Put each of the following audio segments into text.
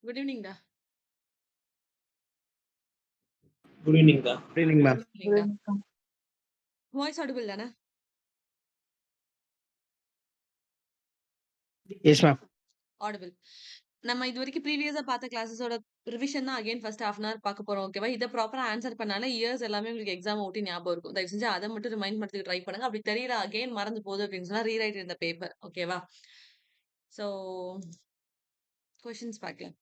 Good ஈவினிங்டா. Good ஈவினிங்க்கா. Good evening ma'am. Good ஈவினிங்டா. வாய்ஸ் ஆடிபிள் தானே? Yes ma'am. ஆடிபிள். நம்ம இதுவரைக்கும் ப்ரீவியஸா பார்த்த கிளாஸஸோட ரிவிஷன் தான் again first half an hour பார்க்க போறோம். ஓகேவா? இத ப்ராப்பரா ஆன்சர் பண்ணாலே இயர்ஸ் எல்லாமே உங்களுக்கு எக்ஸாம் ஒட்டி ஞாபகம் இருக்கும். தயவு செஞ்சு அத மட்டும் ரிமைண்ட் பண்றதுக்கு ட்ரை பண்ணுங்க. அப்படி தெரியல அகைன் மறந்து போகுது அப்படின்னு சொன்னா ரீரைட் இந்த பேப்பர். ஓகேவா? சோ கொஸ்டின்ஸ் பார்க்கலாம்.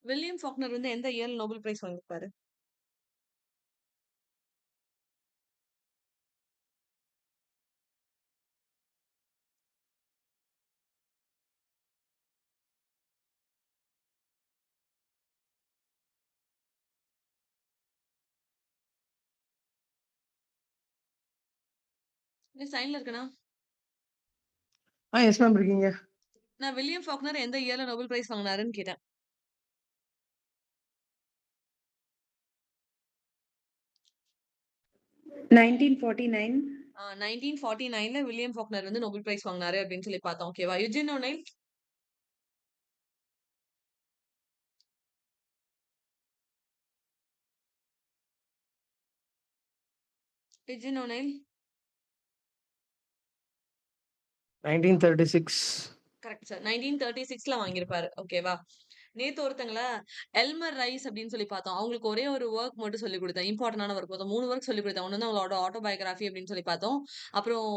வில்லியம் ஃபாக்னர் வந்து எந்த இயர்ல நோபல் பிரைஸ் வாங்கியிருப்பாரு? நீ சைன்ல இருக்கனா? எஸ் மேம் இருக்கீங்க. நான் வில்லியம் ஃபாக்னர் எந்த இயர்ல நோபல் பிரைஸ் வாங்கினாருன்னு கேட்டேன். 1949. 1949ல வில்லியம் ஃபாக்னர் வந்து நோபல் பிரைஸ் வாங்கினாரு அப்படின்னு சொல்லி பார்த்தோம். ஓகேவா? Eugene O'Neill 1936. Correct sir. 1936ல வாங்கியிருப்பாரு. ஓகேவா? நேத்து ஒருத்தங்கள எல்மர் ரைஸ் அப்படின்னு சொல்லி பார்த்தோம். அவங்களுக்கு ஒரே ஒரு ஒர்க் மட்டும் சொல்லிக் கொடுத்தேன். இம்பார்ட்டன்டான ஒர்க் பார்த்தோம். 3 ஒர்க் சொல்லிக் கொடுத்தேன். ஒண்ணு வந்து அவங்களோட ஆட்டோபயோகிராஃபி அப்படின்னு சொல்லி பார்த்தோம். அப்புறம்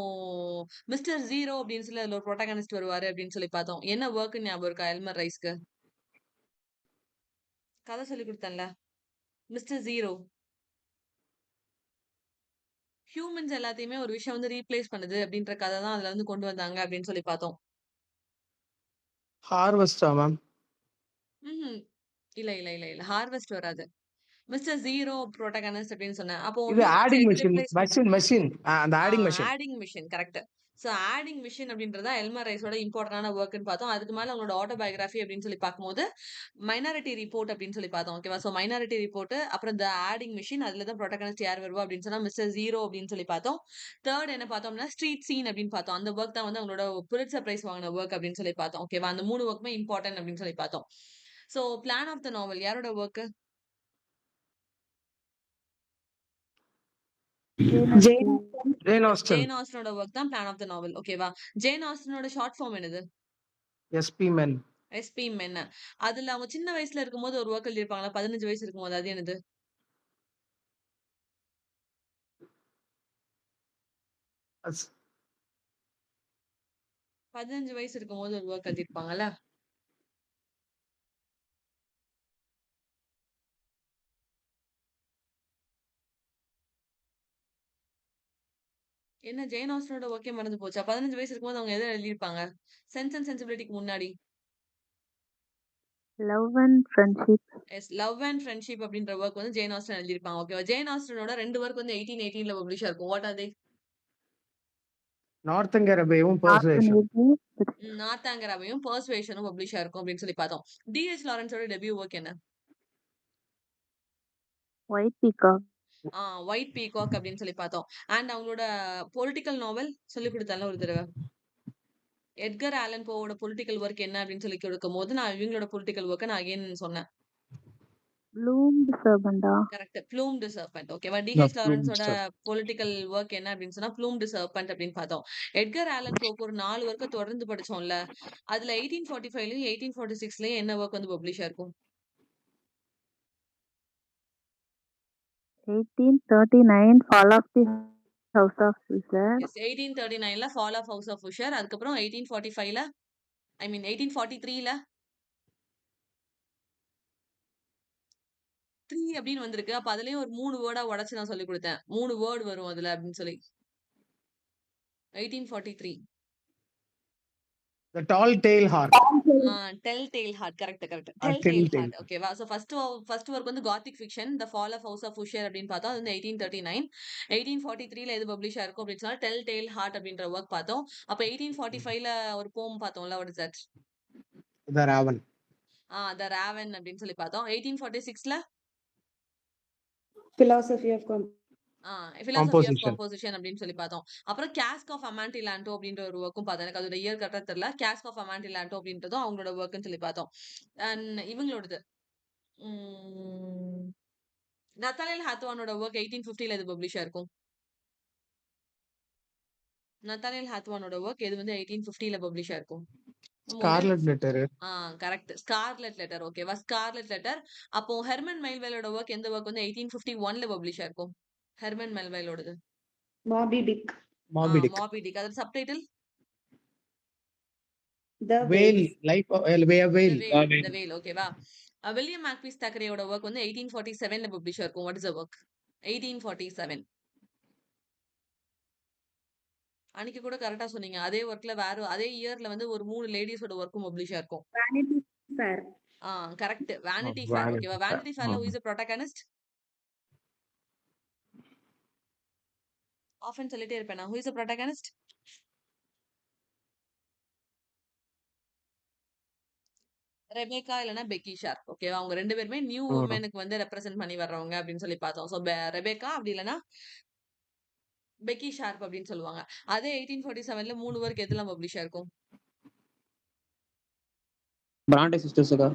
மிஸ்டர் ஜீரோ அப்படின்னு சொல்லி அதுல ஒரு புரோட்டகனிஸ்ட் வருவாரு அப்படின்னு சொல்லி பார்த்தோம். என்ன ஒர்க் ஞாபகம் இருக்கா எல்மர் ரைஸ்க்கு? கதை சொல்லிக் கொடுத்தேன்ல. Mister zero. ஹியூமன்ஸ் எல்லாத்தையுமே ஒரு விஷயம் வந்து ரீப்ளேஸ் பண்ணுது அப்படின்ற கதை தான் அதுல வந்து கொண்டு வந்தாங்க அப்படின்னு சொல்லி பார்த்தோம். ஹார்வெஸ்டா மேம்? இல்ல இல்ல இல்ல இல்ல ஹார்வெஸ்ட் வராது. மிஸ்டர் ஜீரோ புரோட்டகனிஸ்ட் அப்படின்னு சொன்னேன். அப்போ இது adding humans machine. Replacement machine அந்த adding machine. Adding machine correct. So adding machine அப்படின்றதா எல்மர் ரைஸோட இம்பார்ட்டன்டான ஒர்க்னு பார்த்தோம். அதுக்கு மேல அவங்களோட ஆட்டோபயோகிராஃபி அப்படின்னு சொல்லி பார்க்கும்போது மைனாரிட்டி ரிப்போர்ட் அப்படின்னு சொல்லி பார்த்தோம். ஓகேவா? சோ மைனாரிட்டி ரிப்போர்ட் அப்புறம் த ஆடிங் மிஷின் அதுல தான் புரோட்டகனிஸ்ட் யார் வருவா அப்படின்னு சொன்னா மிஸ்டர் ஜீரோ அப்படின்னு சொல்லி பார்த்தோம். தேர்ட் என்ன பார்த்தோம்னா ஸ்ட்ரீட் சீன் அப்படின்னு பார்த்தோம். அந்த ஒர்க் தான் வந்து அவங்களோட புலிட்சர் பிரைஸ் வாங்கின ஒர்க் அப்படின்னு சொல்லி பார்த்தோம். ஓகேவா? அந்த 3 ஒர்க்குமே இம்பார்ட்டன்ட் அப்படின்னு சொல்லி பார்த்தோம். So plan of the novel யாரோட ஒர்க்? Jane Austen. ஜேன் ஆஸ்டனோட ஒர்க் தான் பிளான் ஆஃப் த நாவல். ஓகேவா? ஜேன் ஆஸ்டனோட ஷார்ட் ஃபார்ம் என்னது? Specimen. Specimen. அதுல அவங்க சின்ன வயசுல இருக்கும்போது ஒரு ஒர்க் எழுதிருப்பாங்களா? 15 வயசு இருக்கும்போது அது என்னது? அஸ் 15 வயசு இருக்கும்போது ஒரு ஒர்க் எழுதிருப்பாங்கல்ல? என்ன ஜேன் ஆஸ்டனோட ஒர்க்கே மறந்து போச்சா? 15 வயசு இருக்கும்போது அவங்க எதை எழுதியிருப்பாங்க? சென்ஸ் அண்ட் சென்சிபிலிட்டிக்கு முன்னாடி. Love and friendship. Yes love and friendship அப்படின்ற ஒர்க் வந்து ஜேன் ஆஸ்டன் எழுதியிருப்பாங்க. ஓகேவா? ஜேன் ஆஸ்டனோட 2 ஒர்க் வந்து 1818ல பப்ளிஷ் ஆயிருக்கும். What are they? நார்த்தங்கரபையும் பர்சுவேஷன். நார்த்தாங்கராவையும் பர்சுவேஷனும் பப்ளிஷ் ஆயிருக்கும் அப்படின்னு சொல்லி பார்த்தோம். டிஎச் லாரன்ஸோட டெபியூ ஒர்க் என்ன? White peacock. ஒயிட் பீகாக் அப்படின்னு சொல்லி பார்த்தோம். அண்ட் அவங்களோட பொலிட்டிக்கல் நாவல் சொல்லி கொடுத்தால ஒரு தடவை. எட்கர் ஆலன் போவோட பொலிட்டிக்கல் ஒர்க் என்ன அப்படின்னு சொல்லி கொடுக்கும்போது நான் இவங்களோட பொலிட்டிக்கல் ஒர்க்கை நான் அகைன் சொன்னேன். ப்ளூம்டு சர்பண்டா? கரெக்ட். Bloomed serpent. ஓகேவா? டிஹெச் லாரன்ஸோட பொலிட்டிக்கல் ஒர்க் என்ன அப்படின்னு சொன்னா ப்ளூம்டு சர்பண்ட் அப்படின்னு பார்த்தோம். எட்கர் ஆலன் போக்கு ஒரு 4 ஒர்க்கை தொடர்ந்து படிச்சோம்ல. அதுல 1845லயும் 1846லயும் என்ன ஒர்க் வந்து பப்ளிஷ் ஆயிருக்கும்? 1839 fall of the house of Usher. Yes 1839ல fall of house of Usher. அதுக்கப்புறம் 1845ல ஐ மீன் 1843ல 3 அப்படின்னு வந்திருக்கு. அப்ப அதுலயும் ஒரு 3 வேர்டா உடைச்சு நான் சொல்லி கொடுத்தேன். 3 வேர்ட் வரும் அதுல அப்படின்னு சொல்லி. 1843 The tall tale heart. Tell tale heart. Correct correct. Tell tell tale tale. Heart. ஓகேவா? சோ ஃபர்ஸ்ட் ஒர்க் வந்து gothic fiction the fall of house of Usher அப்படின்னு பார்த்தோம். அது வந்து 1839. 1843ல எது பப்ளிஷ் ஆயிருக்கும் அப்படின்னு சொன்னா டெல் டேல் ஹார்ட் அப்படின்ற ஒர்க் பார்த்தோம். அப்ப 1845ல ஒரு போம் பார்த்தோம்ல. What is that? The Raven. The raven அப்படின்னு சொல்லி பார்த்தோம். 1846ல Philosophy of philosophy of Composition. Composition அப்படின்னு சொல்லி பார்த்தோம். அப்புறம் கேஸ்க் ஆஃப் அமாண்டிலாண்டோ அப்படின்ற ஒரு ஒர்க்கும் பார்த்தோம். எனக்கு அதோட இயர் கரெக்டா தெரியல. கேஸ்க் ஆஃப் அமாண்டிலாண்டோ அப்படின்றதும் அவங்களோட ஒர்க்னு சொல்லி பார்த்தோம். அண்ட் இவங்களோடது நத்தானியல் ஹாத்வானோட ஒர்க் 1850ல எது பப்ளிஷ் ஆயிருக்கும்? நத்தானியல் ஹாத்வானோட ஒர்க் எது வந்து 1850ல பப்ளிஷ் ஆயிருக்கும்? Scarlet Letter. Correct. Scarlet letter. ஓகேவா? Scarlet letter. அப்போ ஹெர்மன் மெல்வில்லோட ஒர்க் எந்த ஒர்க் வந்து 1851ல பப்ளிஷ் ஆயிருக்கும்? ஹெர்மன் மெல்வில்லோடது. Moby Dick. Moby Dick. Moby Dick. அதோட subtitle The Whale. Whale. Life of a whale. The whale. ஓகேவா? வில்லியம் மேக்பீஸ் தக்கரேயோட ஒர்க் வந்து 1847ல பப்ளிஷ் ஆயிருக்கும். What is the work? 1847. அன்னைக்கு கூட கரெக்டா சொன்னீங்க. அதே ஒர்க்ல வேற அதே இயர்ல வந்து ஒரு 3 லேடீஸோட ஒர்க்கும் பப்ளிஷ் ஆயிருக்கும். Vanity Fair. Correct. Vanity Oh, fair. Vanity ஓகேவா? Fair. வேனிட்டி ஃபேர்ல who is the protagonist? Often சொல்லிட்டே இருப்பேன் நான். Who is the protagonist? Rebecca இல்லனா பெக்கி ஷார்ப். ஓகேவா? அவங்க 2 பேருமே நியூ வுமனுக்கு வந்து ரெப்ரசன்ட் பண்ணி வர்றவங்க அப்படின்னு சொல்லி பார்த்தோம். சோ ரெபேக்கா அப்படி இல்லனா பெக்கி ஷார்ப் அப்படின்னு சொல்லுவாங்க. அதே 1847ல 3 ஒர்க் எதுலாம் பப்ளிஷ் ஆயிருக்கும்? பிராண்டே சிஸ்டர்ஸுக்கா?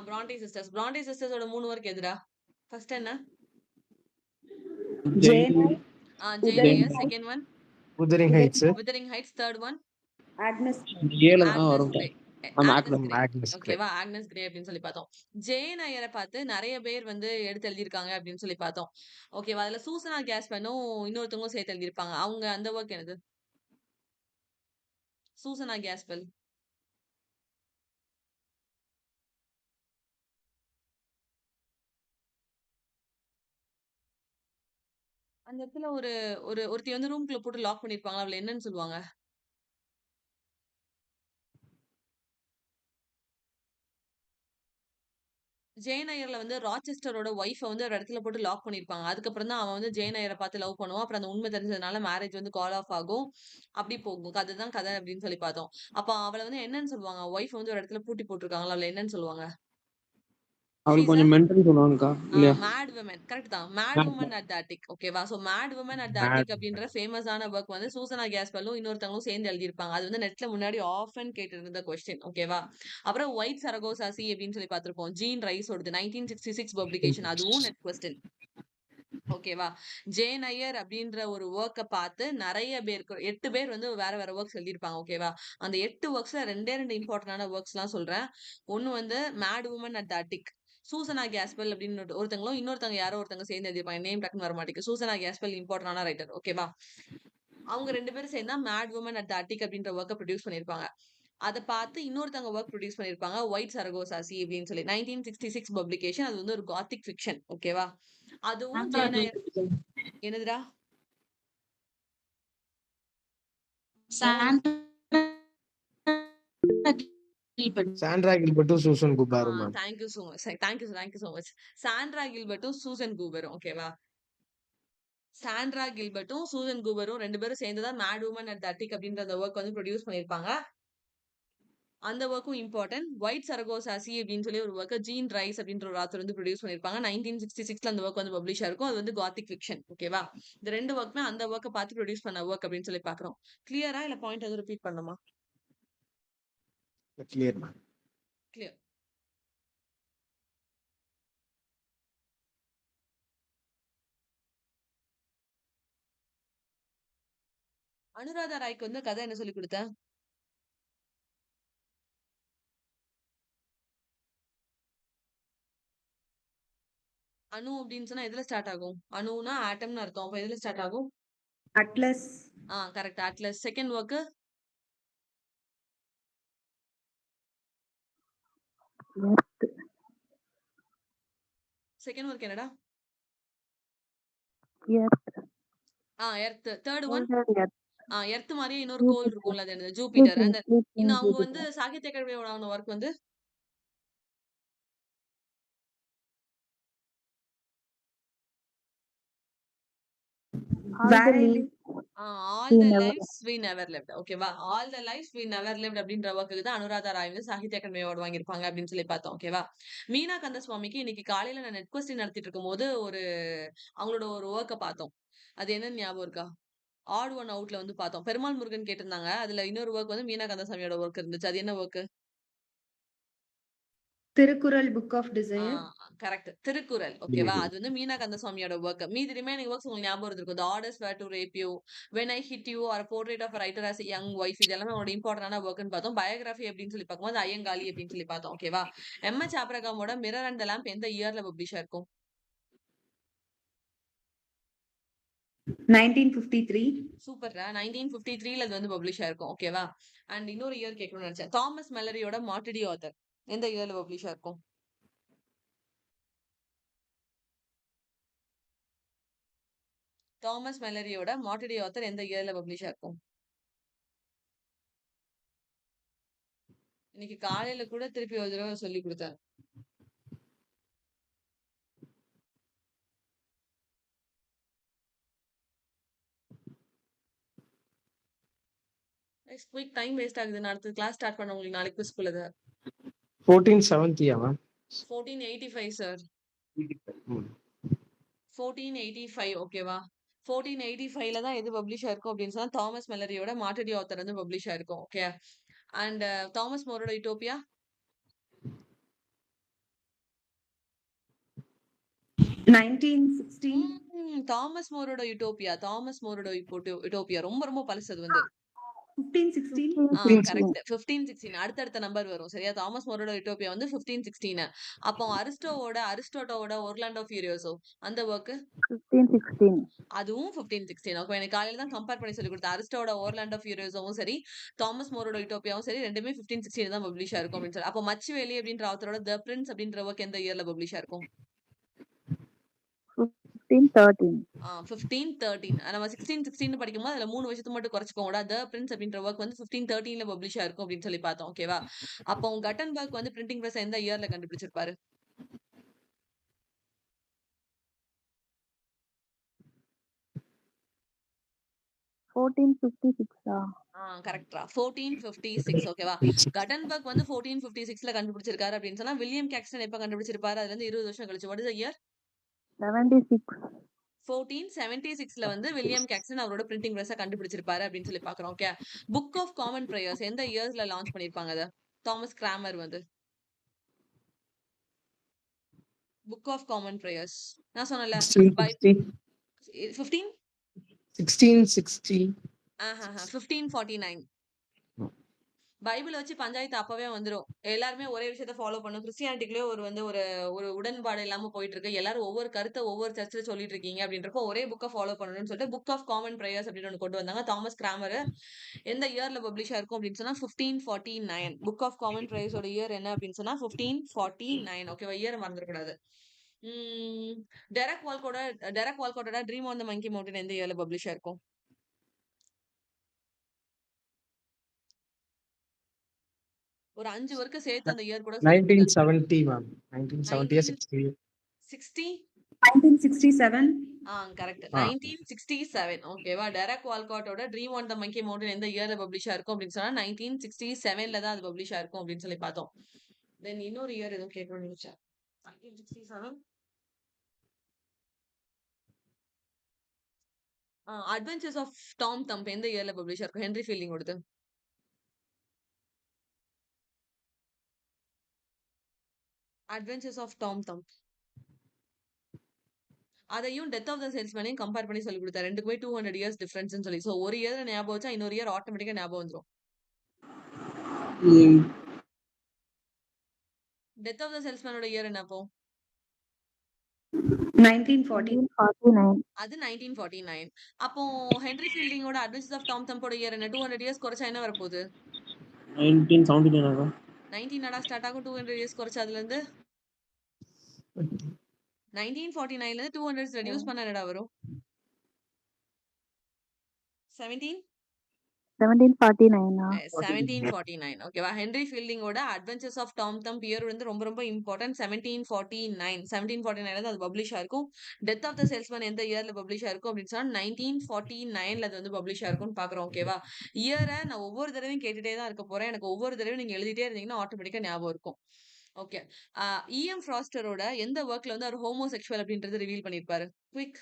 Bronte sisters. பிராண்டி சிஸ்டர்ஸோட 3 ஒர்க் எதுடா? ஃபர்ஸ்ட் என்ன? Jane. Jane Eyre. Second one Wuthering Heights. Wuthering Heights. Third one Agnes. 7 தான் ஆக்னஸ் வரும். கிரே. ஆமா, Agnes Agnes. Grey. Agnes Grey. ஓகேவா? ஆக்னஸ் கிரே அப்படின்னு சொல்லி பார்த்தோம். ஜேன் ஐயரை பார்த்து நிறைய பேர் வந்து எடுத்து எழுதியிருக்காங்க அப்படின்னு சொல்லி பார்த்தோம். ஓகேவா? அதுல சூசனா கேஸ்பனும் இன்னொருத்தவங்க சேர்த்து எழுதியிருப்பாங்க. அவங்க அந்த ஒர்க் என்னது? சூசனா கேஸ்பெல். அந்த இடத்துல ஒரு ஒருத்தி வந்து ரூம்குள்ள போட்டு லாக் பண்ணிருப்பாங்க. அவள என்னன்னு சொல்லுவாங்க? ஜேன் ஐயர்ல வந்து ராச்செஸ்டரோட ஒய்ஃப வந்து ஒரு இடத்துல போட்டு லாக் பண்ணிருப்பாங்க. அதுக்கப்புறம் தான் அவன் வந்து ஜேன் ஐயர பார்த்து லவ் பண்ணுவான். அப்புறம் அந்த உண்மை தெரிஞ்சதுனால மேரேஜ் வந்து கால் ஆஃப் ஆகும். அப்படி போகும். அதுதான் கதை அப்படின்னு சொல்லி பார்த்தோம். அப்ப அவள வந்து என்னன்னு சொல்லுவாங்க? ஒய்ஃப் வந்து ஒரு இடத்துல பூட்டி போட்டுருக்காங்கல்ல. அவள என்னன்னு சொல்லுவாங்க? ஷீ அவளுக்கு இஸ் கொஞ்சம் மென்டல் சொல்லுவாங்கக்கா இல்லையா? Mad women. கரெக்ட் தான். Mad woman at the attic. ஓகேவா? So mad woman at the Mad. Attic அப்படின்ற ஃபேமஸான ஒர்க் வந்து சூசனா கேஸ்பெல்லும் இன்னொருத்தவங்களும் சேர்ந்து எழுதியிருப்பாங்க. அது வந்து நெட்ல முன்னாடி ஆஃபன் கேட்டிருந்த கொஸ்டின். ஓகேவா? அப்புறம் ஒயிட் சரகோசாசி அப்படின்னு சொல்லி பார்த்திருப்போம். ஜீன் ரைஸோடது 1966 பப்ளிகேஷன். அதுவும் நெட் கொஸ்டின். ஓகேவா? ஜேன் ஐயர் அப்படின்ற ஒரு ஒர்க்க பார்த்து நிறைய பேருக்கு 8 பேர் வந்து வேற வேற ஒர்க்ஸ் எழுதியிருப்பாங்க. ஓகேவா? அந்த 8 ஒர்க்ஸ்ல 2 இம்பார்ட்டன்டான ஒர்க்ஸ்லாம் சொல்றேன். ஒண்ணு வந்து mad woman at the attic. சூசனா கேஸ்பெல் அப்படின்னு ஒருத்தங்களும் இன்னொருத்தங்க யாரோ ஒருத்தங்க சேர்ந்து எழுதியிருப்பாங்க. நேம் டக்குன்னு வர மாட்டேங்குது. சூசனா கேஸ்பெல் இம்பார்ட்டன்டான ரைட்டர். ஓகேவா? அவங்க 2 பேரும் சேர்ந்தா mad woman at the attic அப்படின்ற ஒர்க்க ப்ரொடியூஸ் பண்ணியிருப்பாங்க. அதை பார்த்து இன்னொருத்தவங்க ஒர்க் ப்ரொடியூஸ் பண்ணியிருப்பாங்க. ஒயிட் சரகோசாசி அப்படின்னு சொல்லி 1966 பப்ளிகேஷன். அது வந்து ஒரு காத்திக் ஃபிக்ஷன். ஓகேவா? அதுவும் ஜேன் ஐயர். என்னதுடா? Sandra Gilbert, Susan Gubaru, ma'am. Thank you so much. Thank you so much. Sandra கில்பர்ட்டும் சூசன் கூபரும். ஓகேவா? சாண்ட்ரா கில்பர்ட்டும் சூசன் கூபரும் 2 பேரும் சேர்ந்து தான் mad woman at the attic அப்படின்ற அந்த ஒர்க் வந்து ப்ரொடியூஸ் பண்ணியிருப்பாங்க. அந்த ஒர்க்கும் இம்பார்ட்டன்ட். ஒயிட் சரகோசாசி அப்படின்னு சொல்லி ஒரு ஒர்க் ஜீன் ரைஸ் அப்படின்ற ஒரு ஆத்தர் வந்து ப்ரொடியூஸ் பண்ணியிருப்பாங்க. 1966ல அந்த ஒர்க் வந்து பப்ளிஷ் ஆயிருக்கும். அது வந்து காத்திக் ஃபிக்ஷன். ஓகேவா? இந்த 2 ஒர்க்குமே அந்த ஒர்க்கை பார்த்து ப்ரொடியூஸ் பண்ண ஒர்க் அப்படின்னு சொல்லி பாக்குறோம். கிளியரா இல்ல பாயிண்ட் எதுவும் ரிப்பீட் பண்ணுமா? Clear, ma'am. கிளியர். அனுராதா ராய்க்கு வந்து கதை என்ன சொல்லி கொடுத்த? அணு அப்படின்னு சொன்னா எதுல ஸ்டார்ட் ஆகும்? அணுனா ஆட்டம்னு அர்த்தம். அப்ப எதுல ஸ்டார்ட் ஆகும்? Atlas. Correct. Atlas. Second work Earth. Second work என்னடா? Earth. Earth. Third one Older Earth. Earth மாதிரியே இன்னொரு கோள் Jupiter. இருக்கும்ல, அது என்னது? ஜூபிட்டர். அந்த Sleeping இன்னும் அவங்க வந்து Jupiter. சாகித்ய அகாடமியோட ஒர்க் வந்து All the Valley. leaves. All We the never. Lives we never lived. ஓகேவா? All the lives we never lived அப்படின்ற ஒர்க்குக்கு தான் அனுராதா ராய் வந்து சாகித்ய அகாடமி அவார்டு வாங்கியிருப்பாங்க அப்படின்னு சொல்லி பார்த்தோம். ஓகேவா? மீனா கந்தசுவாமிக்கு இன்னைக்கு காலையில நான் நெட் கொஸ்டின் நடத்திட்டு இருக்கும்போது அவங்களோட ஒரு ஒர்க்க பார்த்தோம். அது என்னன்னு ஞாபகம் இருக்கா? ஆட் ஒன் அவுட்ல வந்து பார்த்தோம். பெருமாள் முருகன் கேட்டிருந்தாங்க. அதுல இன்னொரு ஒர்க் வந்து மீனா கந்தசாமியோட ஒர்க் இருந்துச்சு. அது என்ன work? Thirukkural book of desire. Correct. Thirukkural. ஓகேவா? அது வந்து மீனா கந்தசுவாமியோட ஒர்க். மீதி ரிமைனிங் ஒர்க்ஸ் உங்களுக்கு ஞாபகம் இருந்திருக்கும். The orders were to rape you, when I hit you, or portrait of writer as young wife, இது எல்லாமே அவங்களோட இம்பார்ட்டன்டான ஒர்க்னு பார்த்தோம். பயோகிராஃபி அப்படின்னு சொல்லி பார்க்கும்போது ஐயங்காளி அப்படின்னு சொல்லி பார்த்தோம். ஓகேவா? எம்.எச். ஆபிரகாமோட மிரர் அண்ட் த லேம்ப் எந்த இயர்ல பப்ளிஷ் ஆயிருக்கும்? 1953. சூப்பர்ரா. 1953ல அது வந்து பப்ளிஷ் ஆயிருக்கும். ஓகேவா? அண்ட் இன்னொரு இயர் கேட்கணும்னு நினைச்சேன். தாமஸ் மெலரியோட மார்டிடி ஆத்தர் எந்த இயர்ல பப்ளிஷ் ஆயிருக்கும்? தாமஸ் மெலரியோட மார்டிடி ஆத்தர் எந்த இயர்ல பப்ளிஷ் ஆயிருக்கும்? இன்னைக்கு காலையில கூட திருப்பி ஒரு தடவை சொல்லி கொடுத்தேன். குயிக் டைம் வேஸ்ட் ஆகுது. நான் அடுத்த கிளாஸ் ஸ்டார்ட் பண்ண உங்களுக்கு நாளைக்கு குவிஸ் குள்ளது. 1470 மேம். 1485 சார். ம். 1485 ஓகேவா? 1485ல தான் எது பப்ளிஷ் ஆயிருக்கும் அப்படின்னு சொன்னா தாமஸ் மெலரியோட மார்டிடி ஆத்தர் வந்து பப்ளிஷ் ஆயிருக்கும். ஓகே. அண்ட் தாமஸ் மோரோட யூட்டோபியா 1960. தாமஸ் மோரோட யூட்டோபியா ரொம்ப ரொம்ப பழசு அது வந்து. 1516. கரெக்ட். 1516 அடுத்தடுத்த நம்பர் வரும். சரியா? தாமஸ் மோரோட யூட்டோபியா வந்து 1516. அப்போ அரிஸ்டோட்டோவோட ஒர்லாண்டோ ஃபியூரியோசோ அந்த ஒர்க் 1516. அதுவும் 1516. ஓகே. எனக்கு காலையில தான் கம்பேர் பண்ணி சொல்லி கொடுத்தேன். அரிஸ்டோட ஓர்லாண்டோ ஃபியூரியோசோவும் சரி, தாமஸ் மோரோட யூட்டோபியாவும் சரி, ரெண்டுமே 1516 தான் பப்ளிஷ் ஆயிருக்கும் அப்படின்னு சொல்லி. அப்போ மச்சுவேலி அப்படின்ற ஆத்தரோட த பிரின்ஸ் அப்படின்ற ஒர்க் எந்த இயர்ல பப்ளிஷ் ஆயிருக்கும்? 1513. 1513. நம்ம 1616 படிக்கும்போது அதுல 3 வருஷத்துக்கு மட்டும் குறைச்சுக்கோங்கடா. த பிரின்ஸ் அப்படின்ற ஒர்க் வந்து 1513ல பப்ளிஷ் ஆயிருக்கும் அப்படின்னு சொல்லி பார்த்தோம். ஓகேவா? அப்போ கட்டன்பர்க் வந்து பிரிண்டிங் பிரஸ் எந்த இயர்ல கண்டுபிடிச்சிருப்பாரு? கரெக்டா? 1456. ஓகேவா? கட்டன்பர்க் வந்து 1456ல கண்டுபிடிச்சிருக்காரு அப்படின்னு சொன்னா வில்லியம் கேக்ஸ்டன் எப்ப கண்டுபிடிச்சிருப்பாரு? அதுல இருந்து 20 வருஷம் கழிச்சு. What is the year? 76. 1476ல வந்து வில்லியம் கேக்ஸ்டன் அவரோட பிரிண்டிங் பிரஸ் கண்டுபிடிச்சிருப்பாரு அப்படின்னு சொல்லி பாக்குறோம். Okay. Book of common prayers எந்த இயர்ஸ்ல லான்ச் பண்ணிருப்பாங்க அத? தாமஸ் கிராமர் வந்து புக் ஆஃப் காமன் பிரேயர்ஸ் நான் சொன்னல 1660. 15 1660. 1549. பைபிள் வச்சு பஞ்சாயத்து அப்பவே வந்துரும். எல்லாருமே ஒரே விஷயத்த ஃபாலோ பண்ணும். கிறிஸ்டியானிட்டிக்குள்ளே ஒரு உடன்பாடு இல்லாம போயிட்டு இருக்கு. எல்லாரும் ஒவ்வொரு கருத்தை ஒவ்வொரு சர்ச்சில் சொல்லிட்டு இருக்கீங்க அப்படின்றப்போ ஒரே புக்கை ஃபாலோ பண்ணணும்னு சொல்லிட்டு புக் ஆஃப் காமன் பிரேயர்ஸ் அப்படின்னு ஒன்று கொண்டு வந்தாங்க. தாமஸ் கிராமர் எந்த இயர்ல பப்ளிஷ் ஆயிருக்கும் அப்படின்னு சொன்னா 1549. புக் ஆஃப் காமன் பிரேயர்ஸோட இயர் என்ன அப்படின்னு சொன்னா 1549. ஓகேவா? இயர் மறந்துடக்கூடாது. டெரக் வால்கோட்டோட dream on the monkey mountain எந்த இயர்ல பப்ளிஷ் ஆயிருக்கும்? ஒரு 5 ஒர்க்க சேர்த்து அந்த இயர் கூட சொல்லி 1970 மேம். 1970 60. 60 1967. கரெக்ட். 1967. ஓகேவா? டெரக் வால்காட்டோட dream on the monkey mountain எந்த இயர்ல பப்ளிஷ் ஆயிருக்கும் அப்படின்னு சொன்னா 1967ல தான் அது பப்ளிஷ் ஆயிருக்கும் அப்படின்னு சொல்லி பார்த்தோம். தென் இன்னொரு இயர் எதுவும் கேட்கணும்னு நினைச்சேன். 1967 அட்வென்ச்சர்ஸ் ஆஃப் டாம் தம்ப் எந்த இயர்ல பப்ளிஷ் ஆயிருக்கும்? ஹென்ரி ஃபீல்டிங் ஓடது. அட்வென்ச்சர்ஸ் ஆஃப் டாம் தம்ப் அதையும் டெத் ஆஃப் த சேல்ஸ்மேனையும் கம்பேர் பண்ணி சொல்லி கொடுத்தா ரெண்டுக்குமே 200 இயர்ஸ் டிஃபரன்ஸ்னு சொல்லி. ஸோ ஒரு இயர் ஞாபகம் வச்சா இன்னொரு இயர் ஆட்டோமேட்டிக்கா ஞாபகம் வந்துடும். டெத் ஆஃப் த சேல்ஸ்மேனோட இயர் என்ன அப்போ? 1949. அது 1949. அப்போ ஹென்ரி ஃபீல்டிங்கோட அட்வென்ச்சர்ஸ் ஆஃப் டாம் தம்போட இயர் என்ன? 200 இயர்ஸ் குறைச்சா என்ன வரப்போகுது? 1979 19 நடா ஸ்டார்ட் ஆகும். 200 இயர்ஸ் குறைச்சா அதுல இருந்து 1949ல இருந்து 200 ரெடியூஸ் பண்ண என்னடா வரும்? 17 1749. 1749 ஓகேவா? ஹென்றி ஃபீல்டிங்கோட adventures of Tom Thumb year வந்து ரொம்ப ரொம்ப இம்பார்ட்டன்ட். 1749 அது பப்ளிஷ் ஆயிருக்கும். டெத் ஆஃப் த சேல்ஸ்மேன் எந்த இயர்ல பப்ளிஷ் ஆயிருக்கும் அப்படின்னு சொன்னா 1949 அது வந்து பப்ளிஷ் ஆயிருக்கும்னு பாக்குறோம். ஓகேவா? இயரை நான் ஒவ்வொரு தடவையும் கேட்டுட்டே தான் இருக்க போறேன். எனக்கு ஒவ்வொரு தடவையும் நீங்க எழுதிட்டே இருந்தீங்கன்னா ஆட்டோமேட்டிக்கா ஞாபகம் இருக்கும். ஓகே. இஎம் ஃப்ராஸ்டரோட எந்த ஒர்க்ல வந்து அவர் ஹோமோசெக்சுவல் அப்படின்றது ரிவீல் பண்ணிருப்பாரு? குயிக்.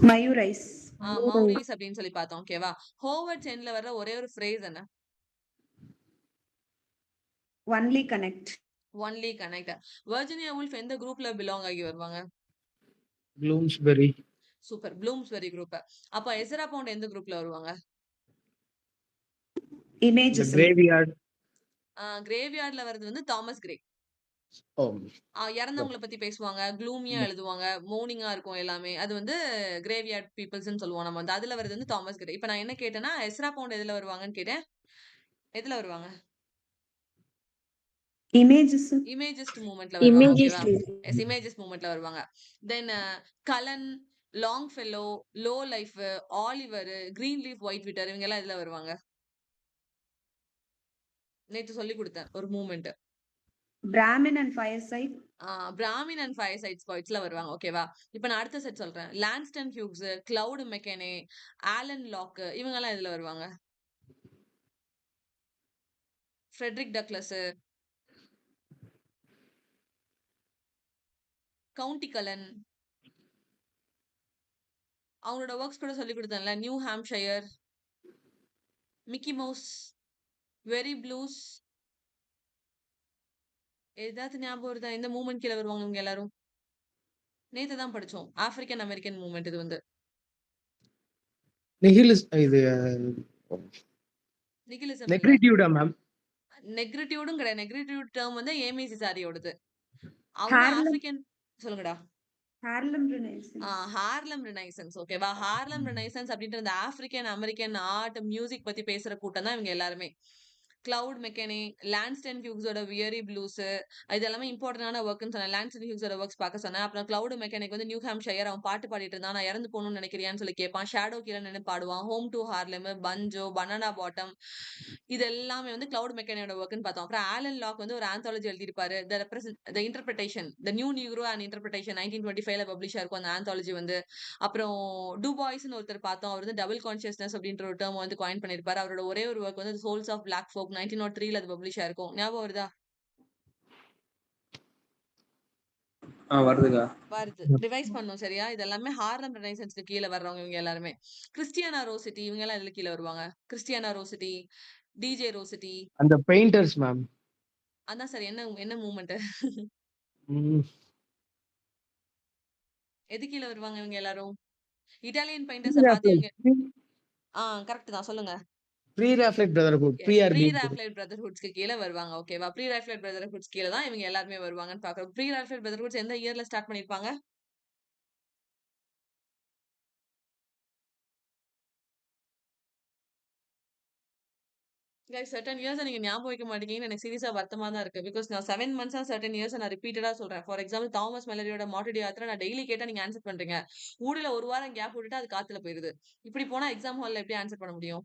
Mayurice. மௌரிஸ் அப்படின்னு சொல்லி பார்த்தோம். ஓகேவா? ஹோவர்ட் சென்ல வர்ற ஒரே ஒரு ஃப்ரேஸ் என்ன? Only connect. Only connect. Virginia wolf எந்த குரூப்ல பிலாங் ஆகி வருவாங்க? ப்ளூம்ஸ்பெரி. சூப்பர். Bloomsbury group. அப்ப எஸ்ரா பவுண்ட் எந்த குரூப்ல வருவாங்க? Imagism. கிரேவியார்ட். கிரேவ்யார்ட்ல வர்றது வந்து தாமஸ் கிரே. இறந்தவங்களை பத்தி பேசுவாங்க, க்ளூமியா எழுதுவாங்க, மோர்னிங்கா இருக்கும் எல்லாமே. அது வந்து கிரேவ்யார்ட் பீப்புள்ஸ்னு சொல்லுவோம் நம்ம வந்து. அதுல வருது வந்து தாமஸ் கிரே. இப்ப நான் என்ன கேட்டேன்னா எஸ்ரா பவுண்ட் எதுல வருவாங்கன்னு கேட்டேன். எதுல வருவாங்க? Imagism. இமேஜிஸ்ட் மூவ்மெண்ட்ல வருவாங்க. ஓகேவா? Imagist. எஸ், இமேஜிஸ்ட் மூவ்மெண்ட்ல வருவாங்க. Then Cullen, Longfellow, Lowell, Oliver, Greenleaf, Whittier இவங்க எல்லாம் இதுல வருவாங்க. நேத்து சொல்லி கொடுத்தேன் ஒரு மூவ்மெண்ட். Brahmin and Fireside. Brahmin and firesides பாய்ட்ஸ்ல வருவாங்க. ஓகேவா? இப்ப நான் அடுத்த செட் சொல்றேன். Langston Hughes, Claude McKay, Alain Locke இவங்க எல்லாம் இதுல வருவாங்க. ஃப்ரெட்ரிக் டக்ளஸ், கவுண்டி கலன் அவங்களோட ஒர்க்ஸ் கூட சொல்லி கொடுத்தேன்ல. New Hampshire, Mickey Mouse, weary blues. ஏதாவது ஞாபகம் வருதா? இந்த மூவ்மெண்ட் கீழே வருவாங்க இவங்க எல்லாரும். நேத்து தான் படிச்சோம். ஆப்பிரிக்கன் அமெரிக்கன் மூவ்மெண்ட் இது வந்து. நிகிலிஸ் இது நிகிலிசம் இல்ல. நெக்ரிட்டியூடா மேம்? நெக்ரிட்டியூடும் கிடையாது. நெக்ரிட்டியூட் டேர்ம் வந்து ஏமி சிசாரியோடது. அவங்க Harlem. ஆப்பிரிக்கன். சொல்லுங்கடா. Harlem Renaissance. ஹார்லம் ரினைசன்ஸ். ஓகேவா? ஹார்லம் ரினைசன்ஸ் அப்படின்ற இந்த ஆப்பிரிக்கன் அமெரிக்கன் ஆர்ட் மியூசிக் பத்தி பேசுற கூட்டம் தான் இவங்க எல்லாருமே. கிளவுட் மெக்கனே, லான்ஸ்டன் ஹியூக்ஸோட வியரி ப்ளூஸ் இது எல்லாமே இம்பார்ட்டன்டான ஒர்க்னு சொன்னேன். லான்ஸ்டன் ஹியூக்ஸோட ஒர்க்ஸ் பார்க்க சொன்னேன். அப்புறம் கிளவுட் மெக்கானிக் வந்து நியூ ஹாம்ஷயர் அவன் பாட்டு பாடிட்டு இருந்தான். நான் இறந்து போகணும்னு நினைக்கிறியான்னு சொல்லி கேட்பான். ஷேடோ கீழே நின்று பாடுவான். ஹோம் டு ஹார்லம், பஞ்சோ, பனானா பாட்டம் இது எல்லாமே வந்து கிளவுட் மெக்கானியோட ஒர்க்னு பார்த்தோம். அப்புறம் ஆலன் லாக் வந்து ஒரு ஆந்தாலஜி எழுதியிருப்பாரு. The interpretation, the new Negro and interpretation 1925ல பப்ளிஷ் ஆயிருக்கும் அந்த ஆந்தாலஜி வந்து. அப்புறம் டூபாய்ஸ்னு ஒருத்தர் பார்த்தோம். அவர் வந்து டபுள் கான்சியஸ்னஸ் அப்படின்ற ஒரு டேர்ம் வந்து காயின் பண்ணிருப்பாரு. அவரோட ஒரே ஒரு ஒர்க் வந்து சோல்ஸ் ஆஃப் பிளாக் ஃபோக் 1903ல அது பப்ளிஷ் ஆயிருக்கும். ஞாபகம் வருதா? வருதுக்கா. வருது. ரிவைஸ் பண்ணும் சரியா? இது எல்லாமே ஹார்லம் ரெனைசன்ஸ்க்கு கீழே வர்றவங்க இவங்க எல்லாருமே. கிறிஸ்டியானா ரோசிட்டி இவங்க எல்லாம் இதுல கீழே வருவாங்க. Christina Rossetti, DG Rossetti. அந்த பெயிண்டர்ஸ் மேம். அதான் சார். என்ன என்ன மூவ்மெண்ட்? எது கீழே வருவாங்க இவங்க எல்லாரும்? இட்டாலியன் பெயிண்டர்ஸ பார்த்து இவங்க. கரெக்ட் தான். சொல்லுங்க. Pre Raphaelite brotherhood, pre PRB. Raphaelite பிரதர்ஹுட்ஸ்க்கு கீழே வருவாங்க. ஓகேவா? ப்ரீ ராஃப்லைட் பிரதர்ஹுட்ஸ் கீழே தான் இவங்க எல்லாருமே வருவாங்கன்னு பாக்குறோம். ப்ரீ ராஃப்லைட் பிரதர்ஹுட்ஸ் எந்த இயர்ல ஸ்டார்ட் பண்ணிருப்பாங்க? கைஸ் சர்டன் இயர்ஸ் நீங்க ஞாபகம் வைக்க மாட்டீங்கன்னு எனக்கு சீரியஸா வருத்தமா தான் இருக்கு. பிகாஸ் நான் 7 மந்த்ஸா சர்டன் இயர்ஸ் நான் ரிப்பீட்டடா சொல்றேன். ஃபார் எக்ஸாம்பிள் தாமஸ் மெலரியோட மாட்டுடி ஆத்திர நான் டெய்லி கேட்டா நீங்க ஆன்சர் பண்றீங்க. ஊடல ஒரு வாரம் கேப் விட்டுட்டு அது காத்துல போயிருது. இப்படி போனா எக்ஸாம் ஹால்ல எப்படி ஆன்சர் பண்ண முடியும்?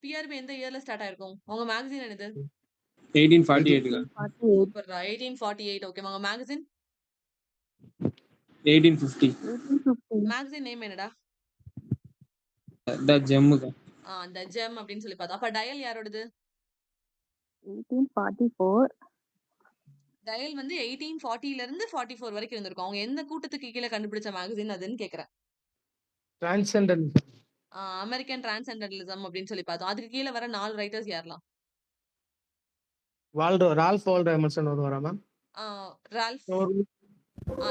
பிஆர்பி எந்த இயர்ல ஸ்டார்ட் ஆயிருக்கும்? உங்க மேகசின் என்னது? 1848. சூப்பர்ரா. 1848. ஓகே. உங்க மேகசின்? 1850. மேகசின் நேம் என்னடா? த ஜெம்முக்கா. த ஜெம் அப்படின்னு சொல்லி பார்த்தோம். அப்ப டயல் யாரோடது? 1844. டயல் வந்து 1840ல இருந்து 44 வரைக்கும் இருந்திருக்கும். அவங்க எந்த கூட்டத்துக்கு கீழே கண்டுபிடிச்ச மேகசின் அதுன்னு கேக்குறேன். டிரான்செண்டன்ட். அமெரிக்கன் டிரான்சென்டென்டலிசம் அப்படின்னு சொல்லி பார்த்தோம். அதுக்கு கீழே வர 4 ரைட்டர்ஸ் யாரெல்லாம்? ரால்ஃப் வால்டோ எமர்சன் வருவாரா ma'am? Ralph Thoreau.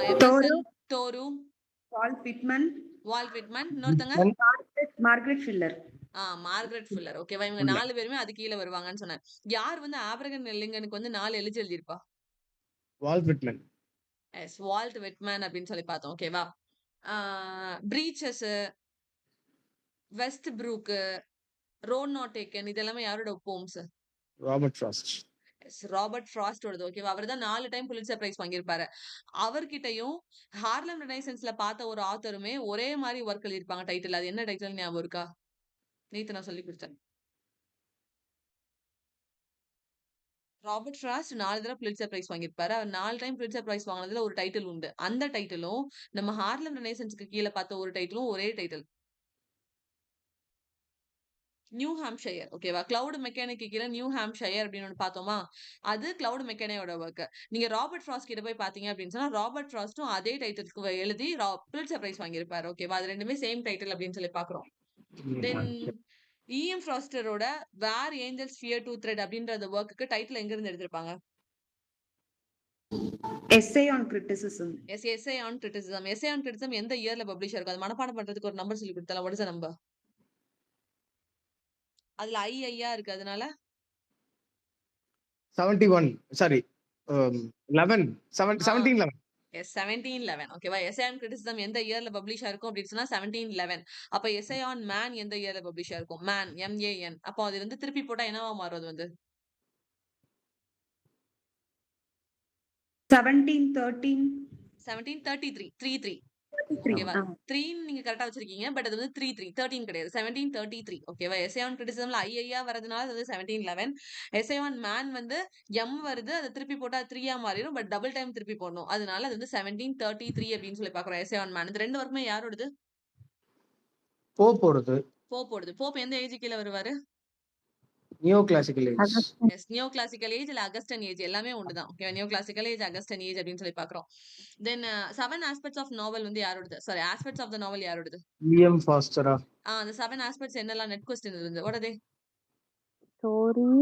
Emerson, Thoreau, Walt Whitman. Walt Whitman. இன்னொருத்தங்க? Margaret Fuller. Margaret Fuller. ஓகேவா? இவங்க 4 பேருமே அது கீழே வருவாங்கன்னு சொன்னேன். யார் வந்து ஆப்ரகன் லிங்கனுக்கு வந்து 4 எழுதி எழுதியிருப்பா? Walt Whitman. Yes, Walt Whitman அப்படின்னு சொல்லி பார்த்தோம். ஓகேவா? Birches, west brook, road not taken இது எல்லாமே யாரோட போம்ஸ்? Robert Frost. ராபர்ட் ஃப்ராஸ்டோடது ஓகேவா? அவர்தான் 4 டைம் புலிட்சர் பிரைஸ் வாங்கியிருப்பாரு. அவர்கிட்டயும் ஹார்லம் ரெனைசன்ஸ்ல பார்த்த ஒரு ஆத்தருமே ஒரே மாரி ஒர்க் எழுதியிருப்பாங்க டைட்டில். அது என்ன டைட்டில்னு ஞாபகம் இருக்கா? நேத்து நான் சொல்லிக் குடுத்தேன். ராபர்ட் ஃப்ராஸ்ட் 4 தடவ புலிட்சர் பிரைஸ் வாங்கியிருப்பாரு. அவர் 4 டைம் புலிட்சர் பிரைஸ் வாங்குனதுல ஒரு டைட்டில் உண்டு. அந்த டைட்டிலும் நம்ம ஹார்லம் ரெனைசன்ஸ்க்கு கீழ பார்த்த ஒரு டைட்டிலும் ஒரே டைட்டில். நியூ ஹாம்ப்ஷயர் ஓகேவா? கிளவுட் மெக்கானிக்கு கீழ நியூ ஹாம்ப்ஷயர் அப்படின்னு ஒண்ணு பார்த்தோமா? அது கிளவுட் மெக்கானியோட வொர்க். நீங்க ராபர்ட் ஃப்ராஸ்ட் கிட்ட போய் பார்த்தீங்க அப்படின்னு சொன்னா, ராபர்ட் ஃப்ராஸ்ட்டும் அதே டைட்டில்க்கு எழுதி புலிட்சர் பிரைஸ் வாங்கியிருப்பாரு. ஓகேவா? அது 2மே சேம் டைட்டில் அப்படின்னு சொல்லி பார்க்கிறோம். தென் இஎம் ஃப்ராஸ்டரோட வேர் ஏஞ்சல்ஸ் ஃபியர் டு த்ரெட் அப்படின்ற அந்த வொர்க்குக்கு டைட்டில் எங்க இருந்து எடுத்திருப்பாங்க? Essay on criticism. S A on criticism. S A on criticism எந்த இயர்ல பப்ளிஷ் ஆயிருக்கும்? அது மனப்பாடம் பண்றதுக்கு ஒரு நம்பர் சொல்லி கொடுத்தலாம். What is the number? அதுல ஐயா இருக்கு. அதனால 71 சாரி 11 1711 எஸ் 1711 ஓகேவா? எஸ்ஏ ஆன் கிரிட்டிசிசம் எந்த இயர்ல பப்ளிஷ் ஆயிருக்கும் அப்படின்னு சொன்னா 1711. அப்ப எஸ்ஏ ஆன் மேன் எந்த இயர்ல பப்ளிஷ் ஆயிருக்கும்? Man MAN. அப்போ அது வந்து திருப்பி போட்டா என்னவா மாறும் அது வந்து? 1713. 1733 33 33. ஓகேவா? 3 நீங்க கரெக்டா வச்சிருக்கீங்க. பட் அது வந்து 33 13 கிடையாது. 1733 ஓகேவா? எஸ்ஏ ஆன் கிரிட்டிசிசம்ல ஐயா வரதுனால அது வந்து 1711. எஸ்ஏ ஆன் மேன் வந்து எம் வருது. அத திருப்பி போட்டா 3 மாறிடும். பட் டபுள் டைம் திருப்பி போடணும். அதனால அது வந்து 1733 அப்படின்னு சொல்லி பார்க்கிறோம். S A on man. இந்த 2 ஒர்க்குமே யாரோடது? போறது போப்போடது. போப் எந்த ஏஜ் கீழ வருவாரு? Neo classical age. Augustine. Yes neo classical age இல்ல அகஸ்டன் ஏஜ் எல்லாமே ஒண்ணுதான். ஓகேவா? Neo classical age, Augustan age அப்படின்னு சொல்லி பார்க்கிறோம். தென் 7 ஆஸ்பெக்ட்ஸ் ஆஃப் நாவல் வந்து யாரோடது? Sorry aspects of the novel யாரோடது? இஎம் ஃபாஸ்டரா? அந்த 7 ஆஸ்பெக்ட்ஸ் என்னெல்லாம் நெட் கொஸ்டின் இருந்து? What are they? Story,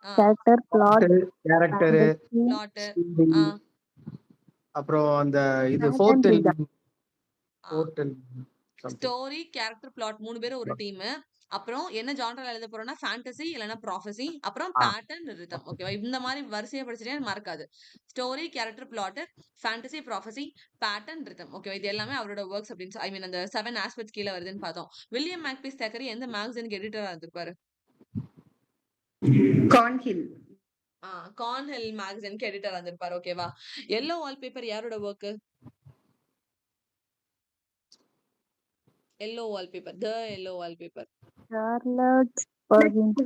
ah character, plot, character, fantasy, plot ah அப்புறம் அந்த இது Math and ஃபோர்டல் Reason. Something. Story, character, plot 3 பேரும் ஒரு டீம். அப்புறம் என்ன ஜானர்ல எழுத போறோம்னா ஃபேண்டசி இல்லனா ப்ராஃபஸி, அப்புறம் பேட்டர்ன், ரிதம். ஓகேவா? இந்த மாதிரி வரிசையா படிச்சிட்டே மறக்காது. Story, character, plot, fantasy, prophecy, pattern, rhythm. ஓகேவா? இது எல்லாமே அவரோட வொர்க்ஸ் அப்படின்னு ஐ மீன் அந்த 7 ஆஸ்பெக்ட்ஸ் கீழ வருதுன்னு பார்த்தோம். வில்லியம் மேக்பீஸ் தேக்கரி எந்த மேகசினுக்கு எடிட்டரா இருந்திருப்பாரு? Cornhill. கார்ன்ஹில் மேகசினுக்கு எடிட்டரா இருந்திருப்பாரு. ஓகேவா? எல்லோ வால்பேப்பர் யாரோட work? Yellow wallpaper. The yellow wallpaper. Charlotte Perkins.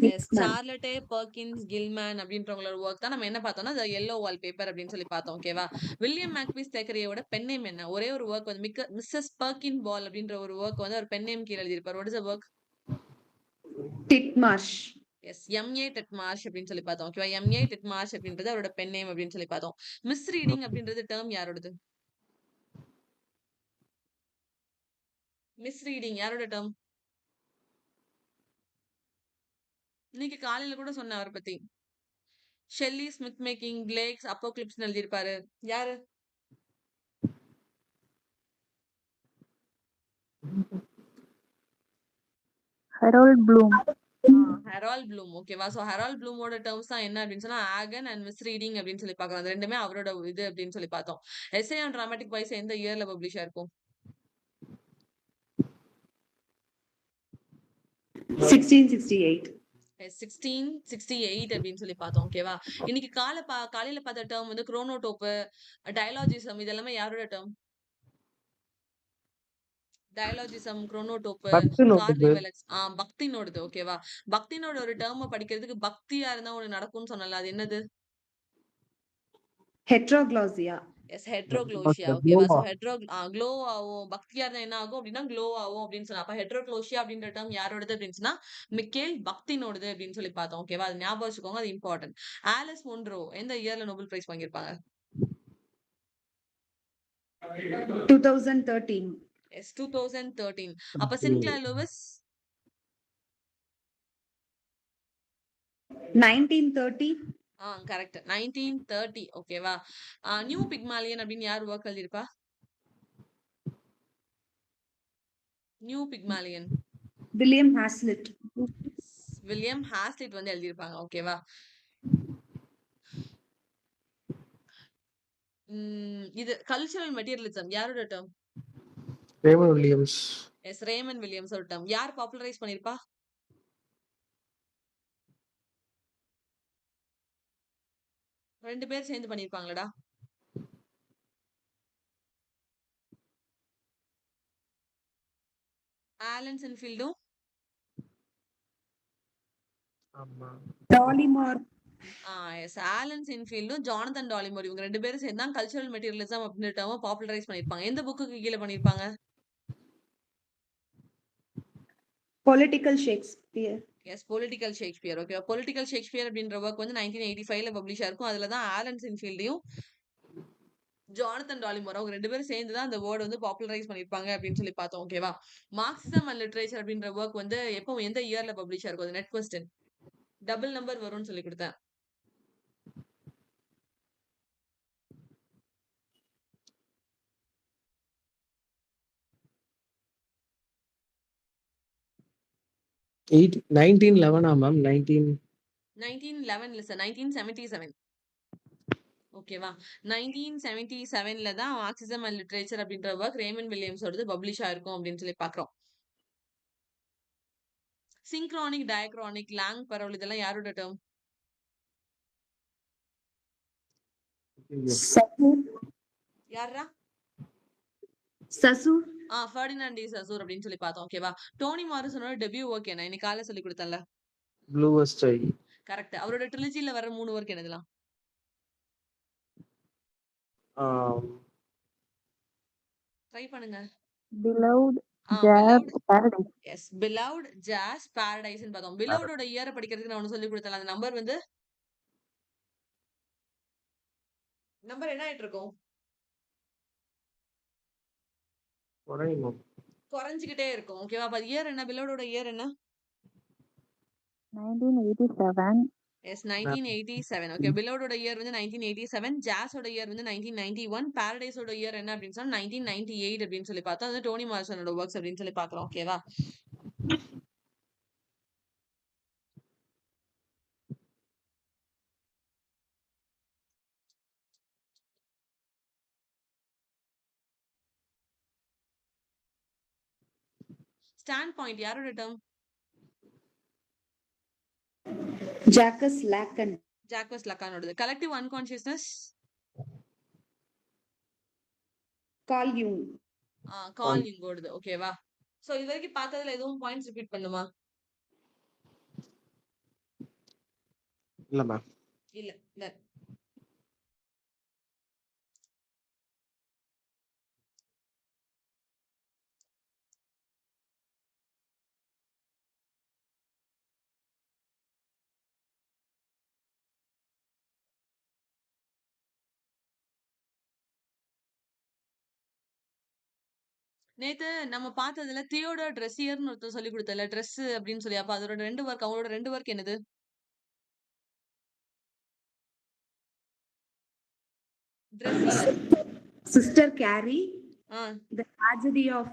Yes Charlotte Perkins Gilman அப்படின்றவங்களோட ஒர்க் தான் நம்ம என்ன பார்த்தோம்னா தி எல்லோ வால்பேப்பர் அப்படின்னு சொல்லி பார்த்தோம். ஓகேவா? வில்லியம் மேக்பீஸ் தேக்கரியோட பென் நேம் என்ன? ஒரே ஒரு ஒர்க் வந்து மிஸ்ஸஸ் பர்கின் பால் அப்படின்ற ஒரு ஒர்க் வந்து அவர் பென் நேம் கீழ எழுதியிருப்பார். What is the work? Titmarsh. Yes MA Titmarsh அப்படின்னு சொல்லி பார்த்தோம். ஓகேவா? எம்ஏ டெட்மார்ஷ் அப்படின்றது அவரோட பென் நேம் அப்படின்னு சொல்லி பார்த்தோம். மிஸ் ரீடிங் அப்படின்றது டேர்ம் யாரோடது? மிஸ் ரீடிங் யாரோட டேர்ம்? இன்னைக்கு காலையில கூட சொன்னேன் அவரை பத்தி. ஷெல்லி, ஸ்மித் மேக்கிங், பிளேக்ஸ், அப்போக்லிப்ஸ்னு எழுதியிருப்பாரு. யாரு? Harold Bloom. Harold Bloom. ஓகேவா? சோ ஹெரால்ட் ப்ளூமோட டெர்ம்ஸ் தான் என்ன அப்படின்னு சொன்னா ஆகன் அண்ட் மிஸ் ரீடிங் அப்படின்னு சொல்லி பார்க்கலாம். அது ரெண்டுமே அவரோட இது அப்படின்னு சொல்லி பார்த்தோம். எஸ்ஏ ஆன் டிராமாட்டிக் வாய்ஸ் எந்த இயர்ல பப்ளிஷ் ஆயிருக்கும்? 1668. 1668 அப்படின்னு சொல்லி பார்த்தோம். ஓகேவா? இன்னைக்கு காலையில பார்த்த டேர்ம் வந்து குரோனோடோப்பு, டயலாஜிசம் இதெல்லாமே யாரோட டேர்ம்? டயலாஜிசம், குரோனோடோப்பு, கார்னிவலக்ஸ் பக்தினோடது. ஓகேவா? பக்தினோட ஒரு டேர்ம படிக்கிறதுக்கு பக்தியா இருந்தா ஒண்ணு நடக்கும்னு சொன்னல. அது என்னது? Heteroglossia. Yes heteroglossia. ஓகேவா? சோ க்ளோ ஆகும். பக்தியா இருந்தா என்ன ஆகும் அப்படின்னா க்ளோ ஆகும் அப்படின்னு சொன்னா அப்ப ஹெட்ரோக்ளோஷியா அப்படின்ற டேர்ம் யாரோடது அப்படின்னு சொன்னா மிக்கேல் பக்தினோடது அப்படின்னு சொல்லி பார்த்தோம். ஓகேவா? அது ஞாபகம் வச்சுக்கோங்க. அது இம்பார்ட்டன்ட். ஆலிஸ் முன்ரோ எந்த இயர்ல நோபல் பிரைஸ் வாங்கியிருப்பாங்க? 2013. எஸ் 2013. அப்ப சின்க்ளேர் லூயிஸ்? 1930. கரெக்ட். 1930. ஓகேவா? நியூ பிக்மாலியன் அப்படின்னு யார் ஒர்க் எழுதியிருப்பா? New Pygmalion. William Hazlitt. William Hazlitt வந்து எழுதியிருப்பாங்க. ஓகேவா? இது கல்ச்சரல் மெட்டீரியலிசம் யாரோட term? Raymond Williams. Yes Raymond Williams ஒரு டேர்ம். யார் பாப்புலரைஸ் பண்ணிருப்பா? 2 பேர் சேர்ந்து பண்ணியிருப்பாங்களடா. ஆலன் சின்ஃபீல்டும் ஆமா. Dollimore. எஸ். ஆலன் சின்ஃபீல்டும், ஜானதன் டாலிமோர் இவங்க 2 பேரும் சேர்ந்து தான் கல்ச்சுரல் மெட்டீரியலிசம் அப்படின்ற டெர்ம பாப்புலரைஸ் பண்ணியிருப்பாங்க. எந்த புக்குக்கு கீழ பண்ணியிருப்பாங்க? Political Shakespeare. Yes. Political Shakespeare. ஓகேவா? பொலிட்டிக்கல் ஷேக்ஸ்பியர் அப்படின்ற ஒர்க் வந்து 1985ல பப்ளிஷ் ஆயிருக்கும். அதுல தான் ஆலன் சின்ஃபீல்டையும், ஜானதன் டாலிமோர் அவங்க 2 பேரும் சேர்ந்து தான் அந்த வேர்ட் வந்து பாப்புலரைஸ் பண்ணியிருப்பாங்க அப்படின்னு சொல்லி பார்த்தோம். ஓகேவா? மார்க்சிசம் அண்ட் லிட்டரேச்சர் அப்படின்ற ஒர்க் வந்து எப்போ எந்த இயர்ல பப்ளிஷ் ஆயிருக்கும்? அது நெட் கொஸ்டின். டபுள் நம்பர் வரும்னு சொல்லி கொடுத்தேன். 1911 மேம் 1911 இல்ல சார். 1977. ஓகேவா? 1977ல தான் மார்க்சிசம் அண்ட் லிட்டரேச்சர் அப்படின்ற ஒர்க் ரேமண்ட் வில்லியம்ஸோடது பப்ளிஷ் ஆயிருக்கும் அப்படின்னு சொல்லி பார்க்கிறோம். சிங்க்ரானிக், டயக்ரானிக், லாங் பரோல் இதெல்லாம் யாரோட டேர்ம்? Saussure. யாரா? Saussure. ஃபெர்டினாண்ட் டி சசூர் அப்படின்னு சொல்லி பார்த்தோம். ஓகேவா? டோனி மாரிசனோட டெபியூ ஒர்க் என்ன? இன்னைக்கு காலைல சொல்லி கொடுத்தேன்ல. ப்ளூவஸ்ட் ஐ. கரெக்ட். அவரோட ட்ரிலஜில வர 3 ஒர்க் என்னதுலாம்? ட்ரை பண்ணுங்க. Beloved, Beloved. Jazz, Paradise. Yes. Beloved, Jazz, Paradiseன்னு பார்த்தோம். Belovedோட இயர படிக்கிறதுக்கு நான் ஒண்ணு சொல்லி கொடுத்தேன்ல. அந்த நம்பர் வந்து நம்பர் என்ன ஆயிட்டு இருக்கும்? குறைஞ்சுக்கிட்டே இருக்கும். ஓகேவா? அப்ப இயர் என்ன? Belovedோட இயர் என்ன? 1987. எஸ். 1987. ஓகே. Belovedோட இயர் வந்து 1987. ஜாஸோட இயர் வந்து 1991. பாரடைஸோட இயர் என்ன அப்படின்னு சொன்னா 1998 அப்படின்னு சொல்லி பார்த்தோம். அது டோனி மார்சனோட ஒர்க்ஸ் அப்படின்னு சொல்லி பார்க்கிறோம். ஓகேவா? ஸ்டாண்ட் பாயிண்ட் யாரோட டேர்ம்? Jacques Lacan. ஜாக்வஸ் லக்கானோடது. Collective unconsciousness? Carl Jung. Carl யுங்கோடது. ஓகேவா? சோ இது வரைக்கும் பார்த்ததுல எதுவும் பாயிண்ட்ஸ் ரிப்பீட் பண்ணுமா? இல்ல மேம். இல்ல. நேத்து நம்ம பார்த்ததுல தியோடர் ட்ரெஸ்ஸியர்னு ஒருத்தர் சொல்லி கொடுத்தல ட்ரெஸ் அப்படின்னு சொல்லி. அப்ப அதோட 2 ஒர்க் அவங்களோட 2 ஒர்க் என்னது? Dreiser. Sister Carrie. Ah The tragedy of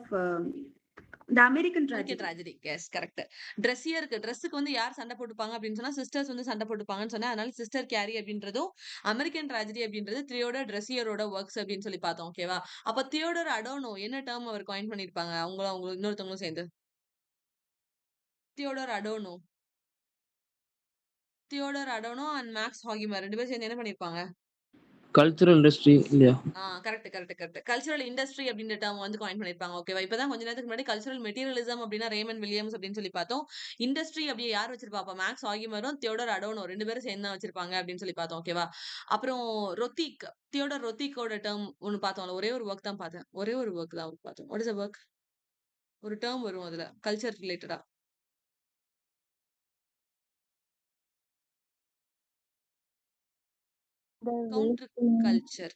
the American tragedy. Tragedy. Yes. Correct. ட்ரெஸ்ஸியருக்கு ட்ரெஸ்ஸுக்கு வந்து யார் சண்டை போட்டுப்பாங்க அப்படின்னு சொன்னா சிஸ்டர்ஸ் வந்து சண்டை போட்டுப்பாங்கன்னு சொன்னேன். அதனால சிஸ்டர் கேரி அப்படின்றதும் அமெரிக்கன் ட்ராஜடி அப்படின்றது தியோடர் ட்ரெஸ்ஸியரோட ஒர்க்ஸ் அப்படின்னு சொல்லி பார்த்தோம். ஓகேவா? அப்ப தியோடர் அடோனோ என்ன டேர்ம் அவர் காயின் பண்ணிருப்பாங்க? அவங்க இன்னொருத்தவங்களும் சேர்ந்து. தியோடர் அடோனோ அண்ட் மேக்ஸ் ஹாகிமர் 2 பேரும் சேர்ந்து என்ன பண்ணிருப்பாங்க? கல்ச்சுரல் இண்டஸ்ட்ரி இல்லையா? கரெக்ட். கல்ச்சுரல் இண்டஸ்ட்ரி அப்படின்ற டேர்ம் வந்து காயின் பண்ணிருப்பாங்க. ஓகேவா? இப்பதான் கொஞ்ச நேரத்துக்கு முன்னாடி கல்ச்சுரல் மெட்டீரியலிசம் அப்படின்னா ரேமண்ட் வில்லியம்ஸ் அப்படின்னு சொல்லி பார்த்தோம். இண்டஸ்ட்ரி அப்படியே யார் வச்சிருப்பா? அப்ப மேக்ஸ் ஹாகிமரும் தியோடர் அடோனோ 2 பேரும் சேர்ந்து தான் வச்சிருப்பாங்க அப்படின்னு சொல்லி பார்த்தோம். ஓகேவா? அப்புறம் ரொத்திக், தியோடர் ரொத்திக்கோட டேர்ம் ஒன்னு பார்த்தோம்ல. ஒரே ஒரு ஒர்க் தான் பார்த்தேன். ஒரே ஒரு ஒர்க் தான் பார்த்தோம். What is a work? ஒரு டேர்ம் வரும் அதுல கல்ச்சர் ரிலேட்டடா. The counter Wasting. கல்ச்சர்.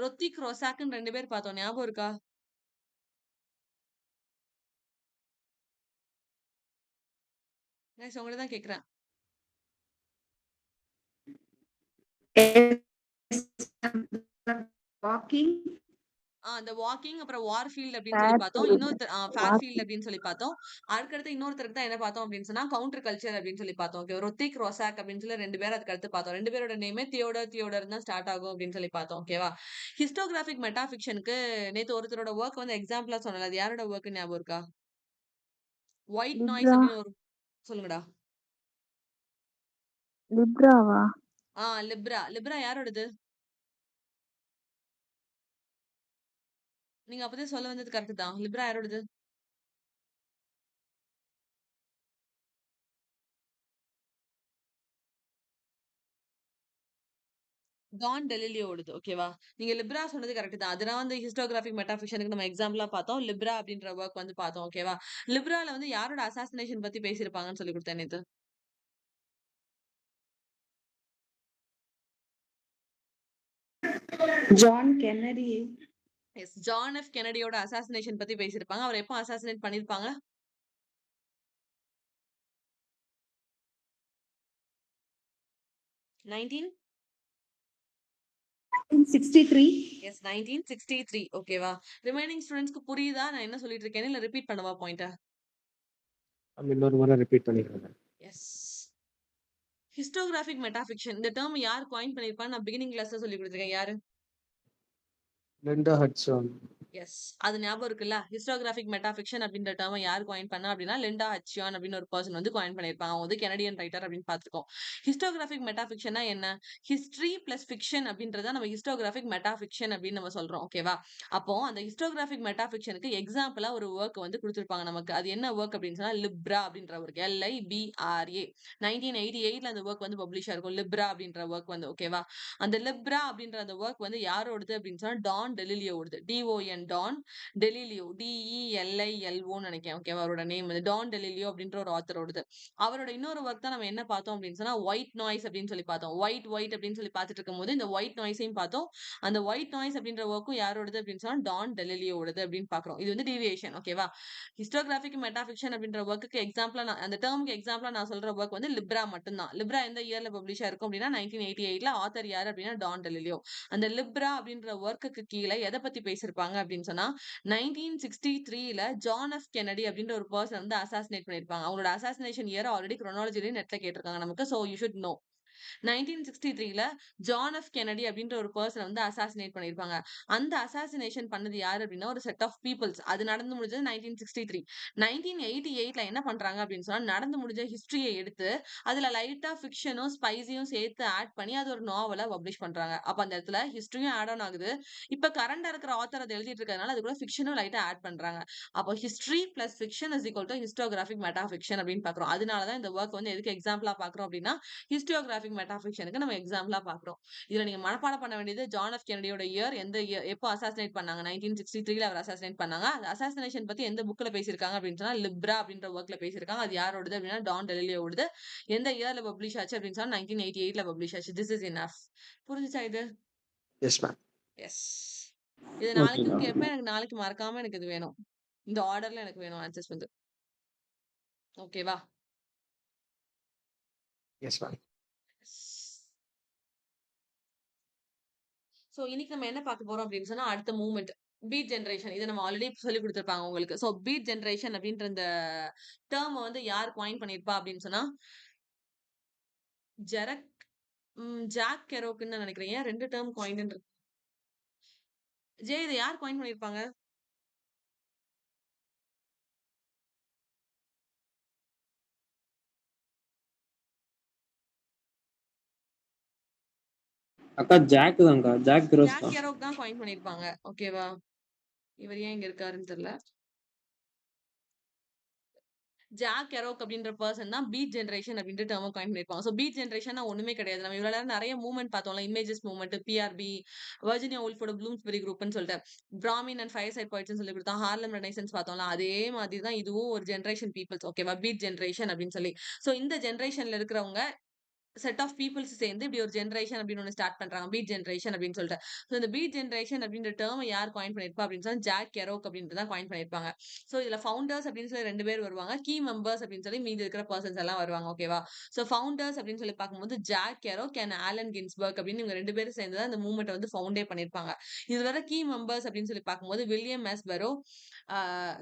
ரொத்திக், ரொசாக்குன்னு 2 பேர் பார்த்தோம். ஞாபகம் இருக்கா? உங்கள்ட்ட தான் கேக்குறேன். Walking. அந்த வாக்கிங், அப்புறம் வார்ஃபீல்ட் அப்படின்னு சொல்லி பார்த்தோம். Fairfield. இன்னொருத்தர் ஃபேர்ஃபீல்ட் அப்படின்னு சொல்லி பார்த்தோம். அதுக்கடுத்து இன்னொருத்தருக்கு தான் என்ன பார்த்தோம் அப்படின்னு சொன்னா கவுண்டர் கல்ச்சர் அப்படின்னு சொல்லி பார்த்தோம். ஓகே. ரொத்திக், ரொசாக் அப்படின்னு சொல்லி 2 பேர் அதுக்கு அடுத்து பார்த்தோம். 2 பேரோட நேமே தியோடர் தான் ஸ்டார்ட் ஆகும் அப்படின்னு சொல்லி பார்த்தோம். ஓகேவா? ஹிஸ்டோகிராஃபிக் மெட்டாஃபிக்ஷனுக்கு நேத்து ஒருத்தரோட ஒர்க் வந்து எக்ஸாம்பிளா சொன்னல. அது யாரோட ஒர்க் ஞாபகம் இருக்கா? ஒயிட் நாய்ஸ் லிப்ரா அப்படின்னு ஒரு சொல்லுங்கடா. லிப்ராவா? லிப்ரா. லிப்ரா யாரோடது? நீங்க அப்பதான் சொல்ல வந்தது கரெக்ட் தான். லிப்ரா யாரோடது? டான் டெலிலியோடது. ஓகேவா? நீங்க லிப்ரா சொன்னது கரெக்ட் தான். அதெல்லாம் வந்து ஹிஸ்டோகிராஃபிக் மெட்டாஃபிக்ஷனுக்கு நம்ம எக்ஸாம்பிளா பார்த்தோம். லிப்ரா அப்படின்ற வொர்க் வந்து பார்த்தோம். ஓகேவா? லிப்ரால வந்து யாரோட அசாசினேஷன் பத்தி பேசியிருப்பாங்கன்னு சொல்லிக் குடுத்தேன் நேத்து. John Kennedy. Yes. John F கென்னடியோட அசாசினேஷன் பத்தி பேசியிருப்பாங்க. அவர் எப்போ அசாசினேட் பண்ணியிருப்பாங்க? 1963. எஸ் 1963. ஓகேவா? ரிமைனிங் ஸ்டூடண்ட்ஸ்க்கு புரியுதா? நான் என்ன சொல்லிட்டு இருக்கேன்னு இல்ல ரிப்பீட் பண்ணவா பாயிண்ட்ட? இன்னொரு முறை ரிப்பீட் பண்ணிக்கிறேன். எஸ். ஹிஸ்டோகிராஃபிக் மெட்டாஃபிக்ஷன் இந்த டெர்ம் யார் காயின் பண்ணியிருப்பான்னு நான் பிகினிங் கிளாஸ்ல சொல்லி கொடுத்துருக்கேன். யாரு? லிண்டா ஹட்சன். எஸ். அது ஞாபகம் இருக்குல்ல? ஹிஸ்டோகிராஃபிக் மெட்டாஃபிக்ஷன் அப்படின்ற டேர்மை யார் காயின் பண்ணா அப்படின்னா லிண்டா ஹட்சியான் அப்படின்னு ஒரு பர்சன் வந்து காயின் பண்ணியிருப்பாங்க. அவங்க வந்து கெனடியன் ரைட்டர் அப்படின்னு பார்த்துருக்கோம். ஹிஸ்டோகிராஃபிக் மெட்டாஃபிக்ஷனா என்ன? ஹிஸ்டரி பிளஸ் ஃபிக்ஷன் அப்படின்றத நம்ம ஹிஸ்டோகிராஃபிக் மெட்டாஃபிக்ஷன் அப்படின்னு நம்ம சொல்றோம். ஓகேவா? அப்போ அந்த ஹிஸ்டோகிராஃபிக் மெட்டாஃபிக்ஷனுக்கு எக்ஸாம்பிளா ஒரு ஒர்க் வந்து கொடுத்துருப்பாங்க நமக்கு. அது என்ன ஒர்க் அப்படின்னு சொன்னா லிப்ரா அப்படின்ற ஒர்க். LIBRA 1988ல அந்த ஒர்க் வந்து பப்ளிஷ் ஆயிருக்கும். லிப்ரா அப்படின்ற ஒர்க் வந்து. ஓகேவா? அந்த லிப்ரா அப்படின்ற அந்த ஒர்க் வந்து யாரோடது அப்படின்னு சொன்னா டான் டெலிலியோடது. DON டான் டெலிலியோ DELILOன்னு நினைக்கிறேன். ஓகேவா? அவரோட நேம் வந்து டான் டெலிலியோ அப்படின்ற ஒரு ஆத்தரோடது. அவரோட இன்னொரு ஒர்க் தான் நம்ம என்ன பார்த்தோம் அப்படின்னு சொன்னா ஒயிட் நாய்ஸ் அப்படின்னு சொல்லி பார்த்தோம். ஒயிட் அப்படின்னு சொல்லி பார்த்துட்டு இருக்கும்போது இந்த ஒயிட் நாய்ஸையும் பார்த்தோம். அந்த ஒயிட் நாய்ஸ் அப்படின்ற ஒர்க்கும் யாரோடது அப்படின்னு சொன்னா டான் டெலிலியோடது அப்படின்னு பாக்குறோம். இது வந்து டீவியேஷன். ஓகேவா? ஹிஸ்டோகிராஃபிக் மெட்டாஃபிக்ஷன் அப்படின்ற ஒர்க்குக்கு எக்ஸாம்பிளா நான் அந்த டேர்முக்கு எக்ஸாம்பிளா நான் சொல்ற ஒர்க் வந்து லிப்ரா மட்டும்தான். லிப்ரா எந்த இயர்ல பப்ளிஷ் ஆயிருக்கும் அப்படின்னா 1988ல. ஆத்தர் யாரு அப்படின்னா டான் டெலிலியோ. அந்த லிப்ரா அப்படின்ற ஒர்க்குக்கு கீழே எதை பத்தி பேசியிருப்பாங்க அப்படின்னு சொன்னா 1963ல ஜான் எஃப் கென்னடி அப்படின்ற ஒரு பர்சன் வந்து அசாசினேட் பண்ணிருப்பாங்க. அவங்களோட அசாசினேஷன் இயர் ஆல்ரெடி குரோனாலஜிலயும் நெட்ல கேட்டிருக்காங்க நமக்கு. So you should know. 1963ல ஜான் எஃப் கென்னடி அப்படின்ற ஒரு பர்சன் வந்து அசாசினேட் பண்ணிருப்பாங்க. அந்த அசாசினேஷன் பண்ணது யாரு அப்படின்னா ஒரு செட் ஆஃப் பீப்புள்ஸ். அது நடந்து முடிஞ்சது 1963. 1988ல என்ன பண்றாங்க அப்படின்னு சொன்னா நடந்து முடிஞ்ச ஹிஸ்டரியை எடுத்து அதுல லைட்டா ஃபிக்ஷனும் ஸ்பைசியும் சேர்த்து ஆட் பண்ணி அது ஒரு நாவலா பப்ளிஷ் பண்றாங்க. அப்ப அந்த இடத்துல ஹிஸ்டரியும் ஆட் ஆன் ஆகுது. இப்ப கரண்டா இருக்கிற ஆத்தர் அதை எழுதிட்டு இருக்கிறதுனால அது கூட ஃபிக்ஷனும் லைட்டா ஆட் பண்றாங்க. அப்போ history plus fiction is equal to historiographic metafiction அப்படின்னு பாக்குறோம். அதனாலதான் இந்த ஒர்க் வந்து எதுக்கு எக்ஸாம்பிளா பாக்குறோம் அப்படின்னா ஹிஸ்டோகிராஃபிக் மெட்டாஃபிக்ஷனுக்கு நம்ம எக்ஸாம்பிளா பாக்குறோம். இதுல நீங்க மனப்பாடம் பண்ண வேண்டியது ஜான் எஃப் கென்னடியோட இயர் எப்போ அசாசினேட் பண்ணாங்க? 1963ல அவர் அசாசினேட் பண்ணாங்க. அந்த அசாசினேஷன் பத்தி எந்த புக்ல பேசியிருக்காங்க அப்படின்னு சொன்னா லிப்ரா அப்படின்ற ஒர்க்ல பேசியிருக்காங்க. அது யாரோடது அப்படின்னா டான் டெலிலியோடது. எந்த இயர்ல பப்ளிஷ் ஆச்சு அப்படின்னு சொன்னா 1988ல பப்ளிஷ் ஆச்சு. This is enough. புரிஞ்சுச்சா இது? Yes ma'am. எஸ். இது ஓகே நாளைக்கும் மேம். கேட்பேன். எனக்கு நாளைக்கு மறக்காம எனக்கு இது வேணும். இந்த ஆர்டர்ல எனக்கு வேணும் ஆன்சர்ஸ் வந்து. ஓகேவா? Yes ma'am. சோ இன்னைக்கு நம்ம என்ன பார்க்க போறோம் அப்படின்னு சொன்னா அடுத்த மூவ்மெண்ட் பீட் ஜெனரேஷன். இதை நம்ம ஆல்ரெடி சொல்லி கொடுத்திருப்பாங்க உங்களுக்கு. சோ பீட் ஜெனரேஷன் அப்படின்ற இந்த டேர்ம் வந்து யார் காயின் பண்ணிருப்பா அப்படின்னு சொன்னா ஜெரக் ஜாக் கெரோக்னு நினைக்கிறேன். ஏன் 2 டேர்ம் காயின் இதை யார் காயின் பண்ணிருப்பாங்க? அக்கா ஜாக் தான்க்கா. ஜாக் ரோஸ் ஜாக் தான். கெரோக் தான் காயின் பண்ணிருப்பாங்க. ஓகேவா? இவர் ஏன் இங்க இருக்காருன்னு தெரியல. ஜாக் கெரோக் அப்படின்ற பர்சன் தான் பீட் ஜெனரேஷன் அப்படின்ற டேர்ம் காயின் பண்ணிருப்பாங்க. சோ பீட் ஜெனரேஷன் ஒண்ணுமே கிடையாது. நம்ம இவ்வளவு நேரம் நிறைய மூவ்மெண்ட் பார்த்தோம்ல. இமேஜஸ் மூவ்மெண்ட், PRB, வர்ஜினியா உல்ஃபோட ப்ளூம்ஸ்பெரி குரூப்னு சொல்லிட்டு Brahmin and fireside poets சொல்லி கொடுத்தோம். ஹார்லம் ரெனைசன்ஸ் பார்த்தோம்ல. அதே மாதிரி தான் இதுவும் ஒரு ஜெனரேஷன் பீப்புள்ஸ். ஓகேவா? பீட் ஜெனரேஷன் அப்படின்னு சொல்லி. சோ இந்த ஜெனரேஷன்ல இருக்கிறவங்க செட் ஆஃப் பீப்புள்ஸ் சேர்ந்து இப்படி ஒரு ஜெனரேஷன் அப்படின்னு ஒன்று ஸ்டார்ட் பண்றாங்க. பீட் ஜெனரேஷன் அப்படின்னு சொல்லிட்டு. ஸோ இந்த பீட் ஜெனரேஷன் அப்படின்ற டேர்ம் யார் காயின் பண்ணிருப்பா அப்படின்னு சொன்னா ஜாக் கெரோக் அப்படின்ட்டு தான் காயின் பண்ணிருப்பாங்க. ஸோ இதுல ஃபவுண்டர்ஸ் அப்படின்னு சொல்லி 2 பேர் வருவாங்க. கீ மெம்பர்ஸ் அப்படின்னு சொல்லி மீதி இருக்கிற பர்சன்ஸ் எல்லாம் வருவாங்க. ஓகேவா? ஸோ ஃபவுண்டர்ஸ் அப்படின்னு சொல்லி பார்க்கும்போது ஜாக் கெரோக் அண்ட் ஆலன் கின்ஸ்பர்க் அப்படின்னு இவங்க 2 பேரும் சேர்ந்து தான் இந்த மூவ்மெண்ட் வந்து ஃபவுண்டே பண்ணிருப்பாங்க. இது வர கீ மெம்பர்ஸ் அப்படின்னு சொல்லி பார்க்கும்போது William S Burroughs,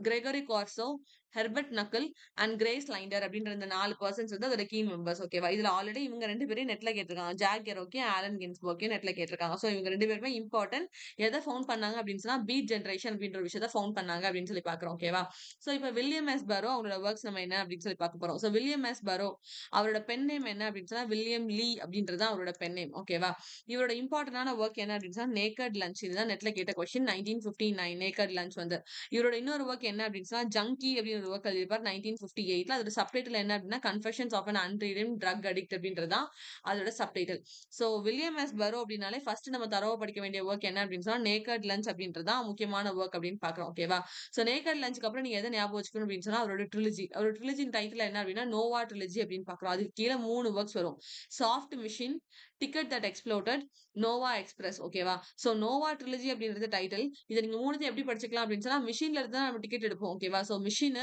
Gregory Corso, Herbert Huncke and கிரேஸ் லைண்டர் அப்படின்ற இந்த 4 பர்சன்ஸ் வந்து அதோட கீ மெம்பர்ஸ். ஓகேவா? இதுல ஆல்ரெடி இவங்க 2 பேரையும் நெட்ல கேட்டிருக்காங்க. ஜாக் கெரோக்கையும் ஆலன் கின்ஸ்பர்க்கையும் நெட்ல கேட்டிருக்காங்க. சோ இவங்க 2 பேருமே இம்பார்ட்டன்ட். எதை ஃபவுண்ட் பண்ணாங்க அப்படின்னு சொன்னா பீட் ஜெனரேஷன் அப்படின்ற ஒரு விஷயத்தை ஃபவுண்ட் பண்ணாங்க அப்படின்னு சொல்லி பாக்குறோம். ஓகேவா? சோ இப்ப வில்லியம் எஸ் பரோ அவரோட ஒர்க்ஸ் நம்ம என்ன அப்படின்னு சொல்லி பார்க்க போறோம். சோ வில்லியம் எஸ் பரோ அவரோட பென் நேம் என்ன அப்படின்னு சொன்னா வில்லியம் லீ அப்படின்றது அவரோட பென் நேம். ஓகேவா? இவரோட இம்பார்ட்டன்டான ஒர்க் என்ன அப்படின்னு சொன்னா நேக்கட் லஞ்ச். இதுதான் நெட்ல கேட்ட கொஸ்டின். 1959 நேக்கட் லஞ்ச் வந்து இவரோட இன்னொரு ஒர்க் என்ன அப்படின்னு சொன்னா ஜங்கி அப்படின்னு ஒரு ஒர்க் எழுதியிருப்பார் 1958. அதோட சப்டைட்டில் என்ன அப்படின்னா confessions of an unredeemed drug addict அப்படின்றதான் அதோட subtitle. So William S Burroughs அப்படின்னாலே ஃபர்ஸ்ட் நம்ம தரவா படிக்க வேண்டிய ஒர்க் என்ன அப்படின்னு சொன்னா நேக்கட் லஞ்ச் அப்படின்றதான் முக்கியமான ஒர்க் அப்படின்னு பாக்குறோம். ஓகேவா? சோ நேக்கட் லஞ்சுக்கு அப்புறம் நீங்க எதை ஞாபகம் வச்சுக்கணும் அப்படின்னு சொன்னா அவரோட ட்ரிலஜி டைட்டில் என்ன அப்படின்னா நோவா ட்ரிலஜி அப்படின்னு பாக்குறோம். அதுக்கு கீழே 3 ஒர்க்ஸ் வரும். Soft machine, ticket that exploded, Nova express. ஓகேவா? சோ நோவா ட்ரிலஜி அப்படின்றது டைட்டில். இதை நீங்க 3 எப்படி படிச்சுக்கலாம் அப்படின்னு சொன்னா மிஷின்ல இருந்து தான் நம்ம டிக்கெட் எடுப்போம். ஓகேவா? சோ மிஷின்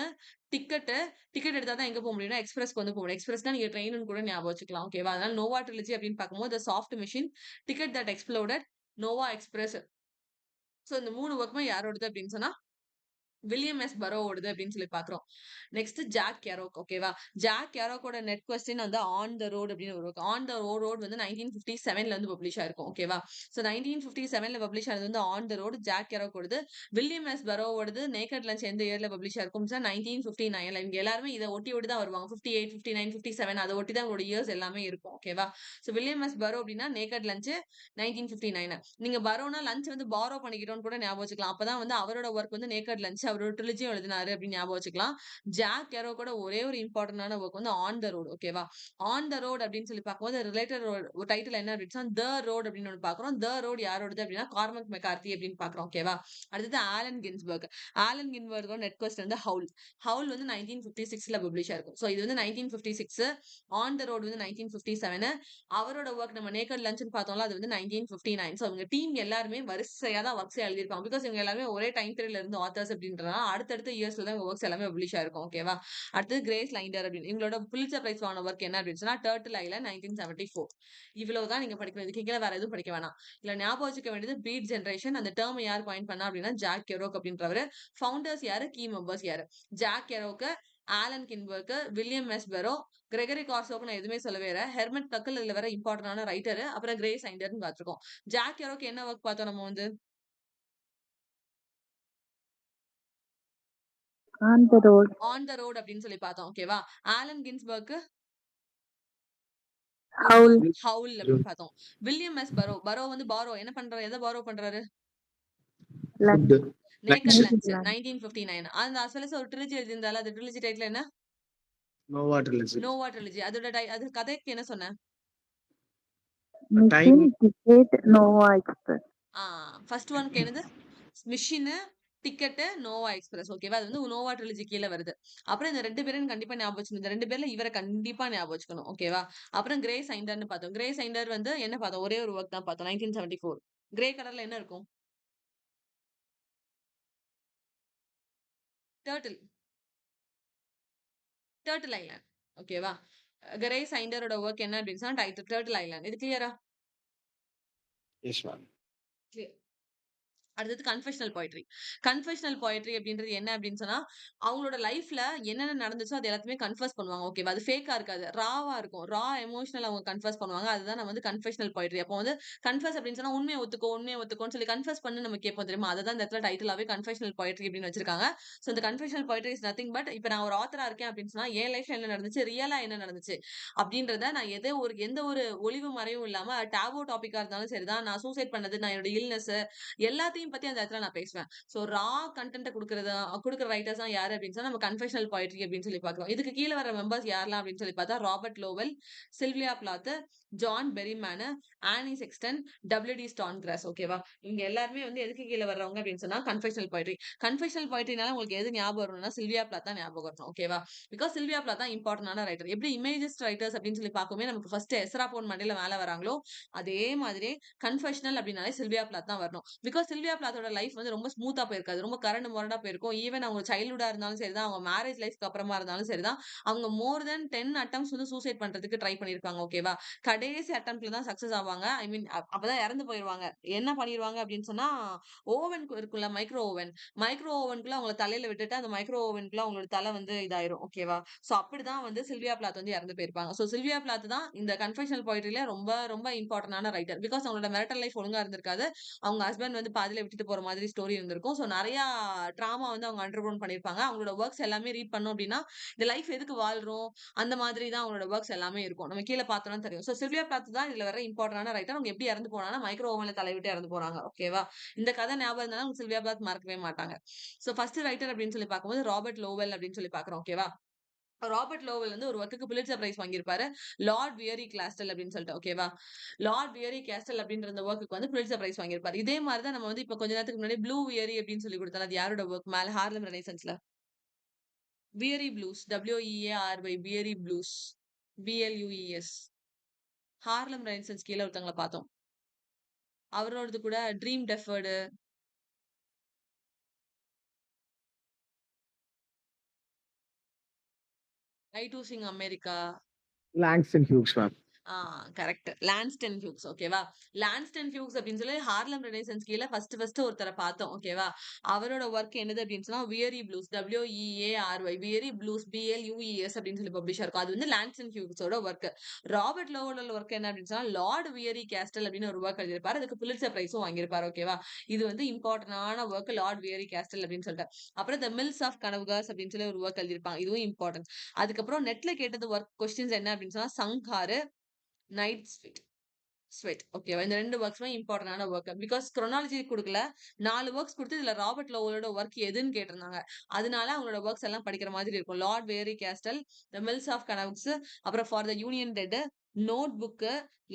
டிக்கெட் எடுத்தா தான் எங்க போக முடியும்னா எக்ஸ்பிரஸ்க்கு வந்து போக முடியும். எக்ஸ்பிரஸ்னா நீங்க ட்ரெயின்னு கூட ஞாபகம் வச்சுக்கலாம். ஓகேவா? அதனால நோவா ட்ரிலஜி அப்படின்னு பார்க்கும்போது soft machine, ticket that exploded, Nova express. So இந்த 3 ஒர்க்குமே யாரோடது அப்படின்னு சொன்னா வில்லியம் எஸ் பரோவோடது அப்படின்னு சொல்லி பாக்குறோம். Next Jack Kerouac. ஓகேவா? ஜாக் கெரோக்கோட நெட் கொஸ்டின் வந்து ஆன் த ரோட் அப்படின்னு ஒரு ஆன் த ரோட் வந்து 1957ல இருந்து பப்ளிஷ் ஆயிருக்கும். ஓகேவா? சோ 1957ல பப்ளிஷ் ஆனது வந்து ஆன் த ரோடு ஜாக் கெரோக்கோடது. வில்லியம் எஸ் பரோவோடது நேக்கட் லஞ்ச் எந்த இயர்ல பப்ளிஷ் ஆயிருக்கும் 1959ல. இவங்க எல்லாருமே இதை ஒட்டி தான் வருவாங்க. 58, 59, 57 அதை ஒட்டி தான் உங்களோட இயர்ஸ் எல்லாமே இருக்கும். ஓகேவா? சோ வில்லியம் எஸ் பரோ அப்படின்னா நேக்கட் லஞ்ச் 1959. நீங்க பரோனா லஞ்ச் வந்து பாரோ பண்ணிக்கிட்டோம்னு கூட ஞாபகம் வச்சுக்கலாம். அப்பதான் வந்து அவரோட ஒர்க் வந்து நேக்கட் லஞ்ச் அவரோட ட்ரிலஜியும் எழுதினாரு அப்படின்னு ஞாபகம் வச்சுக்கலாம். ஜாக் கெரோ கூட ஒரே ஒரு இம்பார்ட்டன்டான ஒர்க் வந்து ஆன் த ரோட். ஓகேவா? ஆன் த ரோட் அப்படின்னு சொல்லி பார்க்கும்போது ரிலேட்டட் டைட்டில் என்ன அப்படின்னா த ரோட் அப்படின்னு ஒன்று பாக்குறோம். த ரோட் யாரோடது அப்படின்னா கார்மக் மெக்கார்த்தி அப்படின்னு பாக்குறோம். ஓகேவா? அடுத்தது ஆலன் கின்ஸ்பர்க். ஆலன் கின்ஸ்பர்க்கோட நெட் கொஸ்டின் வந்து ஹவுல் வந்து 1956ல பப்ளிஷ் ஆயிருக்கும். சோ இது வந்து 1956. ஆன் த ரோட் வந்து 1957. அவரோட ஒர்க் நம்ம நேக்கட் லஞ்ச்னு பார்த்தோம்ல அது வந்து 1959. சோ இவங்க டீம் எல்லாருமே வரிசையா தான் ஒர்க்ஸ் எழுதிருப்பாங்க. பிகாஸ் இவங்க எல்லாமே ஒரே டைம் பீரியட்ல இருந்து ஆத்தர்ஸ் அப்படின்றதுனால அடுத்தடுத்த இயர்ஸ்ல தான் ஒர்க்ஸ் எல்லாமே பப்ளிஷ் ஆயிருக்கும். ஓகேவா? அடுத்தது கிரேஸ் லைண்டர் அப்படின்னு இவங்களோட புலிட்சர் பிரைஸ் வாங்கின ஒர்க் என்ன அப்படின்னு சொன்னா டர்ட்டில் ஐலண்ட் 1974. இவ்வளவுதான் நீங்க படிக்கணும். இதுக்கு கீழே வேற எதுவும் படிக்க வேணாம். இல்ல ஞாபகம் வச்சுக்க வேண்டியது பீட் ஜெனரேஷன். அந்த டேர்ம் யார் காயின் பண்ணா அப்படின்னா ஜாக் கெரோக் அப்படின்றவர். ஃபவுண்டர்ஸ் யாரு, கீ மெம்பர்ஸ் யாரு? Jack Kerouac, Allen Ginsberg, William S Burroughs, Gregory கார்சோக்கு நான் எதுவுமே சொல்லவே இல்லை. ஹெர்மட் டக்கல் இதுல வேற இம்பார்ட்டன்டான ரைட்டர். அப்புறம் கிரேஸ் ஐண்டர்னு பார்த்திருக்கோம். ஜாக் கெரோக்கு என்ன ஒர்க் பார்த்தோம் நம்ம வந்து On the road. On the road அப்படின்னு சொல்லி பார்த்தோம். ஓகேவா? Alan Ginsberg Howl. ஹவுல் அப்படின்னு பார்த்தோம். வில்லியம் எஸ் பரோ வந்து என்ன பண்றாரு, எதை பாரோ பண்றாரு? Lunch. Naked Naked lunch lunch. 1959. அந்த அசலஸ் ஒரு ட்ரிலஜி எழுதியிருந்தால அது ட்ரிலஜி டைட்டில் என்ன? Nova trilogy. Nova trilogy. அதோட அது கதைக்கு என்ன சொன்னேன்? Machine, ticket, Nova Express. First ஒன்க்கு என்னது? Machine, ticket, Nova express. ஓகேவா? அது வந்து நோவா ட்ரிலஜி கீழே வருது. அப்புறம் இந்த 2 பேரும் கண்டிப்பா ஞாபகம் வச்சுக்கணும். இந்த 2 பேர்ல இவரை கண்டிப்பா ஞாபகம் வச்சுக்கணும். ஓகேவா? அப்புறம் கிரே சைண்டர்னு பார்த்தோம். கிரே சைண்டர் வந்து என்ன பார்த்தோம்? ஒரே ஒரு ஒர்க் தான் பார்த்தோம். 1974. கிரே கலர்ல என்ன இருக்கும்? Turtle island. ஓகேவா? கிரே சைண்டரோட ஒர்க் என்ன அப்படின்னு சொன்னா டைட்டில் டர்ட்டில் ஐலாண்ட். இது கிளியரா? Yes ma'am. அடுத்தது கன்ஃபெஷனல் போயட்ரி அப்படின்றது என்ன அப்படின்னு சொன்னா அவங்களோட லைஃப்ல என்னென்ன நடந்துச்சோ அது எல்லாத்தையுமே கன்ஃபர்ஸ் பண்ணுவாங்க. ஓகேவா? அது ஃபேக்கா இருக்காது, ராவா இருக்கும். ரா எமோஷனல் அவங்க கன்ஃபர்ஸ் பண்ணுவாங்க. அதுதான் நம்ம வந்து கன்ஃபெஷனல் போயட்ரி. அப்போ வந்து கன்ஃபர்ஸ் அப்படின்னு சொன்னா உண்மையை ஒத்துக்கோன்னு சொல்லி கன்ஃபர்ஸ் பண்ணி நம்ம கேட்போம் தெரியுமா? அதுதான் இந்த இடத்துல டைட்டிலாவே கன்ஃபெஷனல் போயட்ரி அப்படின்னு வச்சிருக்காங்க. ஸோ இந்த confessional poetry is nothing but இப்போ நான் ஒரு ஆத்தரா இருக்கேன் அப்படின்னு சொன்னா என் லைஃப்ல என்ன நடந்துச்சு, ரியலா என்ன நடந்துச்சு அப்படின்றத நான் எந்த ஒரு ஒளிவு மறைவும் இல்லாம டேபோ டாபிக்கா இருந்தாலும் சரிதான், நான் சூசைட் பண்ணது, நான் என்னோட இல்னஸ் எல்லாத்தையும் பத்தி அந்த இடத்துல நான் பேசுவேன். சோ ரா கண்டென்ட் குடுக்குற ரைட்டர்ஸ் தான் யாரு அப்படின்னு சொன்னா நம்ம கன்ஃபெஷனல் போயட்ரி அப்படின்னு சொல்லி பாக்குறோம். இதுக்கு கீழே வர மெம்பர்ஸ் யாரெல்லாம் அப்படின்னு சொல்லி பார்த்தா Robert லோவெல், Sylvia Plath, John Berryman, ஆனி செக்ஸ்டன், டபிள்யூ.டி. ஸ்டான்கிராஸ். ஓகேவா? இவங்க எல்லாருமே வந்து எதுக்கு கீழே வர்றவங்க அப்படின்னு சொன்னா கன்ஃபெஷனல் போயட்ரினால உங்களுக்கு எது ஞாபகம் வரணும்னா சில்வியா பிளாத் தான் ஞாபகம் வரணும். ஓகேவா? பிகாஸ் சில்வியா பிளாத் தான் இம்பார்ட்டன்டான ரைட்டர். எப்படி இமேஜிஸ்ட் ரைட்டர்ஸ் அப்படின்னு சொல்லி பார்க்கும்போது நமக்கு ஃபர்ஸ்ட் எஸ்ரா போன் மண்டையில மேல வராங்களோ அதே மாதிரி கன்ஃபெஷனல் அப்படின்னாலே சில்வியா பிளாத் தான் வரணும். பிகாஸ் சில்வியா சில்வியா பிளாத்தோட லைஃப் வந்து ரொம்ப ஸ்மூத்தா போயிருக்காது. ரொம்ப கரண்டு முரடா போயிருக்கும். ஈவன் அவங்க சைல்ட்ஹுட்டா இருந்தாலும் சரிதான், அவங்க மேரேஜ் லைஃப்க்கு அப்புறமா இருந்தாலும் சரிதான், அவங்க மோர் தென் 10 அட்டெம்ப்ட்ஸ் வந்து சூசைட் பண்றதுக்கு ட்ரை பண்ணியிருப்பாங்க. ஓகேவா? கடைசி அட்டெம்ப்ட்ல தான் சக்சஸ் ஆவாங்க. ஐ மீன் அப்பதான் இறந்து போயிருவாங்க. என்ன பண்ணிருவாங்க அப்படின்னு சொன்னா, ஓவன் இருக்குல்ல, மைக்ரோ ஓவனுக்குள்ள அவங்கள தலையில விட்டுட்டு அந்த மைக்ரோ ஓவனுக்குள்ள அவங்களோட தலை வந்து இதாயிரும். ஓகேவா? சோ அப்படிதான் வந்து சில்வியா பிளாத் வந்து இறந்து போயிருப்பாங்க. சோ சில்வியா பிளாத் தான் இந்த கன்ஃபெஷனல் போயட்ரில ரொம்ப ரொம்ப இம்பார்ட்டன்டான ரைட்டர். பிகாஸ் அவங்களோட மேரிட்டல் லைஃப் ஒழுங்கா இருந்திருக்காது. அவங்க ஹஸ்பண்ட் வந்து பாதியில விட்டுட்டு போற மாதிரி ஸ்டோரி இருந்திருக்கும். சோ நெறைய ட்ராமா வந்து அவங்க அண்டர்கோன் பண்ணியிருப்பாங்க. அவங்களோட ஒர்க்ஸ் எல்லாமே ரீட் பண்ணோம் அப்படின்னா, இந்த லைஃப் எதுக்கு வாழ்றோம்? அந்த மாதிரி தான் அவங்களோட ஒர்க்ஸ் எல்லாமே இருக்கும். நம்ம கீழ பார்த்தோம்னா தெரியும். சோ சில்வியா பிளாத் தான் இதுல வர இம்பார்ட்டன்டான ரைட்டர். அவங்க எப்படி இறந்து போனாங்கன்னா, மைக்ரோ ஓவன்ல தலை விட்டு இறந்து போறாங்க. ஓகேவா? இந்த கதை ஞாபகம் இருந்தாலும் அவங்க சில்வியா பிளாத் மறக்கவே மாட்டாங்க. சோ ஃபர்ஸ்ட் ரைட்டர் அப்படின்னு சொல்லி பார்க்கும்போது ராபர்ட் லோவெல் அப்படின்னு சொல்லி பார்க்கிறோம். ஓகேவா? ராபர்ட் லோவெல் வந்து ஒரு ஒர்க்குக்கு புலிட்சர் பிரைஸ் வாங்கியிருப்பாரு. லார்ட் வியரி கிளாஸ்டல் அப்படின்னு சொல்லிட்டு. ஓகேவா? லார்ட் வியரி கேஸ்டல் அப்படின்ற அந்த ஒர்க்குக்கு வந்து புலிட்சர் பிரைஸ் வாங்கியிருப்பாரு. இதே மாதிரி தான் நம்ம வந்து இப்ப கொஞ்ச நேரத்துக்கு முன்னாடி ப்ளூ வியரி அப்படின்னு சொல்லி கொடுத்தோம். அது யாரோட ஒர்க்? மேல ஹார்லம் ரெனைசன்ஸ்ல. Weary blues. WEARY weary blues. BLUES. Harlem Renaissance கீழ ஒருத்தவங்கள பார்த்தோம். அவரோடது கூட dream deferred, I too sing America. Langston Hughes ma'am. Correct. Langston Hughes. ஓகேவா? லான்ஸ்டன் ஹியூக்ஸ் அப்படின்னு சொல்லி ஹார்லம் ரெனைசன்ஸ் கீழ ஃபர்ஸ்ட் ஒருத்தரை பார்த்தோம். ஓகேவா? அவரோட ஒர்க் என்னது அப்படின்னு சொன்னா weary blues. WEARY weary blues. BLUES அப்படின்னு சொல்லி பப்ளிஷா இருக்கும். அது வந்து லான்ஸ்டன் ஹியூக்ஸோட ஒர்க். ராபர்ட் லோவலோட ஒர்க் என்ன அப்படின்னு சொன்னா லார்ட் வியரி கேஸ்டல் அப்படின்னு ஒரு ஒர்க் எழுதியிருப்பாரு. அதுக்கு புலிட்சர் பிரைஸும் வாங்கியிருப்பாரு. ஓகேவா? இது வந்து இம்பார்ட்டன்டான ஒர்க் லார்ட் வியரி கேஸ்டல் அப்படின்னு சொல்லிட்டு. அப்புறம் த மில்ஸ் ஆஃப் கனவுகாஸ் அப்படின்னு சொல்லி ஒரு ஒர்க் எழுதியிருப்பாங்க. இதுவும் இம்பார்ட்டன்ட். அதுக்கப்புறம் நெட்ல கேட்டது ஒர்க் கொஸ்டின்ஸ் என்ன அப்படின்னு சொன்னா சங்ஹாரு, நைட் ஸ்வெட். ஓகேவா? இந்த 2 ஒர்க்ஸுமே இம்பார்ட்டன்டான ஒர்க். பிகாஸ் குரோனாலஜி குடுக்கல. 4 ஒர்க்ஸ் குடுத்து இதுல ராபர்ட் லோவலோட ஒர்க் எதுன்னு கேட்டிருந்தாங்க. அதனால அவங்களோட ஒர்க்ஸ் எல்லாம் படிக்கிற மாதிரி இருக்கும். Lord weary castle, the mills of Kavanaughs, அப்புறம் for the union dead, notebook,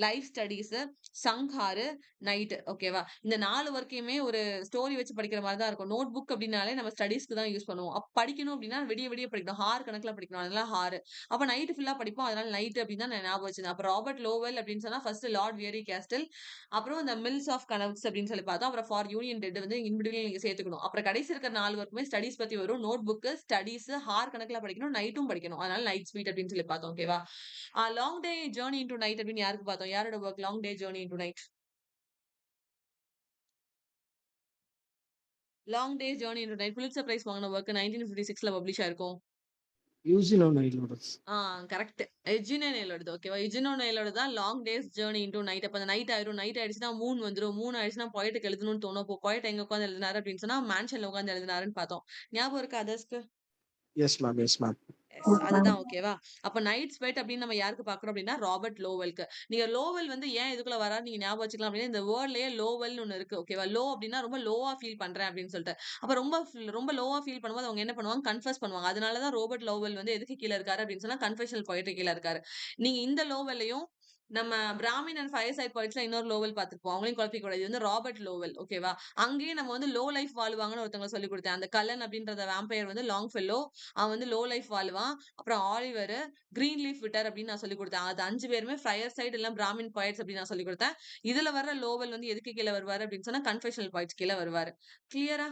life studies, சங்ஹாரு, நைட். ஓகேவா? இந்த 4 ஒர்க்கையுமே ஒரு ஸ்டோரி வச்சு படிக்கிற மாதிரி தான் இருக்கும். நோட் புக் அப்படின்னாலே நம்ம ஸ்டடீஸ்க்கு தான் யூஸ் பண்ணுவோம். படிக்கணும் அப்படின்னா விடிய விடிய படிக்கணும். ஹார் கணக்குல படிக்கணும். அதனால ஹார். அப்ப நைட் ஃபுல்லா படிப்போம். அதனால நைட் அப்படின்னு தான் நான் ஞாபகம் வச்சிருந்தேன். அப்ப ராபர்ட் லோவெல் அப்படின்னு சொன்னா ஃபர்ஸ்ட் லார்ட் வியரி கேஸ்டல், அப்புறம் இந்த மில்ஸ் ஆஃப் கனவுக்ஸ் அப்படின்னு சொல்லி பார்த்தோம். அப்புறம் ஃபார் யூனியன் டெட் வந்து இன்பிட்வீன் நீங்க சேர்த்துக்கணும். அப்புறம் கடைசி இருக்கிற 4 ஒர்க்குமே ஸ்டடீஸ் பத்தி வரும். நோட் புக், ஸ்டடீஸ், ஹார் கணக்குல படிக்கணும், நைட்டும் படிக்கணும். அதனால நைட் ஸ்வீட் அப்படின்னு சொல்லி பார்த்தோம். ஓகேவா? Long day journey into night அப்படின்னு யாருக்கு பார்த்தோம்? யாரோட work long day journey into night? Long day journey into night Pulitzer prize வாங்கின ஒர்க் 1956ல பப்ளிஷ் ஆயிருக்கும். யூஜினோ நைலோடஸ். கரெக்ட். எஜினோ நெய்லோடது. ஓகேவா? எஜினோ நெய்லோடது தான் long day's journey into night. அப்ப அந்த நைட் ஆயிரும். நைட் ஆயிடுச்சுன்னா மூன் வந்துரும். மூன் ஆயிடுச்சுன்னா பொயட்டுக்கு எழுதணும்னு தோணும். அப்போ பொயட் எங்க உட்கார்ந்து எழுதினாரு அப்படின்னு சொன்னா மேன்ஷன்ல உட்கார்ந்து எழுதினாருன்னு பார்த்தோம். ஞாபகம் இருக்கா அதர்ஸ்க்கு? Yes ma'am, yes ma'am. அதுதான். ஓகேவா? அப்ப நைட் ஸ்வெட் அப்படின்னு நம்ம யாருக்கு பார்க்கிறோம் அப்படின்னா ராபர்ட் லோவெல்க்கு. நீங்க லோவெல் வந்து ஏன் இதுக்குள்ள வராரு நீங்க ஞாபகம் வச்சுக்கலாம் அப்படின்னா இந்த வேர்ட்லயே லோவெல்னு ஒண்ணு இருக்கு. ஓகேவா? லோ அப்படின்னா ரொம்ப லோவா ஃபீல் பண்றேன் அப்படின்னு சொல்லிட்டு. அப்ப ரொம்ப லோவா ஃபீல் பண்ணும்போது அவங்க என்ன பண்ணுவாங்க? கன்ஃபெஸ் பண்ணுவாங்க. அதனால தான் ராபர்ட் லோவெல் வந்து எதுக்கு கீழ இருக்காரு அப்படின்னு சொன்னா கன்ஃபெஷனல் போயட்ரி கீழ இருக்காரு. நீங்க இந்த லோவெல்லையும் நம்ம பிராமின் அண்ட் ஃபயர் சைட் போயட்ஸ்ல இன்னொரு லோவெல் பார்த்திருப்போம். அவங்களையும் குழப்பிக்க கூடாது. இது வந்து ராபர்ட் லோவெல். ஓகேவா? அங்கேயே நம்ம வந்து லோ லைஃப் வாழுவாங்கன்னு ஒருத்தவங்க சொல்லிக் கொடுத்தேன். அந்த கல்லன் அப்படின்ற வேம்பயர் வந்து லாங் ஃபெல்லோ. அவன் வந்து லோ லைஃப் வாழுவான். அப்புறம் ஆலிவர், கிரீன் லீஃப் விட்டர் அப்படின்னு நான் சொல்லிக் கொடுத்தேன். அது 5 பேருமே ஃபயர் சைடு இல்ல பிராமின் போயட்ஸ் அப்படின்னு நான் சொல்லிக் கொடுத்தேன். இதுல வர்ற லோவெல் வந்து எதுக்கு கீழ வருவாரு அப்படின்னு சொன்னா கன்ஃபெஷனல் போயட்ஸ் கீழ வருவாரு. கிளியரா?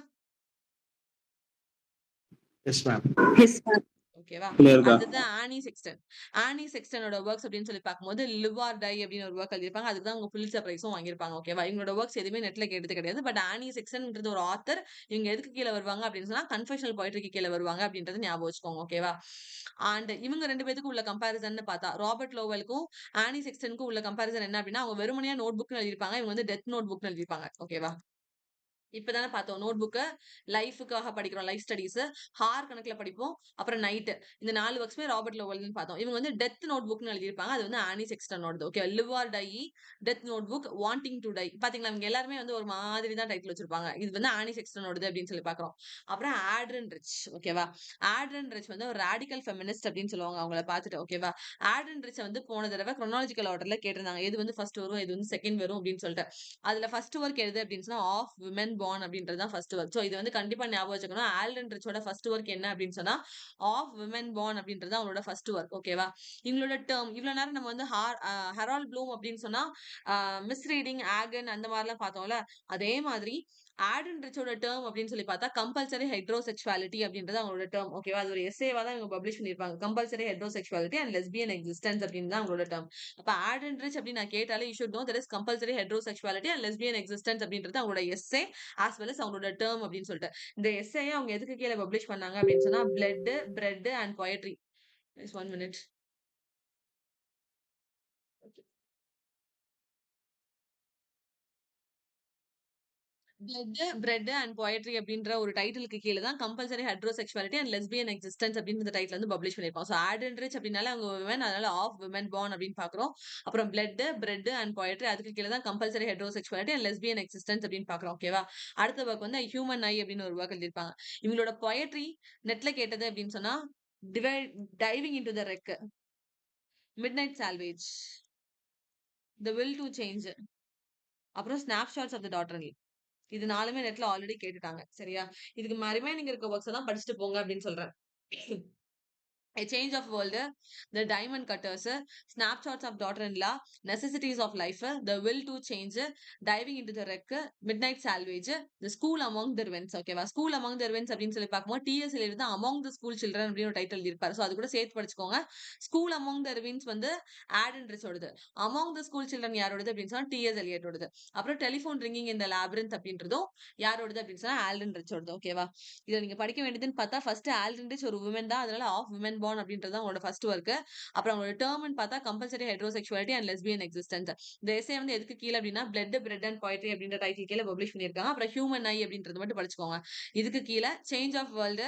Yes ma'am. ஓகேவா? கிளியர்க்கா? அடுத்தது ஆனி செக்ஸ்டன். ஆனி செக்ஸ்டனோட ஒர்க்ஸ் அப்படின்னு சொல்லி பார்க்கும்போது லிவ் ஆர் டை அப்படின்னு ஒரு ஒர்க் எழுதியிருப்பாங்க. அதுக்கு தான் அவங்க புலிட்சர் பிரைஸும் வாங்கியிருப்பாங்க. ஓகேவா? இவங்களோட ஒர்க்ஸ் எதுவுமே நெட்ல கேட்டது கிடையாது. பட் ஆனி செக்ஸ்டன்ன்றது ஒரு ஆத்தர். இவங்க எதுக்கு கீழ வருவாங்க அப்படின்னு சொன்னா கன்ஃபெஷனல் போயட்ரிக்கு கீழ வருவாங்க அப்படின்றத ஞாபகம் வச்சுக்கோங்க. ஓகேவா? அண்ட் இவங்க 2 பேத்துக்கும் உள்ள கம்பேரிசன் பார்த்தா ராபர்ட் லோவெல்க்கும் ஆனி செக்ஸ்டனுக்கும் உள்ள கம்பேரிசன் என்ன அப்படின்னா அவங்க வெறுமனையா நோட் புக்னு எழுதியிருப்பாங்க. இவங்க வந்து டெத் நோட் புக்னு எழுதியிருப்பாங்க. ஓகேவா? இப்பதானே பார்த்தோம். நோட் புக்க லைஃப்க்காக படிக்கிறோம். Life studies. ஹார் கணக்குல படிப்போம். அப்புறம் நைட். இந்த 4 ஒர்க்ஸ்மே ராபர்ட் லோவெல்னு பார்த்தோம். இவங்க வந்து டெத் நோட் புக்னு எழுதியிருப்பாங்க. அது வந்து ஆனி செக்ஸ்டனோடது. Okay. Live or die, death notebook, wanting to die. பாத்தீங்களா? இவங்க எல்லாருமே வந்து ஒரு மாதிரி தான் டைட்டில் வச்சிருப்பாங்க. இது வந்து ஆனி செக்ஸ்டனோடது அப்படின்னு சொல்லி பார்க்கிறோம். அப்புறம் ஆட்ரன் ரிச். ஓகேவா? ஆட்ரன் ரிச் வந்து ஒரு ராடிக்கல் ஃபெமினிஸ்ட் அப்படின்னு சொல்லுவாங்க அவங்கள பார்த்துட்டு. ஓகேவா? ஆட்ரன் ரிச் வந்து போன தடவை குரோனாலஜிக்கல் ஆர்டர்ல கேட்டிருந்தாங்க. எது வந்து ஃபர்ஸ்ட் வரும், எது வந்து செகண்ட் வரும் அப்படின்னு சொல்லிட்டு. அதுல ஃபர்ஸ்ட் ஒர்க் எது அப்படின்னு சொன்னா ஆஃப் விமென் பார்ன் அப்படின்றது தான் ஃபர்ஸ்ட் ஒர்க். சோ இது வந்து கண்டிப்பா ஞாபகம் வச்சுக்கணும். ஆல்டன் ரிச்சோட ஃபர்ஸ்ட் ஒர்க் என்ன அப்படின்னு சொன்னா ஆஃப் விமென் பார்ன் அப்படின்றது அவங்களோட ஃபர்ஸ்ட் ஒர்க். ஓகேவா? இவங்களோட டேர்ம் இவ்வளவு நேரம் நம்ம வந்து ஹெரால்ட் ப்ளூம் அப்படின்னு சொன்னா மிஸ்ரீடிங், ஆகன் அந்த மாதிரிலாம் பார்த்தோம்ல. அதே மாதிரி ஆடன் ரிச்சோட டேர்ம் அப்படின்னு சொல்லி பார்த்தா கம்பல்சரி ஹெட்ரோசெக்சுவாலிட்டி அப்படின்றது அவங்களோட டேர்ம். ஓகேவா? அது ஒரு எஸ்ஏவா தான் இவங்க பப்ளிஷ் பண்ணியிருப்பாங்க. Compulsory heterosexuality and lesbian existence அப்படின்னு தான் அவங்களோட டேர்ம். அப்ப ஆடன் ரிச் அப்படின்னு நான் கேட்டாலே you should know that is compulsory heterosexuality and lesbian existence அப்படின்றது அவங்களோட எஸ்ஏ ஆஸ் வெல் அஸ் அவங்களோட டேர்ம் அப்படின்னு சொல்லிட்டு. இந்த எஸ்ஏயை அவங்க எதுக்கு கீழே பப்ளிஷ் பண்ணாங்க அப்படின்னு சொன்னா blood, bread and poetry. Just 1 minute. Blood, bread and poetry அப்படின்ற ஒரு டைட்டிலுக்கு கீழ தான் compulsory heterosexuality and lesbian existence அப்படின்ற டைட்டில் வந்து பப்ளிஷ் பண்ணிருக்கோம். ஸோ ஆடன் ரிச் அப்படின்னால அவங்க விமன், அதனால ஆஃப் விமன் பார்ன் அப்படின்னு பாக்குறோம். அப்புறம் பிளட், பிரெட் அண்ட் பொயட்ரி அதுக்கு கீழ தான் compulsory heterosexuality and lesbian existence அப்படின்னு பாக்குறோம். ஓகேவா? அடுத்த ஒர்க் வந்து ஹியூமன் ஐ அப்படின்னு ஒரு ஒர்க் எழுதிருப்பாங்க. இவங்களோட பொயட்ரி நெட்ல கேட்டது அப்படின்னு சொன்னா diving into the wreck, midnight salvage, the will to change, அப்புறம் ஸ்னாப்ஷாட்ஸ் ஆஃப் த டாட்டர். இது 4மே நெட்ல ஆல்ரெடி கேட்டுட்டாங்க. சரியா? இதுக்கு ரிமைனிங் இருக்க ஒர்க்ஸ் எல்லாம் படிச்சுட்டு போங்க அப்படின்னு சொல்றேன். A change of world, the diamond cutters, snapshots of daughter-in-law, necessities of life, the will to change, diving into the wreck, midnight salvage, the school among the ruins. ஓகேவா? School among the ruins அப்படின்னு சொல்லி பார்க்கும்போது DSL இருந்து among the school children அப்படின்னு ஒரு title இருப்பாரு. So அது கூட சேர்த்து படிச்சுக்கோங்க. ஸ்கூல் among the ruins வந்து ஆடன் ரிச்சோடது. among the school children யாரோடது அப்படின்னு சொன்னா டிஎஸ் எலியட்டோடது. அப்புறம் டெலிஃபோன் ரிங்கிங் இந்த லாபிரிந்த் அப்படின்றதும் யாரோடது அப்படின்னு சொன்னா ஆல்டன் ரிச்சோடது. ஓகேவா? இதை நீங்க படிக்க வேண்டியதுன்னு பார்த்தா ஃபர்ஸ்ட் ஆல்டன் ரிச் ஒரு உமன் தான், அதனால ஆஃப் விமன் பார்ன் அப்படின்றது அவங்களோட ஃபர்ஸ்ட் ஒர்க். அப்புறம் அவங்களோட டேர்ம்னு பார்த்தா compulsory heterosexuality and lesbian existence. இந்த எஸ்ஏ வந்து எதுக்கு கீழே அப்படின்னா பிளட், பிரெட் அண்ட் பொயட்ரி அப்படின்ற டைட்டில் கீழே பப்ளிஷ் பண்ணியிருக்காங்க. அப்புறம் ஹியூமன் ஐ அப்படின்றது மட்டும் படிச்சுக்கோங்க. இதுக்கு கீழே change of world,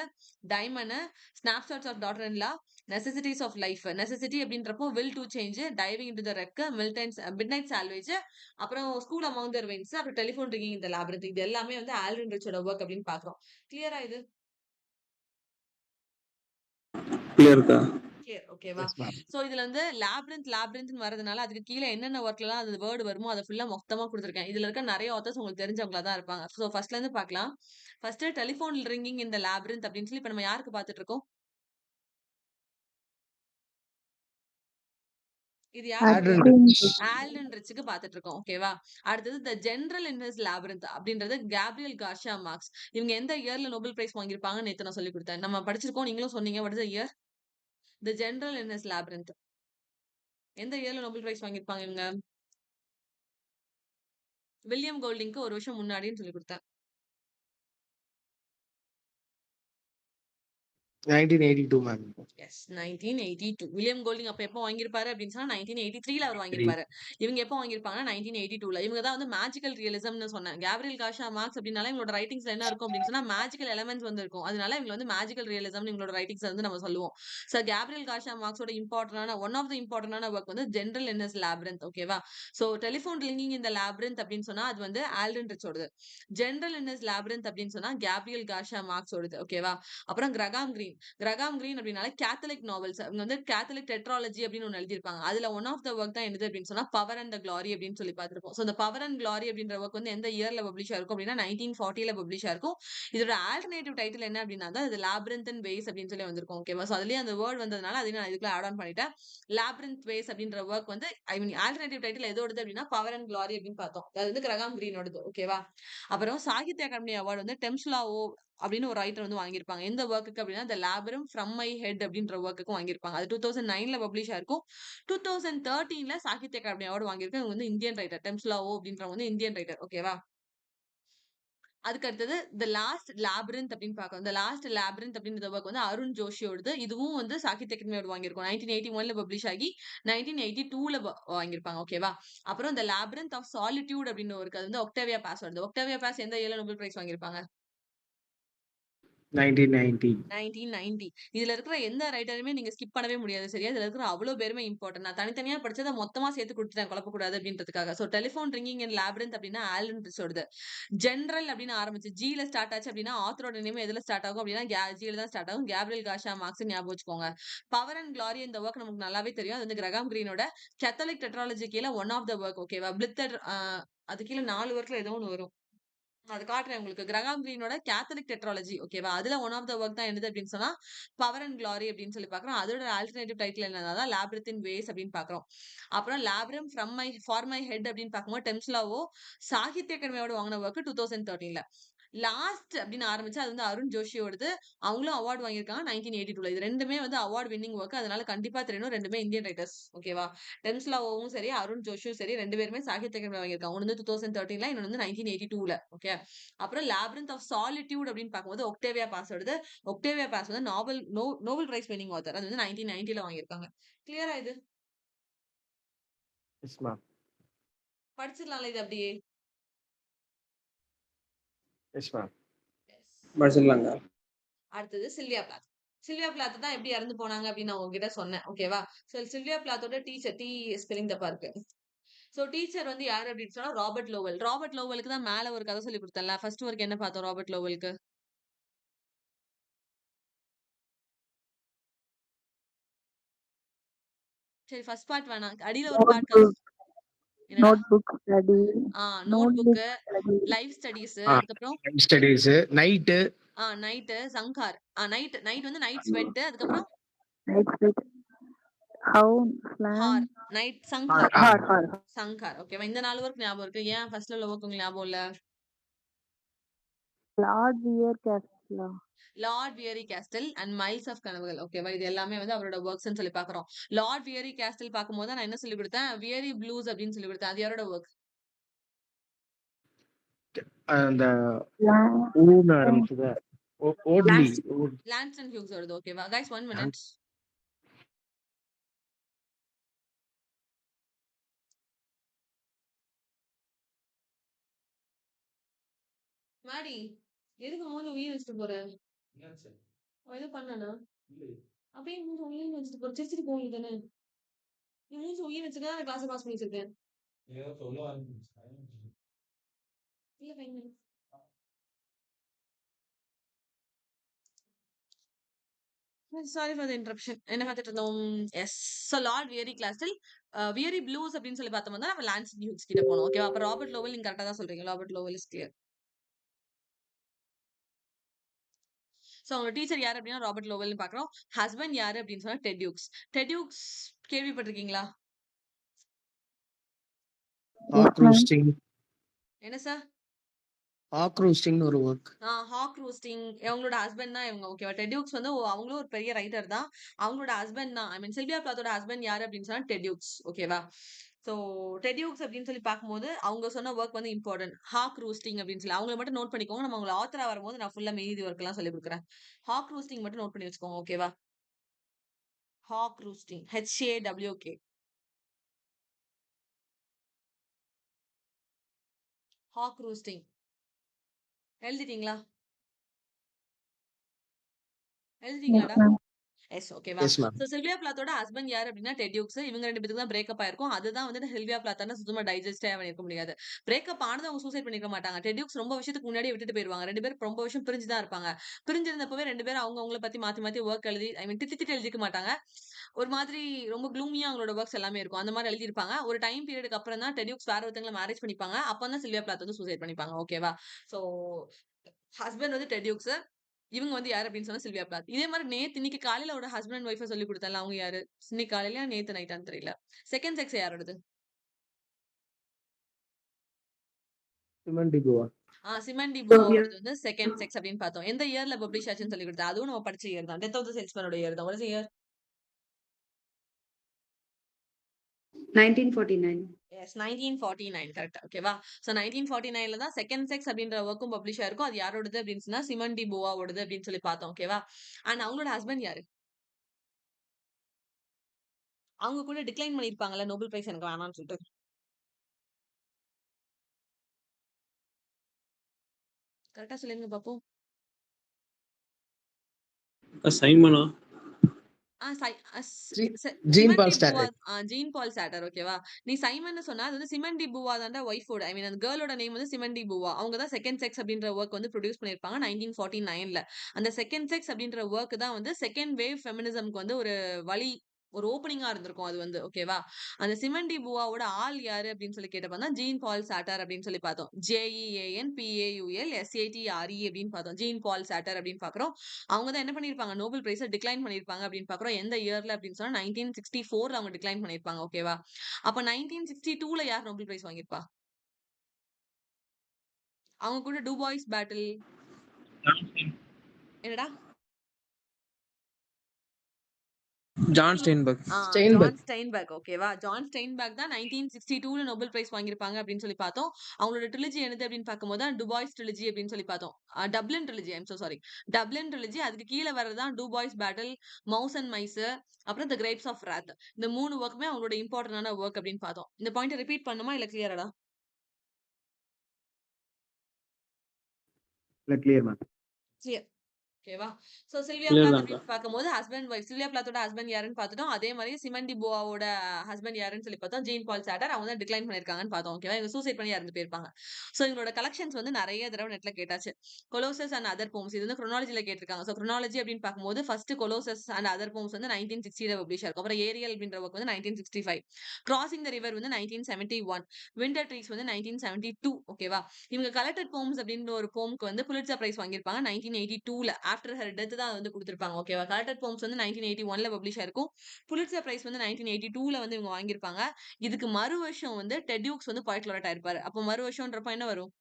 diamond, snapshots of daughter in law, necessities of life. Necessity அப்படின்றப்போ will to change, diving into the wreck, midnight salvage, அப்புறம் ஸ்கூல் அமௌங் த ருயின்ஸ், அப்புறம் டெலிஃபோன் ரிங்கிங் இந்த லாபிரிந்த். இது எல்லாமே வந்து ஆல்டன் ரிச்சோட ஒர்க் அப்படின்னு பாக்குறோம். கிளியரா இது? கிளியர்க்கா? கிளியர். ஓகேவா? Yes ma'am. சோ இதுல வந்து லாபிரிந்த்னு வரதுனால அதுக்கு கீழ என்னென்ன ஒர்க்லாம் அது வேர்ட் வருமோ அத ஃபுல்லா மொத்தமா குடுத்துருக்கேன். இதுல இருக்க நெறைய ஆத்தர்ஸ் உங்களுக்கு தெரிஞ்சவங்களா தான் இருப்பாங்க. சோ ஃபர்ஸ்ட்ல இருந்து பார்க்கலாம். ஃபர்ஸ்ட் டெலிஃபோன் ரிங்கிங் இந்த லாபிரிந்த் அப்படின்னு சொல்லி இப்ப நம்ம யாருக்கு பார்த்துட்டு இருக்கோம்? இது யாருக்கு? ஆல்டன் ஆல்டன் ரிச்சுக்கு பார்த்துட்டு இருக்கோம். ஓகேவா? அடுத்தது த ஜெனரல் இன் ஹிஸ் லாபிரிந்த் அப்படின்றது கேப்ரியல் கார்ஷியா மார்க்ஸ். இவங்க எந்த இயர்ல நோபல் பிரைஸ் வாங்கியிருப்பாங்கன்னு நேத்து நான் சொல்லிக் கொடுத்தேன். நம்ம படிச்சிருக்கோம். நீங்களும் சொன்னீங்க. What is the year? The general in his labyrinth. எந்த இயர்ல நோபல் பிரைஸ் வாங்கியிருப்பாங்க இவங்க? வில்லியம் கோல்டிங்க்கு ஒரு வருஷம் முன்னாடின்னு சொல்லி கொடுத்தேன். 1982 மேம். எஸ் 1982. வில்லியம் கோல்டிங் அப்ப எப்போ வாங்கியிருப்பாரு அப்படின்னு சொன்னா 1983ல அவர் வாங்கியிருப்பாரு. இவங்க எப்போ வாங்கியிருப்பாங்கன்னா 1982ல. இவங்க தான் வந்து மேஜிக்கல் ரியலிசம்னு சொன்னேன். கேப்ரியல் கார்ஷியா மார்க்ஸ் அப்படின்னால இவங்களோட ரைட்டிங்ஸ்ல என்ன இருக்கும் அப்படின்னு சொன்னா மேஜிக்கல் எலமெண்ட்ஸ் வந்து இருக்கும். அதனால இவங்க வந்து மேஜிக்கல் ரியலிசம்னு இவங்களோட ரைட்டிங்ஸ் வந்து நம்ம சொல்லுவோம். சோ கேப்ரியல் கார்ஷியா மார்க்ஸோட இம்பார்ட்டன்டான ஒன் ஆஃப் த இம்பார்ட்டன்டான ஒர்க் வந்து ஜெனரல் இன் ஹிஸ் லாபிரிந்த். ஓகேவா? சோ டெலிஃபோன் ரிங்கிங் இந்த லாபிரிந்த் அப்படின்னு சொன்னா அது வந்து ஆல்டன் ரிச்சோடது. ஜெனரல் இன் ஹிஸ் லாபிரிந்த் அப்படின்னு சொன்னா கேப்ரியல் கார்ஷியா மார்க்ஸோடது. ஓகேவா? அப்புறம் கிரகாம் கிரீன். கிரகாம் கிரீன் அப்படின்னால கேத்தலிக் நாவல்ஸ். அவங்க வந்து கேத்தலிக் டெட்ராலஜி அப்படின்னு ஒண்ணு எழுதியிருப்பாங்க. அதுல ஒன் ஆஃப் த ஒர்க் தான் என்னது அப்படின்னு சொன்னா பவர் அண்ட் த க்ளாரி அப்படின்னு சொல்லி பார்த்திருப்போம். சோ இந்த பவர் அண்ட் க்ளாரி அப்படின்ற ஒர்க் வந்து எந்த இயர்ல பப்ளிஷ் ஆயிருக்கும் அப்படின்னா 1940ல பப்ளிஷ் ஆயிருக்கும். இதோட ஆல்டர்னேட்டிவ் டைட்டில் என்ன அப்படின்னா தான் இது லாபிரிந்த் அண்ட் வேஸ் அப்படின்னு சொல்லி வந்திருக்கும். ஓகேவா? சோ அதுலயே அந்த வேர்ட் வந்ததுனால அதையும் நான் இதுக்குள்ள ஆட் ஆன் பண்ணிட்டேன். லாபிரிந்த் வேஸ் அப்படின்ற ஒர்க் வந்து ஐ மீன் ஆல்டர்னேட்டிவ் டைட்டில் எதோடது அப்படின்னா பவர் அண்ட் க்ளாரி அப்படின்னு பார்த்தோம். அது வந்து கிரகாம் கிரீனோடது. ஓகேவா? அப்புறம் சாகித்ய அகாடமி அவார்டு வந்து டெம்ஸ்லாவோ அப்படின்னு ஒரு ரைட்டர் வந்து வாங்கியிருப்பாங்க. எந்த ஒர்க்குக்கு அப்படின்னா த லாபரம் ஃப்ரம் மை ஹெட் அப்படின்ற ஒர்க்குக்கும் வாங்கியிருப்பாங்க. அது 2009ல பப்ளிஷ் ஆயிருக்கும். 2013ல சாகித்ய அகாடமி அவார்டு வாங்கியிருக்காங்க. இவங்க வந்து இந்தியன் ரைட்டர். டெம்ஸ்லாவோ அப்படின்றவங்க வந்து இந்தியன் ரைட்டர். ஓகேவா? அதுக்கு அடுத்தது த லாஸ்ட் லாபிரிந்த் அப்படின்னு பார்க்கணும். த லாஸ்ட் லாபிரிந்த் அப்படின்ற ஒர்க் வந்து அருண் ஜோஷியோடது. இதுவும் வந்து சாகித்ய அகாடமி அவார்டு வாங்கியிருக்கும். 1981ல பப்ளிஷ் ஆகி 1982ல வாங்கியிருப்பாங்க. ஓகேவா? அப்புறம் த லாபிரிந்த் ஆஃப் சாலிட்யூட் அப்படின்னு ஒரு அது வந்து ஒக்டேவியா பாஸ் வருது. ஒக்டேவியா பாஸ் எந்த இயர்ல நோபல் பிரைஸ் வாங்கியிருப்பாங்க? 1990. 1990. இதுல இருக்கிற எந்த ரைட்டருமே நீங்க ஸ்கிப் பண்ணவே முடியாது. சரியா? இதுல இருக்கிற அவ்ளோ பேருமே இம்பார்ட்டன்ட். நான் தனித்தனியா படிச்சத மொத்தமா சேர்த்து குடுத்துட்டேன் குழப்பக்கூடாது அப்படின்றதுக்காக. சோ டெலிஃபோன் ரிங்கிங் இன் லாபிரிந்த் அப்படின்னா ஆல்டன் ரிச்சோடது. ஜெனரல் அப்படின்னு ஆரம்பிச்சு ஜில ஸ்டார்ட் ஆச்சு அப்படின்னா ஆத்தரோட நேம் எதுல ஸ்டார்ட் ஆகும் அப்படின்னா ஜில தான் ஸ்டார்ட் ஆகும். கேப்ரியல் கார்ஷியா மார்க்ஸ் ஞாபகம் வச்சுக்கோங்க. பவர் அண்ட் க்ளாரி இந்த ஒர்க் நமக்கு நல்லாவே தெரியும். அது வந்து கிரகாம் கிரீனோட கேத்தலிக் டெட்ராலஜி கீழ ஒன் ஆஃப் த ஒர்க். ஓகேவா? அது கீழ 4 ஒர்க்ல ஏதோ ஒண்ணு வரும். அது காட்டுறேன் உங்களுக்கு. கிரகாம் கிரீனோட கேத்தலிக் டெட்ராலஜி ஓகேவா? அதுல ஒன் ஆஃப் த ஒர்க் தான் என்னது அப்படின்னு சொன்னா, பவர் அண்ட் க்ளாரி அப்படின்னு சொல்லி பார்க்குறோம். அதோட ஆல்டர்னேட்டிவ் டைட்டில் என்னன்னா லாப்ரித்தின் வேஸ் அப்படின்னு பார்க்குறோம். அப்புறம் லாப்ரம் from my for my head அப்படின்னு பார்க்கும்போது டெம்ஸ்லாவோ சாகித்ய அகாடமி அவார்டு வாங்கின ஒர்க் 2013ல. லாஸ்ட் அப்படின்னு ஆரம்பிச்சு அது வந்து அருண் ஜோஷியோடது. அவங்களும் அவார்டு வாங்கியிருக்காங்க 1982ல. இது ரெண்டுமே வந்து அவார்ட் வின்னிங் ஒர்க். அதனால கண்டிப்பா தெரியணும். ரெண்டுமே இந்தியன் ரைட்டர்ஸ் ஓகேவா? டெம்ஸ்லாவோவும் சரி, அருண் ஜோஷியும் சரி 2 பேருமே சாகித்ய அகாடமி வாங்கியிருக்காங்க. ஒண்ணு வந்து 2013ல, இன்னொன்னு வந்து 1982ல. ஓகே. அப்புறம் லாப்ரிந்த் ஆஃப் சாலிட்யூட் அப்படின்னு பார்க்கும்போது ஒக்டேவியா பாஸோடது. ஒக்டேவியா பாஸ் வந்து நோபல் பிரைஸ் வின்னிங் ஆத்தர். அது வந்து 1990ல வாங்கியிருக்காங்க. கிளியரா இது? Yes ma'am. படிச்சிடலாம்ல இது அப்படியே? Yes ma'am. படிச்சிடலாங்க. அடுத்தது சில்வியா பிளாத். சில்வியா பிளாத் தான் எப்படி இறந்து போனாங்க அப்படின்னு நான் உங்ககிட்ட சொன்னேன் ஓகேவா? ஸோ சில்வியா பிளாத்தோட டீச்சர் ஸ்பெல்லிங் தப்பா இருக்கு. ஸோ டீச்சர் வந்து யாரு அப்படின்னு சொன்னா ராபர்ட் லோவல். ராபர்ட் லோவலுக்கு தான் மேல ஒரு கதை சொல்லி கொடுத்தேன்ல. ஃபர்ஸ்ட் ஒர்க் என்ன பார்த்தோம் ராபர்ட் லோவலுக்கு? சரி ஃபர்ஸ்ட் பார்ட் வேணாம். அடியில ஒரு பார்ட் என்னடா? Notebook study. Note Notebook book, study. Life studies, ஆ அதுக்கப்புறம் ஸ்டடீஸ் நைட்டு நைட்டு சங்கார். நைட் வந்து நைட் ஸ்வெட், அதுக்கப்புறம் Night sweat. How slang. ஹார். நைட் சங்கார். Har. சங்கார் ஓகேவா? இந்த 4 ஒர்க் ஞாபகம் இருக்கு. ஏன் ஃபர்ஸ்ட்ல உள்ள ஒர்க் உங்களுக்கு ஞாபகம் இல்ல? Lord Weir Castle. Lord weary castle and mills of கனவுகள் ஓகேவா? இது எல்லாமே வந்து அவரோட ஒர்க்ஸ்னு சொல்லி பாக்குறோம். லார்ட் வியரி கேஸ்டில் பார்க்கும்போது நான் என்ன சொல்லி கொடுத்தேன்? வியரி ப்ளூஸ் அப்படின்னு சொல்லி கொடுத்தேன். அது யாரோட ஒர்க்? அந்த Lang. ஊன்னு ஆரம்பிச்சது. ஓட்லி. லான்ஸ்டன் ஹியூக்ஸ் வருது ஓகேவா? Guys 1 minute. மாடி எதுக்கு மூணு உயிர் வச்சுட்டு போற? எதுவும் பண்ணனா? அப்படியே மூணு உயிர் வச்சுட்டு போற. சிரிச்சிட்டு போவீங்க தானே? நீ மூணு உயிர் வச்சுட்டு தான் கிளாஸ் பாஸ் பண்ணி வச்சிருக்கேன். இல்ல பையன். Sorry for the interruption. என்ன பார்த்துட்டு இருந்தோம்? Yes. So lord weary castle weary blues அப்படின்னு சொல்லி பார்த்தோம் நம்ம லான்ஸ்டன் ஹியூக்ஸ் கிட்ட போனோம் ஓகேவா? அப்ப ராபர்ட் லோவல் நீங்க கரெக்டா தான் சொல்றீங்க. Robert லோவல் is clear. ஸோ அவங்க டீச்சர் யாரு அப்படின்னா ராபர்ட் லோவல்னு பாக்குறோம். ஹஸ்பண்ட் யாரு அப்படின்னு சொன்னா டெட் ஹியூக்ஸ். டெட் ஹியூக்ஸ் கேள்விப்பட்டிருக்கீங்களா? Hack roosting. என்ன சார்? ஹாக் ரூஸ்டிங்னு ஒரு ஒர்க். ஹாக் ரூஸ்டிங் அவங்களோட ஹஸ்பண்ட் தான் இவங்க ஓகேவா? டெட் ஹியூக்ஸ் வந்து அவங்களும் ஒரு பெரிய ரைட்டர் தான். அவங்களோட ஹஸ்பண்ட் தான். ஐ மீன் சில்வியா பிளாத்தோட ஹஸ்பண்ட் யாரு அப்படின்னு சொன்னா டெட் ஹியூக்ஸ் ஓகேவா? ஸோ டெட் ஹியூக்ஸ் அப்படின்னு சொல்லி பார்க்கும்போது அவங்க சொன்ன ஒர்க் வந்து இம்பார்ட்டன்ட். ஹாக் ரூஸ்டிங் அப்படின்னு சொல்லி அவங்கள மட்டும் நோட் பண்ணிக்கோங்க. நம்ம அவங்கள ஆத்தரா வரும்போது நான் ஃபுல்லா மீதி ஒர்க் எல்லாம் சொல்லி கொடுக்குறேன். ஹாக் ரூஸ்டிங் மட்டும் நோட் பண்ணி வச்சுக்கோங்க ஓகேவா? Hawk roosting HAWK. Hawk roosting எழுதிட்டீங்களா? Yes, எழுதிட்டீங்களாடா? ma'am. எஸ் ஓகேவா? Yes ma'am. ஸோ சில்வியா பிளாத்தோட ஹஸ்பண்ட் யாரு அப்படின்னா டெட் ஹியூக்ஸ். இவங்க 2 பேத்துக்கு தான் பிரேக்கப் ஆயிருக்கும். அதுதான் வந்துட்டு சில்வியா பிளாத்தான சுத்தமா டைஜஸ்டே பண்ணிருக்க முடியாது. பிரேக்கப் ஆனது அவங்க சூசைட் பண்ணிருக்க மாட்டாங்க. டெட் ஹியூக்ஸ் ரொம்ப வருஷத்துக்கு முன்னாடியே விட்டுட்டு போயிருவாங்க. 2 பேரும் ரொம்ப வருஷம் பிரிஞ்சு தான் இருப்பாங்க. பிரிஞ்சிருந்தப்பவே 2 பேரும் அவங்கள பத்தி மாத்தி மாத்தி ஒர்க் எழுதி ஐ மீன் திட்டி எழுதிக்க மாட்டாங்க. ஒரு மாதிரி ரொம்ப க்ளூமியா அவங்களோட ஒர்க்ஸ் எல்லாமே இருக்கும். அந்த மாதிரி எழுதியிருப்பாங்க. ஒரு டைம் பீரியடுக்கு அப்புறம் தான் டெட் ஹியூக்ஸ் வேற ஒருத்தங்கள மேரேஜ் பண்ணிப்பாங்க. அப்ப தான் சில்வியா பிளாத் வந்து சூசைட் பண்ணிப்பாங்க. ஓகேவா? ஸோ ஹஸ்பண்ட் வந்து டெட் ஹியூக்ஸ். இவங்க வந்து யாரு அப்படின்னு சொன்னா சில்வியா பிளாத். இதே மாதிரி இன்னைக்கு காலையில ஒரு ஹஸ்பண்ட் அண்ட் ஒய்ஃபை சொல்லி கொடுத்தல அவங்க யாரு? இன்னைக்கு காலையில நேத்து நைட்டான்னு தெரியல. செகண்ட் செக்ஸ் யாரோடது? Simone de Beauvoir. சிமன் டி பூவாவோடது வந்து செகண்ட் செக்ஸ் அப்படின்னு பார்த்தோம். எந்த இயர்ல பப்ளிஷ் ஆச்சுன்னு சொல்லி கொடுத்தா அதுவும் நம்ம படிச்ச இயர் தான். டெத் ஆஃப் த சேல்ஸ்மேனோட இயர் தான். ஒரு இயர் 1949. எஸ் 1949 கரெக்ட் ஓகேவா? ஸோ 1949ல தான் செகண்ட் செக்ஸ் அப்படின்ற ஒர்க்கும் பப்ளிஷ் ஆயிருக்கும். அது யாரோடது அப்படின்னு சொன்னா சிமன் டி பூவாவோடது அப்படின்னு சொல்லி பார்த்தோம் ஓகேவா? அண்ட் அவங்களோட ஹஸ்பண்ட் யாரு? அவங்க கூட டிக்ளைன் பண்ணிருப்பாங்கல்ல நோபல் பிரைஸ் எனக்கு வேணாம்னு சொல்லிட்டு. கரெக்டா சொல்லுங்க பாப்போம். சைமனா? Jean Paul Sartre. Jean Paul Sartre ஓகேவா? நீ சைமன் சொன்னா அது வந்து சிமன் டி பூவா தான்டா ஒய்ஃபோட ஐ மீன் அந்த கேர்ளோட நேம் வந்து சிமன் டி பூவா. அவங்க தான் செகண்ட் செக்ஸ் அப்படின்ற ஒர்க் வந்து ப்ரொடியூஸ் பண்ணிருப்பாங்க 1949ல. அந்த செகண்ட் செக்ஸ் அப்படின்ற ஒர்க் தான் வந்து செகண்ட் வேவ் ஃபெமினிசம்க்கு வந்து ஒரு வழி ஒரு ஓப்பனிங்கா இருந்திருக்கும் அது வந்து. ஓகேவா? அந்த சிமன் டி பூவாவோட ஆள் யாரு அப்படின்னு சொல்லி கேட்டப்ப தான் ஜீன் பால் சாட்டர் அப்படின்னு சொல்லி பார்த்தோம். JEANPAULSATRE அப்படின்னு பார்த்தோம். ஜீன் பால் சாட்டர் அப்படின்னு பார்க்குறோம். அவங்க தான் என்ன பண்ணியிருப்பாங்க? நோபல் பிரைஸ டிக்ளைன் பண்ணியிருப்பாங்க அப்படின்னு பார்க்குறோம். எந்த இயர்ல அப்படின்னு சொன்னா 1964ல அவங்க டிக்ளைன் பண்ணியிருப்பாங்க. ஓகேவா? அப்ப 1962ல யார் நோபல் பிரைஸ் வாங்கியிருப்பா? அவங்க கூட டூபாய்ஸ் பேட்டில் என்னடா? ஜான் ஸ்டெயின்பர்க். ஜான் ஸ்டெயின்பர்க். ஸ்டெயின்பர்க். ஓகேவா? ஜான் ஸ்டெயின்பர்க் தான் 1962ல நோபல் பிரைஸ் வாங்கியிருப்பாங்க அப்படின்னு சொல்லி பார்த்தோம். அவங்களோட ட்ரிலஜி என்னது அப்படின்னு பார்க்கும்போது தான் டுபாய்ஸ் ட்ரிலஜி அப்படின்னு சொல்லி பார்த்தோம். Dublin trilogy. I'm so sorry. Dublin trilogy. அதுக்கு கீழ வர்றது தான் டூபாய்ஸ் பேட்டில், மவுஸ் அண்ட் மைஸ், அப்புறம் தி கிரேப்ஸ் ஆஃப் ராத். இந்த 3 வொர்க்குமே அவங்களோட இம்பார்ட்டன்டான வொர்க் அப்படின்னு பார்த்தோம். இந்த பாயிண்ட்ட ரிப்பீட் பண்ணுமா இல்ல கிளியராடா? இல்ல கிளியர் மேம். கிளியர். ஓகேவா? சோ சில்வியா கிளியர் பிளாத் தான்க்கா. அப்படின்னு பார்க்கும்போது ஹஸ்பண்ட் வைஃப். சில்வியா பிளாத்தோட ஹஸ்பண்ட் யாருன்னு பார்த்துட்டோம். அதே மாதிரி சிமன் டி பூவாவோட ஹஸ்பண்ட் யாருன்னு சொல்லி பார்த்தோம். Gene Paul chatter. அவங்க தான் டிக்ளைன் பண்ணியிருக்காங்கன்னு பார்த்தோம். ஓகேவா? இவங்க சூசைட் பண்ணி இறந்து போயிருப்பாங்க. சோ இவங்களோட கலெக்ஷன்ஸ் வந்து நிறைய தடவை நெட்ல கேட்டாச்சு. Colossus and other poems. இது வந்து குரோனாலஜில கேட்டிருக்காங்க. சோ குரோனாலஜி அப்படின்னு பார்க்கும்போது first Colossus and other poems வந்து 1960ல பப்ளிஷ் ஆயிருக்கும். அப்புறம் ஏரியல் அப்படின்ற ஒர்க் வந்து 1965. கிராசிங் த ரிவர் வந்து 1971. விண்டர் ட்ரீஸ் வந்து 1972. ஓகேவா? இவங்க கலெக்டட் போம்ஸ் அப்படின்ற ஒரு போம்க்கு வந்து புலிட்சர் பிரைஸ் வாங்கியிருப்பாங்க 1982ல. ஆஃப்டர் ஹர் டெத் தான் வந்து கொடுத்திருப்பாங்க. ஓகேவா? கலெக்டட் போம்ஸ் வந்து 1981ல பப்ளிஷ் ஆயிருக்கும். புலிட்சர் பிரைஸ் வந்து 1982ல வந்து இவங்க வாங்கியிருப்பாங்க. இதுக்கு மறு வருஷம் வந்து டெட் ஹியூக்ஸ் வந்து பாய்ட் லாரட் ஆயிருப்பாரு. அப்போ மறு வருஷம்ன்றப்ப என்ன வரும்?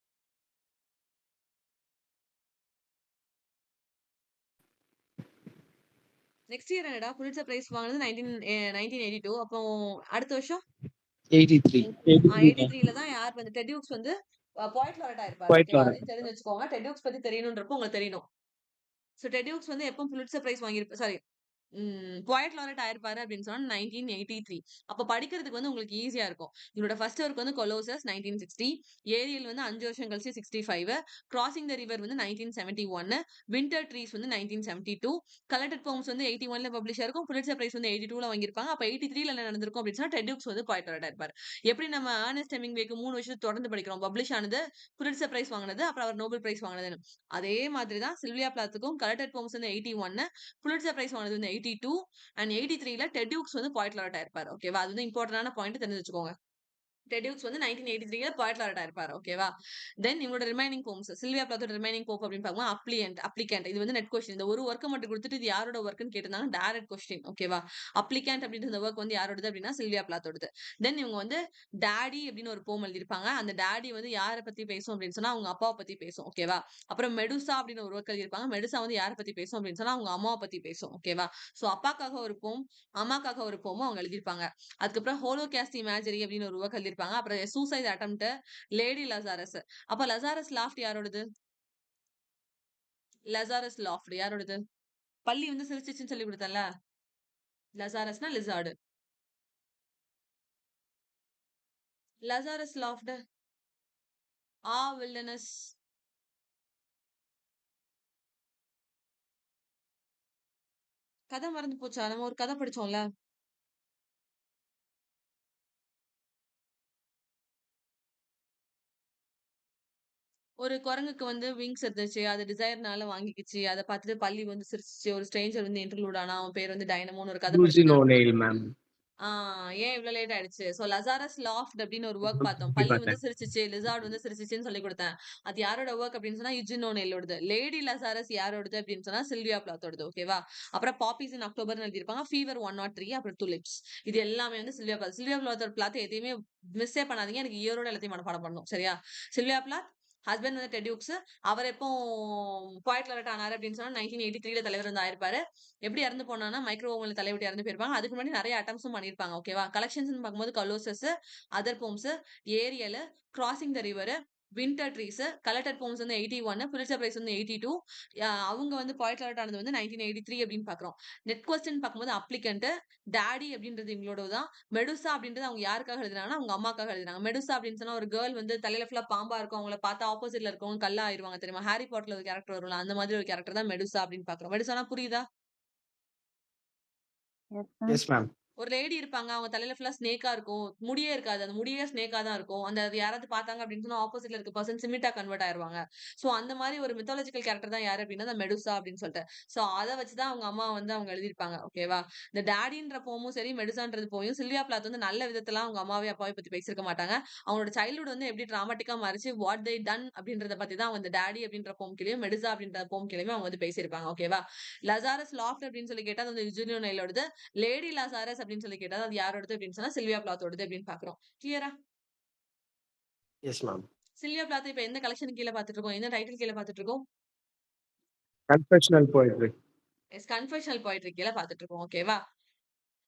நெக்ஸ்ட் இயர் என்னடா? புலிட்சர் பிரைஸ் வாங்குனது 1982. அப்போ அடுத்த வருஷம் 83. 83ல தான் யார் வந்து டெட் ஹியூக்ஸ் வந்து பாய்ட் லாரட் ஆயிருப்பாரு. Poet ஓகேவா? laureate. அதையும் தெரிஞ்சு வச்சுக்கோங்க. டெட் ஹியூக்ஸ் பத்தி தெரியணும்ன்றப்போ உங்களுக்கு தெரியணும். சோ டெட் ஹியூக்ஸ் வந்து எப்போ புலிட்சர் பிரைஸ் வாங்கியிருப்பாரு? சாரி, போயட் லாரட் ஆயிருப்பாரு அப்படின்னு சொன்னா 1983. அப்ப படிக்கிறதுக்கு வந்து உங்களுக்கு ஈஸியா இருக்கும். இவரோட ஃபர்ஸ்ட் ஒர்க் வந்து கொலோசஸ் 1960, ஏரியல் வந்து 5 வருஷம் கழிச்சு 65, கிராசிங் த ரிவர் வந்து 1971, விண்டர் ட்ரீஸ் வந்து 1972, கலெக்டட் போம்ஸ் வந்து 81ல பப்ளிஷ் ஆயிருக்கும். புலிட்சர் பிரைஸ் வந்து 82ல வாங்கியிருப்பாங்க. அப்ப 83ல என்ன நடந்திருக்கும் அப்படின்னு சொன்னா டெட் ஹியூக்ஸ் வந்து போயட் லாரட் ஆயிருப்பாரு. எப்படி நம்ம அர்னஸ்ட் ஹெமிங்வேக்கு 3 வருஷம் தொடர்ந்து படிக்கிறோம். பப்ளிஷ் ஆனது, புலிட்சர் பிரைஸ் வாங்கினது, அப்புறம் அவர் நோபல் பிரைஸ் வாங்கினதுன்னு. அதே மாதிரி தான் சில்வியா பிளாத்துக்கும் கலெக்டட் போம்ஸ் வந்து 81, புலிட்சர் பிரைஸ் வாங்கினது வந்து 82 அண்ட் 83ல டெட் ஹியூக்ஸ் வந்து பாய்ட் லாரட் ஆயிருப்பாரு. ஓகேவா? அது வந்து இம்பார்ட்டன்டான பாயிண்ட் தெரிஞ்சு வச்சுக்கோங்க. டெட் ஹியூக்ஸ் வந்து 1983ல பாய்ட் லாரட் ஆயிருப்பாரு. ஓகேவா? தென் இவங்களோட ரிமைனிங் போம்ஸ். சில்வியா பிளாத்தோட ரிமைனிங் போப் அப்படின்னு பார்க்கும்போது அப்ளிகண்ட். இது வந்து நெட் கொஸ்டின். இந்த ஒரு ஒர்க்க மட்டும் கொடுத்துட்டு இது யாரோட ஒர்க்னு கேட்டிருந்தாங்க. Direct question. ஓகேவா? அப்ளிகண்ட் அப்படின்ற இந்த ஒர்க் வந்து யாரோடது அப்படின்னா சில்வியா பிளாத்தோடது. தென் இவங்க வந்து டாடி அப்படின்னு ஒரு போம் எழுதியிருப்பாங்க. அந்த டாடி வந்து யாரை பத்தி பேசும் அப்படின்னு சொன்னா அவங்க அப்பாவை பத்தி பேசும். ஓகேவா? அப்புறம் மெடுசா அப்படின்னு ஒரு ஒர்க் எழுதியிருப்பாங்க. மெடுசா வந்து யாரை பத்தி பேசும் அப்படின்னு சொன்னா அவங்க அம்மாவை பத்தி பேசும். ஓகேவா? சோ அப்பாக்காக ஒரு போம், அம்மாக்காக ஒரு போமும் அவங்க எழுதியிருப்பாங்க. அதுக்கப்புறம் ஹோலோகாஸ்ட் இமேஜரி அப்படின்னு ஒரு ஒர்க் எழுதியிருப்பாங்க. அப்புறம் சூசைட் அட்டெம்ப்ட், லேடி லசாரஸ். அப்ப லசாரஸ் லாஃப்ட் யாரோடது? லசாரஸ் லாஃப்ட் யாரோடது? பள்ளி வந்து சிரிச்சிச்சுன்னு சொல்லி கொடுத்தல. லசாரஸ்னா லிசார்டு. Lazarus laughed villainous. கதை மறந்து போச்சா? நம்ம ஒரு கதை படிச்சோம்ல. ஒரு குரங்குக்கு வந்து விங்ஸ் இருந்துச்சு. அது டிசைர்னால வாங்கிக்கிச்சு. அத பார்த்துட்டு பள்ளி வந்து சிரிச்சுச்சு. ஒரு ஸ்ட்ரேஞ்சர் வந்து இன்டர்லூட் ஆனா. அவன் பேர் வந்து டைனமோன்னு ஒரு கதை யூஜின் படிச்சோம். ஓநெயில் மேம். ஏன் இவ்ளோ லேட் ஆயிடுச்சு? சோ லசாரஸ் லாஃப்ட் அப்படின்னு ஒரு ஒர்க் பார்த்தோம். பள்ளி வந்து சிரிச்சுச்சு, லிசார்ட் வந்து சிரிச்சுச்சுன்னு சொல்லிக் கொடுத்தேன். அது யாரோட ஒர்க் அப்படின்னு சொன்னா யுஜின் ஓநெயிலோடது. லேடி லசாரஸ் யாரோடது அப்படின்னு சொன்னா சில்வியா பிளாத்தோடது. ஓகேவா? அப்புறம் பாப்பீஸ் இன் அக்டோபர்னு எழுதியிருப்பாங்க. ஃபீவர் 103, அப்புறம் துலிப்ஸ். இது எல்லாமே வந்து சில்வியா பிளாத். சில்வியா பிளாத்தோட பிளாத் எதையுமே மிஸ்ஸே பண்ணாதீங்க. எனக்கு இயரோட எல்லாத்தையும் மனப்பாடம் பண்ணணும். சரியா? சில்வியா பிளாத் ஹஸ்பண்ட் வந்து டெட் ஹியூக்ஸ். அவர் எப்போ போயட் லாரட் ஆனாரு அப்படின்னு சொன்னா 1983ல தலைவர் வந்து ஆயிருப்பாரு. எப்படி இறந்து போனான்னா மைக்ரோ ஓவன்ல தலைவிட்டு இறந்து போயிருப்பாங்க. அதுக்கு முன்னாடி நிறைய அட்டம்ஸும் பண்ணியிருப்பாங்க. ஓகேவா? கலெக்ஷன்ஸ்னு பார்க்கும்போது Colossus, other poems, Ariel, crossing the river, winter trees, collected poems வந்து 81, புலிட்சர் பிரைஸ் வந்து 82. அவங்க வந்து பாய்ட் லாரட் ஆனது வந்து 1983 அப்படின்னு பாக்குறோம். நெட் கொஸ்டின் பார்க்கும்போது அப்ளிகண்ட், டாடி அப்படின்றது இவங்களோட தான். மெடுசா அப்படின்றது அவங்க யாருக்காக எழுதுனாங்கன்னா அவங்க அம்மாக்காக எழுதுனாங்க. மெடுசா அப்படின்னு சொன்னா ஒரு கேர்ள் வந்து தலையில ஃபுல்லா பாம்பா இருக்கும். அவங்கள பார்த்தா ஆப்போசிட்ல இருக்கவங்க கல்லா ஆயிருவாங்க தெரியுமா? ஹாரி பாட்டர்ல ஒரு கேரக்டர் வரும்ல, அந்த மாதிரி ஒரு கேரக்டர் தான் மெடுசா அப்படின்னு பாக்குறோம். மெடுசானா புரியுதா? Yes, ma'am. Yes ma'am. ஒரு லேடி இருப்பாங்க. அவங்க தலையில ஃபுல்லா ஸ்னேக்கா இருக்கும். முடியே இருக்காது. அந்த முடியே ஸ்னேக்கா தான் இருக்கும். அது யாராவது பார்த்தாங்க அப்படின்னு சொன்னா, ஆப்போசிட்ல இருக்க பெர்சன் சிமிட்டா கன்வெர்ட் ஆயிருவாங்க. சோ அந்த மாரி ஒரு மித்தாலஜிக்கல் கேரக்டர் தான் யாரு அப்படின்னா, அந்த மெடுசா அப்படின்னு சொல்லிட்டு. சோ அத வச்சு தான் அவங்க அம்மா வந்து அவங்க எழுதியிருப்பாங்க. ஓகேவா? இந்த டாடின்ற போமும் சரி, மெடுசான்றது போயும் சில்வியா பிளாத் வந்து நல்ல விதத்துல அவங்க அம்மாவையும், அப்பாவையும் பத்தி பேசியிருக்க மாட்டாங்க. அவங்களோட சைல்ட்ஹுட் வந்து எப்படி ட்ராமாட்டிக்கா மாறிச்சு, வாட் தே டன் அப்படின்றத பத்தி தான் அவங்க இந்த டாடி அப்படின்ற போம் கீழயும், மெடுசா அப்படின்ற போம் கீழயுமே அவங்க வந்து பேசியிருப்பாங்க. ஓகேவா? லசாரஸ் லாஃப்ட் அப்படின்னு சொல்லி கேட்டா, அது வந்து யுஜினியோ நைலோடது. லேடி லாசாரஸ் அப்படின்னு சொல்லி கேட்டா, அது யாரோடது அப்படின்னு சொன்னா, சில்வியா பிளாத்தோடது அப்படின்னு பார்க்கிறோம். கிளியரா? Yes ma'am. சில்வியா பிளாத் இப்ப எந்த கலெக்ஷன் கீழ பார்த்துட்டு இருக்கோம்? எந்த டைட்டில் கீழ பார்த்துட்டு இருக்கோம்? Confessional poetry. Yes confessional poetry கீழ பார்த்துட்டு இருக்கோம். ஓகேவா?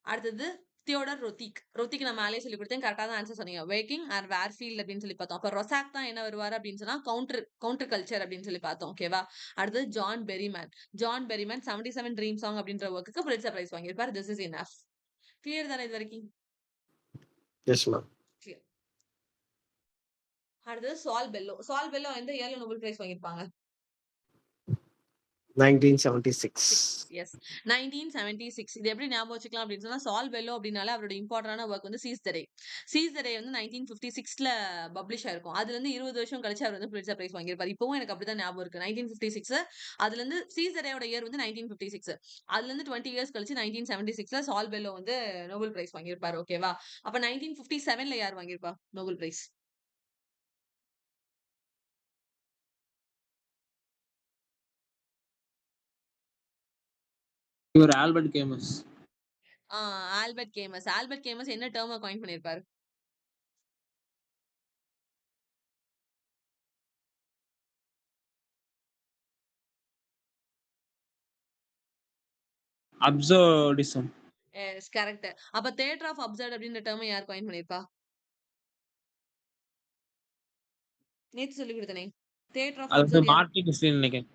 அடுத்தது தியோடர் ரொத்திக். ரொத்திக் நான் மேலயே சொல்லிக் குடுத்தேன். கரெக்ட்டா தான் ஆன்சர் சொன்னீங்க. வேக்கிங் ஆர் வேர்ஃபீல்ட் அப்படின்னு சொல்லி பார்த்தோம். அப்ப ரொசாக் தான் என்ன வருவாரு அப்படின்னு சொன்னா, கவுண்டர் கல்ச்சர் அப்படின்னு சொல்லி பார்த்தோம். ஓகேவா? அடுத்தது John Berryman. John Berryman 77 dream song அப்படின்ற ஒர்க்குக்கு புலிட்சர் பிரைஸ் வாங்கியிருப்பார். This is enough. கிளியர் தானே இது வரைக்கும்? Yes ma'am. கிளியர். அடுத்தது சால் பெல்லோ. சால் பெல்லோ எந்த இயர்ல நோபல் பிரைஸ் வாங்கியிருப்பாங்க? 1976. எஸ் 1976. இது எப்படி ஞாபகம் வச்சுக்கலாம் அப்படின்னு சொன்னா, சால் பெல்லோ அப்படின்னாலே அவரோட இம்பார்ட்டன்டான ஒர்க் வந்து cheese the day. Cheese the டே வந்து 1956ல பப்ளிஷ் ஆயிருக்கும். அதுல இருந்து 20 வருஷம் கழிச்சு அவர் வந்து புலிட்சர் பிரைஸ் வாங்கியிருப்பாரு. இப்பவும் எனக்கு அப்படிதான் ஞாபகம் இருக்கு. 1956 அதுல இருந்து சீஸ் த டேயோட இயர் வந்து 1956. அதுல இருந்து 20 இயர்ஸ் கழிச்சு 1976ல சால் பெல்லோ வந்து நோபல் பிரைஸ் வாங்கியிருப்பாரு. ஓகேவா? அப்ப 1957ல யார் வாங்கியிருப்பா நோபல் பிரைஸ்? இவர் Albert Camus. Albert Camus. Albert Camus என்ன டெர்ம காயின் பண்ணியிருப்பாரு? அப்சர்டிசம். Yes correct. அப்ப தியேட்டர் ஆஃப் அப்சர்ட் அப்படின்ற டெர்ம யார் காயின் பண்ணியிருப்பா? நேத்து சொல்லிக் குடுத்தனே. தியேட்டர் ஆஃப் அது வந்து அப்சர்ட் யார்? மார்ட்டின் ஹெஸ்லின்னு நினைக்கிறேன்.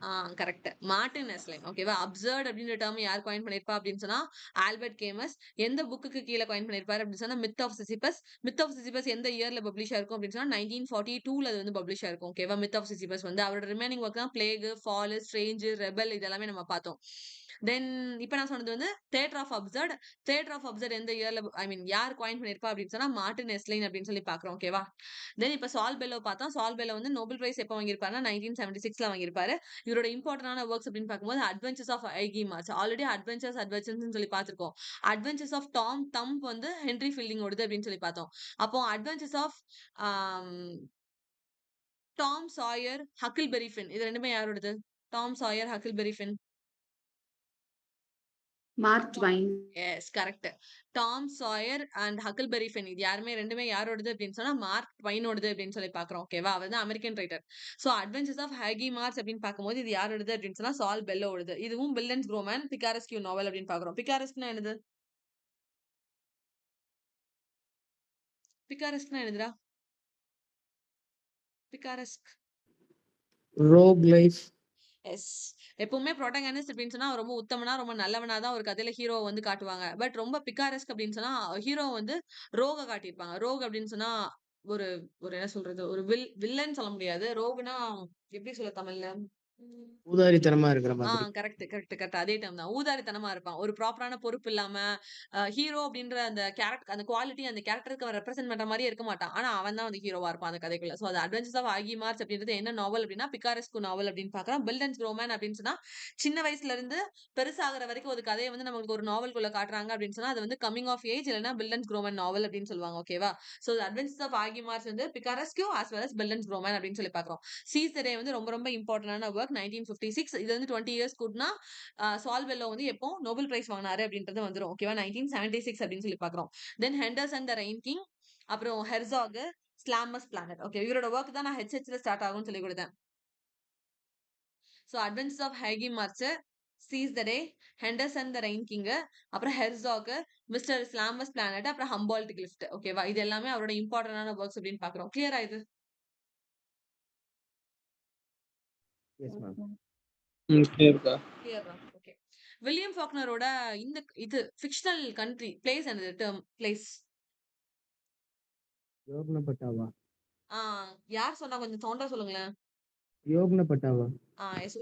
கரெக்ட். மார்ட்டின் ஹெஸ்லிங். ஓகேவா? அப்சர்ட் அப்படின்ற டெர்ம் யார் காயின் பண்ணியிருப்பா அப்படின்னு சொன்னா, ஆல்பர்ட் கேமஸ். எந்த புக்குக்கு கீழ காயின் பண்ணியிருப்பாரு அப்படின்னு சொன்னா, myth of Sisyphus. Myth of Sisyphus எந்த இயர்ல பப்ளிஷ் ஆயிருக்கும் அப்படின்னு சொன்னா, 1942ல அது வந்து பப்ளிஷ் ஆயிருக்கும். ஓகேவா? மித் ஆஃப் சிசிபஸ் வந்து அவரோட ரிமைனிங் ஒர்க் தான் பிளேக், ஃபால், ஸ்ட்ரேஞ்ச், ரெபெல் இதெல்லாமே நம்ம பார்த்தோம். தென் இப்ப நான் சொன்னது வந்து theatre of absurd. Theatre of absurd எந்த இயர்ல ஐ மீன் யார் காயின் பண்ணியிருப்பா அப்படின்னு சொன்னா, மார்ட்டின் ஹெஸ்லிங் அப்படின்னு சொல்லி பார்க்கிறோம். ஓகேவா? தென் இப்ப சால் பெல்லோ பார்த்தோம். சால் பெல்லோ வந்து நோபல் பிரைஸ் எப்ப வாங்கியிருப்பாருன்னா 1976ல வாங்கியிருப்பாரு. இவரோட இம்பார்ட்டன்டான ஒர்க்ஸ் அப்படின்னு பார்க்கும்போது adventures of Augie March. Already அட்வென்ச்சர்ஸ்னு சொல்லி பார்த்திருக்கோம். அட்வென்ச்சர்ஸ் ஆஃப் டாம் தம்ப் வந்து ஹென்றி ஃபீல்டிங்கோடது அப்படின்னு சொல்லி பார்த்தோம். அப்போ adventures of Tom Sawyer, Huckleberry Finn இது ரெண்டுமே யாரோடது? Tom Sawyer, Huckleberry Finn. Mark Twain. Yes correct. Tom Sawyer and Huckleberry Finn இது ரெண்டுமே யாரோடது அப்படின்னு சொன்னா மார்க் ட்வைனோடது அப்படின்னு சொல்லி பார்க்கிறோம். ஓகேவா? அவர் தான் American writer. So adventures of Augie March அப்படின்னு பார்க்கும்போது இது யாரோடது அப்படின்னு சொன்னா சால் பெல்லோடது. இதுவும் பில்லன்ஸ் க்ரோமேன் பிகாரஸ்கியூ நாவல் அப்படின்னு பார்க்கிறோம். பிகாரஸ்க்னா என்னது? பிகாரஸ்க்னா என்னதுடா? பிகாரஸ்க். Rogue life. எஸ். எப்பவுமே புரோட்டகனிஸ்ட் அப்படின்னு சொன்னா அவன் ரொம்ப உத்தமனா, ரொம்ப நல்லவனா தான் ஒரு கதையில ஹீரோவ வந்து காட்டுவாங்க. பட் ரொம்ப பிக்காரஸ்க் அப்படின்னு சொன்னா ஹீரோ வந்து ரோக காட்டியிருப்பாங்க. ரோக் அப்படின்னு சொன்னா ஒரு ஒரு என்ன சொல்றது? ஒரு வில்லன்னு சொல்ல முடியாது. ரோக்னா எப்படி சொல்ல தமிழ்ல? ம். ஊதாரித்தனமா இருக்கிற ஆ மாதிரி. கரெக்ட். அதே டெர்ம் தான். ஊதாரித்தனமா இருப்பான். ஒரு ப்ராப்பரான பொறுப்பு இல்லாம, ஹீரோ அப்படின்ற அந்த அந்த குவாலிட்டி அந்த கேரக்டருக்கு அவன் ரெப்ரசென்ட் பண்ற மாரியே இருக்க மாட்டான். ஆனா அவன் தான் வந்து ஹீரோவா இருப்பான் அந்த கதைக்குள்ள. சோ அது அட்வென்ச்சர்ஸ் ஆஃப் ஆகி மார்ச் அப்படின்றது என்ன நாவல் அப்படின்னா, பிகாரஸ்கு நாவல் அப்படின்னு பார்க்கலாம். பில்டன்ஸ் ரோமன் அப்படின்னு சொன்னா, சின்ன வயசுல இருந்து பெருசாகுற வரைக்கும் ஒரு கதைய வந்து நமக்கு ஒரு நாவல்குள்ள காட்டுறாங்க அப்படின்னு சொன்னா, அது வந்து கமிங் ஆஃப் ஏஜ் இல்லன்னா பில்டன்ஸ் ரோமன் நாவல் அப்படின்னு சொல்லுவாங்க. ஓகேவா? சோ அட்வென்ச்சர்ஸ் ஆஃப் ஆகி மார்ச் வந்து பிகாரஸ்கு ஆஸ் வெல் அஸ் பில்டன்ஸ் ரோமன் அப்படின்னு சொல்லி பார்க்கிறோம். சீசரே வந்து ரொம்ப ரொம்ப இம்பார்ட்டன்டான ஒர்க் 1956 இது வந்து 20 இயர்ஸ் கூட்னா சால் பெல்லோ வந்து எப்போ நோபல் பிரைஸ் வாங்கினாரு அப்படின்றது வந்துரும். ஓகேவா? 1976 அப்படின்னு சொல்லி பார்க்கிறோம். Then Henderson the rain king, அப்புறம் ஹெர்சாக், ஸ்லாமஸ் பிளானட். ஓகே இவரோட ஒர்க் தான் நான் ஹெச்ஹெச்ல ஸ்டார்ட் ஆகும்னு சொல்லி கொடுத்தேன். So adventures of Augie March, seize the day, Henderson the rain king, அப்புறம் ஹெர்சாக், மிஸ்டர் ஸ்லாமஸ் பிளானட், அப்புறம் ஹம்பால்ட் கிளிஃப்ட். ஓகேவா? இது எல்லாமே அவரோட இம்பார்ட்டன்டான ஒர்க்ஸ் அப்படின்னு பார்க்கிறோம். கிளியரா இது? Yes ma'am. இருக்கா? கிளியர் தான். ஓகே. வில்லியம் ஃபாக்னரோட இந்த இது ஃபிக்ஷனல் கண்ட்ரி பிளேஸ் என்னது? Term place. யோக்னப்பட்டாவா? ஆ யார் சொன்னா கொஞ்சம் சவுண்டா சொல்லுங்களேன். யோக்ன பட்டாவா?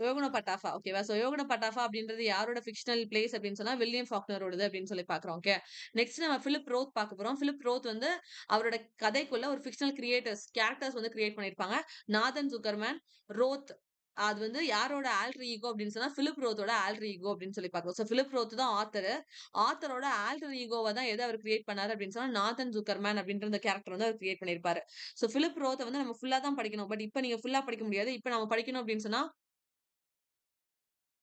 யோகுன பட்டாஃபா. ஓகேவா? சோ யோகுன பட்டாஃபா அப்படின்றது யாரோட ஃபிக்ஷனல் பிளேஸ் அப்படின்னு சொன்னா வில்லியம் ஃபாக்னரோடது அப்படின்னு சொல்லி பார்க்குறோம். ஓகே. நெக்ஸ்ட் நம்ம பிலிப் ரோத் பார்க்க போறோம். பிலிப் ரோத் வந்து அவரோட கதைக்குள்ள ஒரு ஃபிக்ஷனல் கேரக்டர்ஸ் வந்து கிரியேட் பண்ணியிருப்பாங்க. நாதன் ஜுக்கர்மேன், ரோத் அது வந்து யாரோட ஆல்டர் ஈகோ அப்படின்னு சொன்னா பிலிப் ரோத்தோட ஆல்டர் ஈகோ அப்படின்னு சொல்லி பார்க்கிறோம். சோ பிலிப் ரோத் தான் ஆத்தர். ஆத்தரோட ஆல்டர் ஈகோவை தான் எதை அவர் கிரியேட் பண்ணாரு அப்படின்னு சொன்னா நாதன் ஜுக்கர்மேன் அப்படின்ற அந்த கேரக்டர் வந்து அவர் கிரியேட் பண்ணியிருப்பாரு. சோ பிலிப் ரோத்தை வந்து நம்ம ஃபுல்லா தான் படிக்கணும். பட் இப்போ நீங்க ஃபுல்லா படிக்க முடியாது. இப்போ நம்ம படிக்கணும் அப்படின்னு சொன்னா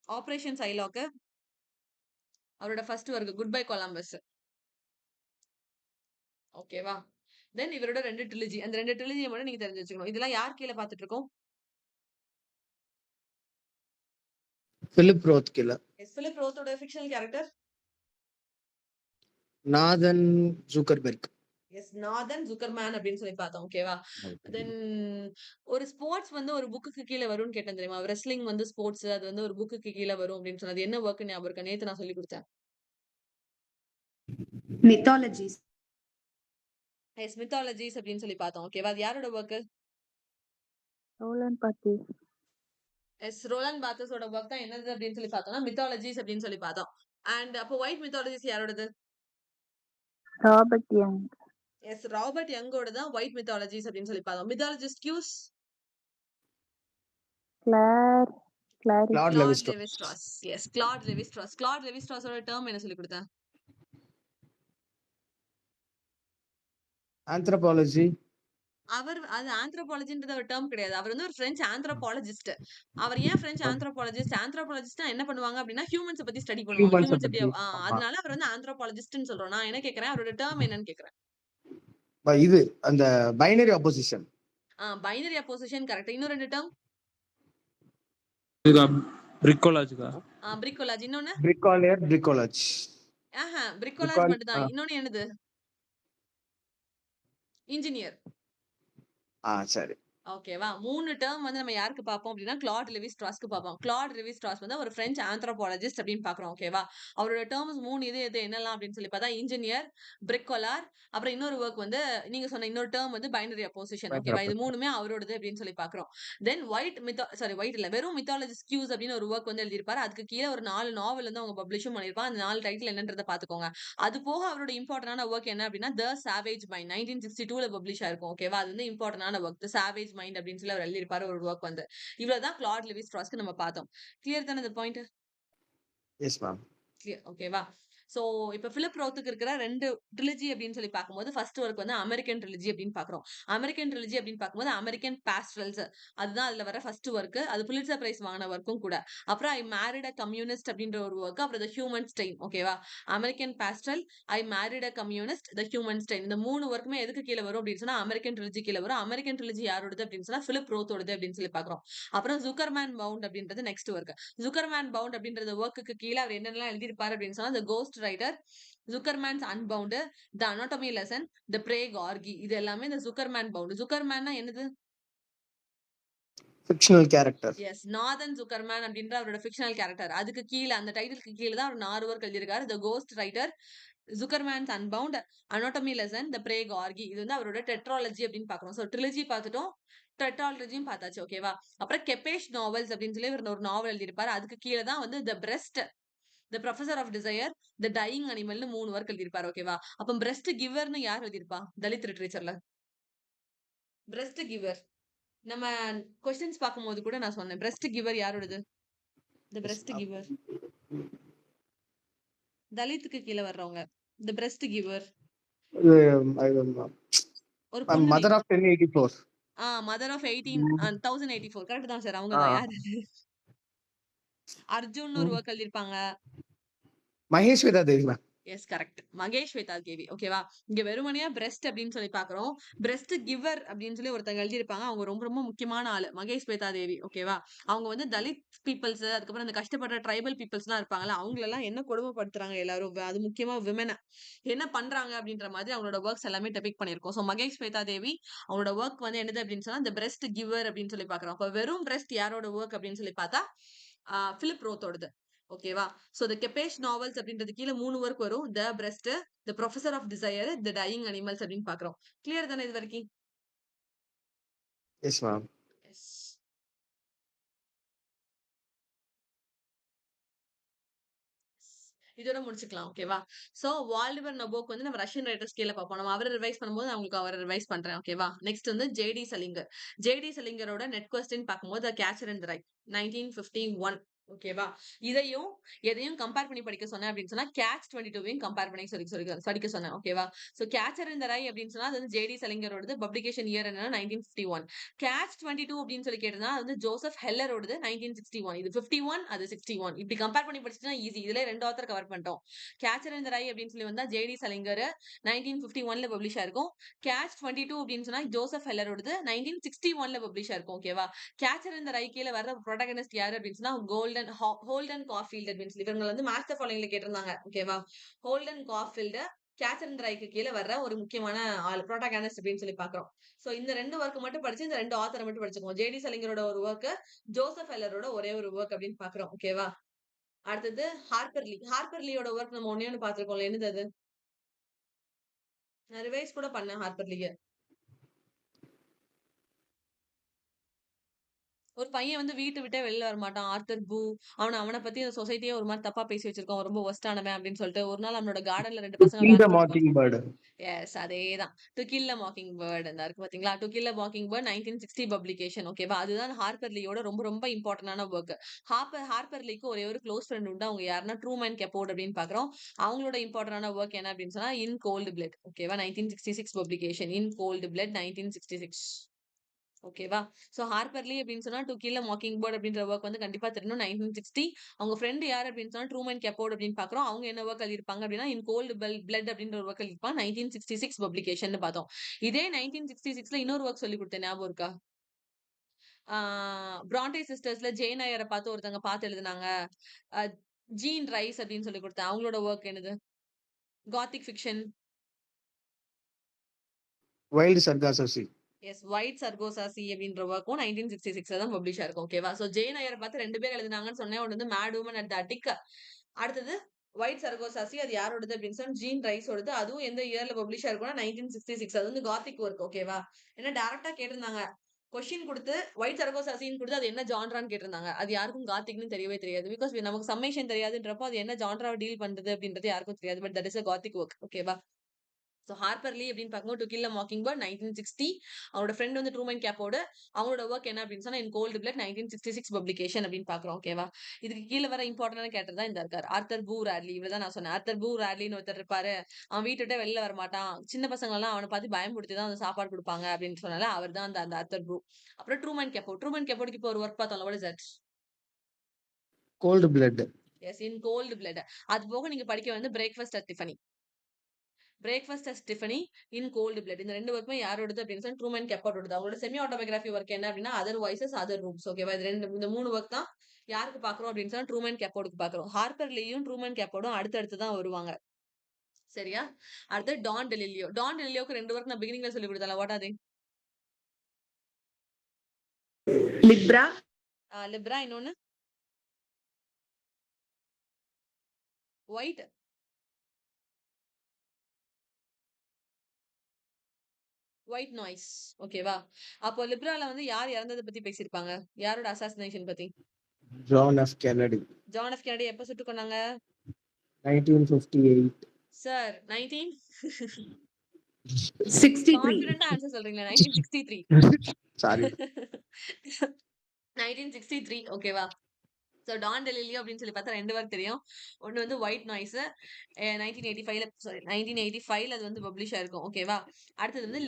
ஆபரேஷன் சைலாக் அவரோட first work good bye Columbus. ஓகேவா? தென் இவரோட 2 ட்ரிலஜி. அந்த 2 ட்ரிலஜியை மட்டும் நீங்க தெரிஞ்சு வச்சுக்கணும். இதெல்லாம் யார் கீழ பார்த்துட்டு இருக்கோம்? பிலிப் ரோத் கீழ. எஸ் பிலிப் ரோத்தோட ஃபிக்ஷனல் கேரக்டர் நாதன் ஜூக்கர்பெர்க். எஸ் நாதன் ஜுக்கர்மேன் அப்படின்னு சொல்லி பார்த்தோம். ஓகேவா? தென் ஒரு ஸ்போர்ட்ஸ் வந்து ஒரு புக்குக்கு கீழ வரும்னு கேட்டேன் தெரியுமா? ரெஸ்லிங் வந்து ஸ்போர்ட்ஸ் அது வந்து ஒரு புக்குக்கு கீழ வரும் அப்படின்னு சொன்னது என்ன ஒர்க் ஞாபகம் இருக்கா? நேத்து நான் சொல்லி கொடுத்தேன். Mythologies. எஸ் மித்தாலஜிஸ் அப்படின்னு சொல்லி பார்த்தோம். ஓகேவா? அது யாரோட work? Roland Barthes. Yes Roland பாத்தஸோட ஒர்க் தான் என்னது அப்படின்னு சொல்லி பார்த்தோம்னா மித்தாலஜிஸ் அப்படின்னு சொல்லி பார்த்தோம். அண்ட் அப்போ ஒயிட் மித்தாலஜிஸ் யாரோடது? Robert Young. எஸ் ராபர்ட் யங்கோட தான் ஒயிட் மித்தாலஜிஸ் அப்படின்னு சொல்லி பார்த்தோம். மித்தாலஜிஸ்ட் கியூஸ் Claire. Claude Claude Levi Levi Strauss. Yes Claude Levi Strauss. Claude Levi ஸ்ட்ராஸோட டேர்ம் என்ன சொல்லி கொடுத்தேன்? ஆந்த்ரோபாலஜி. அவர் அது ஆந்த்ரோபாலஜின்றது ஒரு டேர்ம் கிடையாது. அவர் வந்து ஒரு பிரெஞ்சு ஆந்த்ரோபாலஜிஸ்ட். அவர் ஏன் பிரெஞ்சு ஆந்த்ரோபாலஜிஸ்ட்? ஆந்த்ரோபாலஜிஸ்ட்னா என்ன பண்ணுவாங்க அப்படின்னா ஹியூமன்ஸ் பத்தி ஸ்டடி பண்ணுவாங்க. ஹியூமன்ஸ் ஹியூமன்ஸ் பத்தி. எப்படி ஆமா. அதனால அவர் வந்து ஆந்த்ரோபாலஜிஸ்ட்னு சொல்றோம். நான் என்ன கேக்குறேன் அவரோட டேர்ம் என்னன்னு கேக்குறேன். இது அந்த binary opposition. Binary opposition correct. இன்னும் 2 டேர்ம் பிரிக்கோலாஜிக்கா? பிரிக்கோலாஜ். இன்னொன்னு பிரிக்கோலாஜ். பிரிக்கோலாஜ் மட்டும் தான். இன்னொன்னு என்னது? இன்ஜினியர். சரி. ஓகேவா? 3 டேர்ம் வந்து நம்ம யாருக்கு பார்ப்போம் அப்படின்னா கிளாட் லெவி ஸ்ட்ராஸ்க்கு பார்ப்போம். கிளாட் லெவி ஸ்ட்ராஸ் வந்து ஒரு பிரெஞ்சு ஆந்த்ரோபாலஜிஸ்ட் அப்படின்னு பார்க்குறோம். ஓகேவா? அவரோட டேர்ம்ஸ் 3 இது என்னெல்லாம் அப்படின்னு சொல்லி பார்த்தா இன்ஜினியர், பிரிக்கோலார், அப்புறம் இன்னொரு ஒர்க் வந்து நீங்க சொன்ன இன்னொரு டேர்ம் வந்து பைனரி அப்போசிஷன். ஓகேவா? இது 3மே அவரோடது அப்படின்னு சொல்லி பார்க்குறோம். தென் ஒயிட் இல்ல வெறும் மித்தாலஜிஸ்ட் கியூஸ் அப்படின்னு ஒரு ஒர்க் வந்து எழுதியிருப்பாரு. அதுக்கு கீழே ஒரு 4 நாவல் வந்து அவங்க பப்ளிஷும் பண்ணியிருப்பாங்க. அந்த 4 டைட்டில் என்னன்றதை பார்த்துக்கோங்க. அது போக அவரோட இம்பார்ட்டன்டான ஒர்க் என்ன அப்படின்னா த சாவேஜ் மைண்ட் 1962ல பப்ளிஷ் ஆயிருக்கும். ஓகேவா? அது வந்து இம்பார்ட்டன்டான ஒர்க். த சாவேஜ் மைண்ட் அப்படின்னு சொல்லி அவர் எழுதியிருப்பாரு ஒரு ஒர்க் வந்து. இவ்வளவுதான் கிளாட் லெவி ஸ்ட்ராஸ்க்கு நம்ம பார்த்தோம். கிளியர் தானே இந்த பாயிண்ட்? S ma'am. கிளியர். ஓகேவா? சோ இப்ப பிலிப் ரோத்துக்கு இருக்கிற 2 ட்ரிலஜி அப்படின்னு சொல்லி பார்க்கும்போது ஃபர்ஸ்ட் ஒர்க் வந்து அமெரிக்கன் ட்ரிலஜி அப்படின்னு பார்க்கிறோம். அமெரிக்கன் ட்ரிலஜி அப்படின்னு பார்க்கும்போது அமெரிக்கன் பாஸ்டரல்ஸ் அதுதான் அதுல வர ஃபர்ஸ்ட் ஒர்க். அது புலிட்சர் பிரைஸ் வாங்கின ஒர்க்கும் கூட. அப்புறம் ஐ மேரிட் அ கம்யூனிஸ்ட் அப்படின்ற ஒரு ஒர்க். அப்புறம் த ஹியூமன் ஸ்டெயின். ஓகேவா? American pastoral, I married a communist, the human stain. இந்த 3 ஒர்க்குமே எதுக்கு கீழ வரும் அப்படின்னு சொன்னா அமெரிக்கன் ட்ரிலஜி கீழ வரும். அமெரிக்கன் ட்ரிலஜி யாரோடது அப்படின்னு சொன்னா பிலிப் ரோத்தோடது அப்படின்னு சொல்லி பார்க்கிறோம். அப்புறம் ஜுக்கர்மேன் பவுண்ட் அப்படின்றது நெக்ஸ்ட் ஒர்க். ஜுக்கர்மேன் பவுண்ட் அப்படின்றது ஒர்க்குக்கு கீழ அவர் என்னெல்லாம் எழுதியிருப்பாரு அப்படின்னு சொன்னா the ghost writer, Zuckerman's unbound, the anatomy lesson, the Prague orgy. இது எல்லாமே இந்த ஜுக்கர்மேன் பவுண்ட். ஜுக்கர்மேன்னா என்னது? Fictional character. Yes Nathan Zuckerman அப்படின்ற அவரோட ஃபிக்ஷனல் கேரக்டர். அதுக்கு கீழ அந்த டைட்டிலுக்கு கீழ தான் அவர் 4 ஒர்க் எழுதியிருக்காரு. The ghost writer, Zuckerman's unbound, anatomy lesson, the Prague orgy. இது வந்து அவரோட டெட்ராலஜி அப்படின்னு பார்க்கிறோம். சோ ட்ரிலஜி பார்த்துட்டோம், டெட்ராலஜியும் பார்த்தாச்சு. ஓகேவா? அப்புறம் கெபேஷ் நாவல்ஸ் அப்படின்னு சொல்லி ஒரு நாவல் எழுதியிருப்பாரு. அதுக்கு கீழ தான் வந்து the breast, the professor of desire, the dying அனிமல்னு 3 ஒர்க் எழுதியிருப்பாரு. ஓகேவா? அப்ப பிரெஸ்ட் கிவர்னு யார் எழுதியிருப்பா தலித் லிட்ரேச்சர்ல? பிரெஸ்ட் கிவர் நம்ம கொஸ்டின்ஸ் பார்க்கும்போது கூட நான் சொன்னேன். பிரெஸ்ட் கிவர் யாரோடது? த பிரெஸ்ட் கிவர் தலித்துக்கு கீழ வர்றவங்க. த பிரெஸ்ட் கிவர் ஒரு பொண்ணு mother of 1084. Mother of 1084 correct தான் சார். அவங்க தான் யார்? அர்ஜுன் ஒரு ஒர்க் எழுதியிருப்பாங்க. Mahasweta Devi ma'am. Yes correct. Mahasweta Devi. ஓகேவா? இங்க வெறுமனையா பிரெஸ்ட் அப்படின்னு சொல்லி பாக்குறோம். பிரெஸ்ட் கிவர் அப்படின்னு சொல்லி ஒருத்தங்க எழுதியிருப்பாங்க. அவங்க ரொம்ப ரொம்ப முக்கியமான ஆளு மகேஷ்வேதா தேவி. ஓகேவா? அவங்க வந்து தலித் பீப்புள்ஸ், அதுக்கப்புறம் இந்த கஷ்டப்படுற ட்ரைபல் பீப்புள்ஸ் எல்லாம் இருப்பாங்கல்ல, அவங்களெல்லாம் என்ன கொடுமைப்படுத்துறாங்க எல்லாரும், அது முக்கியமா விமனை என்ன பண்றாங்க அப்படின்ற மாதிரி அவங்களோட ஒர்க்ஸ் எல்லாமே டெபிக் பண்ணிருக்கோம். ஸோ மகேஷ்வேதா தேவி அவங்களோட ஒர்க் வந்து என்னது அப்படின்னு சொன்னா இந்த பிரெஸ்ட் கிவர் அப்படின்னு சொல்லி பாக்குறோம். அப்ப வெறும் பிரெஸ்ட் யாரோட ஒர்க் அப்படின்னு சொல்லி பார்த்தா பிலிப் ரோத்தோடது. ஓகேவா? சோ த கெபேஷ் நாவல்ஸ் அப்படின்றது கீழ 3 ஒர்க் வரும். The breast, the professor of desire, the dying animals அப்படின்னு பாக்குறோம். கிளியர் தானே இது வரைக்கும்? Yes ma'am. எஸ். இதோட முடிச்சுக்கலாம். ஓகேவா? சோ வால்டிவர் நபோக் வந்து நம்ம ரஷ்யன் ரைட்டர் ஸ்கேல்ல பார்ப்போம். நம்ம அவர ரிவைஸ் பண்ணும்போது நான் உங்களுக்கு அவர ரிவைஸ் பண்றேன். ஓகேவா? நெக்ஸ்ட் வந்து ஜேடி சலிங்கர். ஜேடி சலிங்கரோட நெட் கொஸ்டின் பார்க்கும்போது த கேச்சர் இன் தி ரை 1951. ஓகேவா? இதையும் எதையும் கம்பேர் பண்ணி படிக்க சொன்னேன் அப்படின்னு சொன்னா கேட்ச் 22வையும் கம்பேர் பண்ணி படிக்க சொன்னேன். ஓகேவா? சோ கேச்சர் இன் தி ரை அப்படின்னு சொன்னா அது வந்து ஜேடி சலிங்கரோடது. பப்ளிகேஷன் இயர் என்னன்னா 1951. கேட்ச் 22 அப்படின்னு சொல்லி கேட்டா அது வந்து ஜோசப் ஹெல்லரோடது 1961. இது 51 அது 61. இப்படி கம்பேர் பண்ணி படிச்சுட்டா ஈஸி. இதுல ரெண்டு ஆத்தர் கவர் பண்ணிட்டோம். கேச்சர் இன் தி ரை அப்படின்னு சொல்லி வந்தா ஜேடி சலிங்கர் 1951ல பப்ளிஷ் ஆயிருக்கும். கேட்ச் 22 அப்படின்னு சொன்னா ஜோசப் ஹெல்லரோடது 1961ல பப்ளிஷ் ஆயிருக்கும். ஓகேவா? கேச்சர் இன் தி ரை கீழ வர ப்ரோட்டகனிஸ்ட் யாரு அப்படின்னு சொன்னா ஹோல்டன் காஃபீல்ட் அப்படின்னு சொல்லி இவங்க வந்து மாஸ்டர் ஃபாலோயிங்ல கேட்டிருந்தாங்க. ஓகேவா? ஹோல்டன் காஃபீல்ட் கேச்சர் இன் தி ரைக்கு கீழ வர்ற ஒரு முக்கியமான ஆள் ப்ரோட்டகனிஸ்ட் அப்படின்னு சொல்லி பாக்குறோம். சோ இந்த ரெண்டு ஒர்க் மட்டும் படிச்சு இந்த ரெண்டு ஆத்தரை மட்டும் படிச்சுக்கோங்க. ஜேடி சலிங்கரோட ஒரு ஒர்க், ஜோசப் ஹெல்லரோட ஒரே ஒரு ஒர்க் அப்படின்னு பாக்குறோம். ஓகேவா? அடுத்தது ஹார்பர்லியோட ஒர்க் நம்ம ஒண்ணே ஒண்ணு பாத்துருக்கோம்ல. என்னது அது? நான் ரிவைஸ் கூட பண்ணேன் ஹார்பர்லிய. ஒரு பையன் வந்து வீட்டை விட்டே வெளில வரமாட்டான். ஆர்தர் பூ. அவனை பத்தி இந்த சொசைட்டியே ஒரு மாதிரி தப்பா பேசி வச்சிருக்கோம். ரொம்ப ஒஸ்டானவன் அப்படின்னு சொல்லிட்டு ஒரு நாள் அவனோட கார்டன்ல ரெண்டு பசங்க Kill the விளையாண்டுட்டு இருப்பாங்க. Mockingbird. எஸ் அதேதான். To kill a mockingbird அந்த இருக்கு பாத்தீங்களா? To kill a mockingbird 1960 publication. ஓகேவா? அதுதான் ஹார்பர்லியோட ரொம்ப ரொம்ப இம்பார்ட்டன்டான ஒர்க். ஹார்பர்லிக்கு ஒரே ஒரு க்ளோஸ் ஃப்ரெண்ட் உண்டு. அவங்க யாருன்னா ட்ரூமேன் கெப்போர்ட் அப்படின்னு பாக்குறோம். அவங்களோட இம்பார்ட்டன்டான ஒர்க் என்ன அப்படின்னு சொன்னா இன் கோல்டு பிளட். ஓகேவா? 1966 பப்ளிகேஷன் இன் கோல்டு பிளட் 1966. ஓகேவா? சோ ஹார்பர்லி அப்படின்னு சொன்னா to kill a mockingbird அப்படின்ற ஒர்க் வந்து கண்டிப்பா தெரியணும். 1960. அவங்க ஃப்ரெண்ட் யார் அப்படின்னு சொன்னா ட்ரூமேன் கெப்போர்ட் அப்படின்னு பாக்குறோம். அவங்க என்ன ஒர்க் எழுதிருப்பாங்க அப்படின்னா இன் கோல்டு பிளட் அப்படின்ற ஒரு ஒர்க் எழுதிருப்பாங்க. 1966 பப்ளிகேஷன் பார்த்தோம். இதே 1966ல இன்னொரு ஒர்க் சொல்லி கொடுத்தேன். ஞாபகம் இருக்கா? பிராண்டே சிஸ்டர்ஸ்ல ஜெயின் ஐயரை பார்த்து ஒருத்தவங்க பார்த்து எழுதுனாங்க. ஜீன் ரைஸ் அப்படின்னு சொல்லி கொடுத்தேன். அவங்களோட ஒர்க் என்னது? Gothic fiction. Wild Sargassy. Yes wide Sargasso Sea அப்படின்ற ஒர்க்கும் 1966 தான் பப்ளிஷ் ஆயிருக்கும். ஓகேவா? சோ ஜெயின் ஐயர் பார்த்து ரெண்டு பேர் எழுதினாங்கன்னு சொன்னேன். ஒன்று வந்து madwoman at the attic. அடுத்தது ஒயிட் சர்கோசாசி. அது யாரோடது அப்படின்னு சொன்னா ஜீன் ரைஸோடது. அதுவும் எந்த இயர்ல பப்ளிஷ் ஆயிருக்கும்னா 1966. அது வந்து காத்திக் ஒர்க். ஓகேவா? ஏன்னா டைரக்டா கேட்டிருந்தாங்க. கொஸ்டின் கொடுத்து ஒயிட் சர்கோசாசின்னு கொடுத்து அது என்ன ஜான்ரான்னு கேட்டிருந்தாங்க. அது யாருக்கும் காத்திக்னு தெரியவே தெரியாது. பிகாஸ் நமக்கு சம்மேஷன் தெரியாதுன்றப்போ அது என்ன ஜான்ராவை டீல் பண்றது அப்படின்றது யாருக்கும் தெரியாது. But that is a Gothic work. ஓகேவா? சோ ஹார்பர்லி அப்படின்னு பார்க்கும்போது to kill a mockingbird 1960. அவரோட ஃப்ரெண்ட் வந்து ட்ரூமேன் கேப்போர்ட். அவங்களோட ஒர்க் என்ன அப்படின்னு சொன்னா இன் கோல்டு பிளட் 1966 பப்ளிகேஷன் அப்படின்னு பாக்குறோம். ஓகேவா? இதுக்கு கீழே வர இம்பார்ட்டன்டான கேரக்டர் தான் இந்த இருக்காரு. ஆர்தர் பூ ராட்லி. இவ்வளவுதான் நான் சொன்னேன். ஆர்தர் பூ ராட்லின்னு ஒருத்தர் இருப்பாரு. அவன் வீட்டை விட்டு வெளில வர மாட்டான். சின்ன பசங்க எல்லாம் அவனை பார்த்து பயன்படுத்தி தான் அந்த சாப்பாடு கொடுப்பாங்க அப்படின்னு சொன்னால அவர் தான் அந்த ஆர்தர் பூ. அப்புறம் ட்ரூமேன் கேப்போர்ட். ட்ரூமேன் கேப்போர்டுக்கு இப்போ ஒரு ஒர்க் பார்த்தோம்ல. What is that? Cold Blood. Yes in cold blood. அது போக நீங்க படிக்க வந்து breakfast at Tiffany. Breakfast at Tiffany in cold blood. இந்த ரெண்டு ஒர்க்குமே யாரோடது அப்படின்னு சொன்னா ட்ரூமேன் கெப்போர்டோடது. அவங்களோட செமி ஆட்டோபயோகிராஃபி ஒர்க் என்ன அப்படின்னா அதர் வாய்ஸஸ் அதர் ரூம்ஸ். ஓகேவா? இந்த மூணு ஒர்க் தான் யாருக்கு பாக்குறோம் அப்படின்னு சொன்னா ட்ரூமேன் கெப்போர்டுக்கு பாக்குறோம். ஹார்பர்லியும் ட்ரூமேன் கெப்போர்டும் அடுத்தடுத்து தான் வருவாங்க. சரியா? அடுத்து டான் டெலிலியோ. டான் டெலிலியோக்கு ரெண்டு ஒர்க் நான் பிகினிங்ல சொல்லி கொடுத்தல. What are they? Libra. Libra. இன்னொன்னு ஒயிட். White noise. ஓகேவா? அப்போ லிப்ரால வந்து யார் இறந்ததை பத்தி பேசியிருப்பாங்க? யாரோட அசாசினேஷன் பத்தி? John F. Kennedy. John F Kennedy எப்ப சுட்டு கொண்டாங்க? 1958. சார் 63. கான்ஃபிடென்ட்டா ஆன்சர் சொல்றீங்களா? 1963. Sorry. 1963. ஓகேவா? சோ டான் டெலிலியோ அப்படின்னு சொல்லி பார்த்தா ரெண்டு ஒர்க் தெரியும். ஒன்னு வந்து ஒயிட் நாய்ஸ் 1985ல அது வந்து பப்ளிஷ் ஆயிருக்கும். ஓகேவா? அடுத்தது வந்து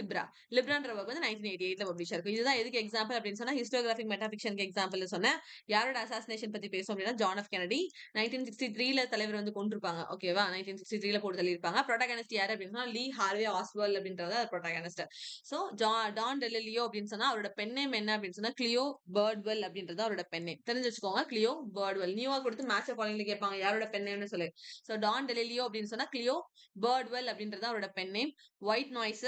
லிப்ரான்ற ஒர்க் வந்து 1988ல பப்ளிஷ் ஆயிருக்கும். இதுதான் எதுக்கு எக்ஸாம்பிள் அப்படின்னு சொன்னா ஹிஸ்டோகிராஃபிக் மெட்டாஃபிக்ஷனுக்கு எக்ஸாம்பிள் சொன்னேன். யாரோட அசாசினேஷன் பத்தி பேசும் அப்படின்னா ஜான் எஃப் கென்னடி. 1963ல தலைவர் வந்து கொண்டிருப்பாங்க. ஓகேவா? 1963ல போட்டு தள்ளியிருப்பாங்க. ப்ரோட்டகனிஸ்ட் யாரு அப்படின்னு சொன்னா லீ ஹார்வே ஆஸ்வால் அப்படின்றது ப்ரோட்டகனிஸ்ட். சோ டான் டெலிலியோ அப்படின்னு சொன்னா அவரோட பென் நேம் என்ன அப்படின்னு சொன்னா கிளியோ பர்ட்வெல் அப்படின்றது அவரோட பென் நேம். தெரிஞ்சு வச்சுக்கோங்க. கிளியோ பர்ட்வெல். நியூவா கொடுத்து மேட்ச் ஃபாலோயிங்ல கேட்பாங்க யாரோட பென் நேம்னு சொல்லி. சோ டான் டெலிலியோ அப்படின்னு சொன்னா கிளியோ பர்ட்வெல் அப்படின்றது அவரோட pen name. White noise,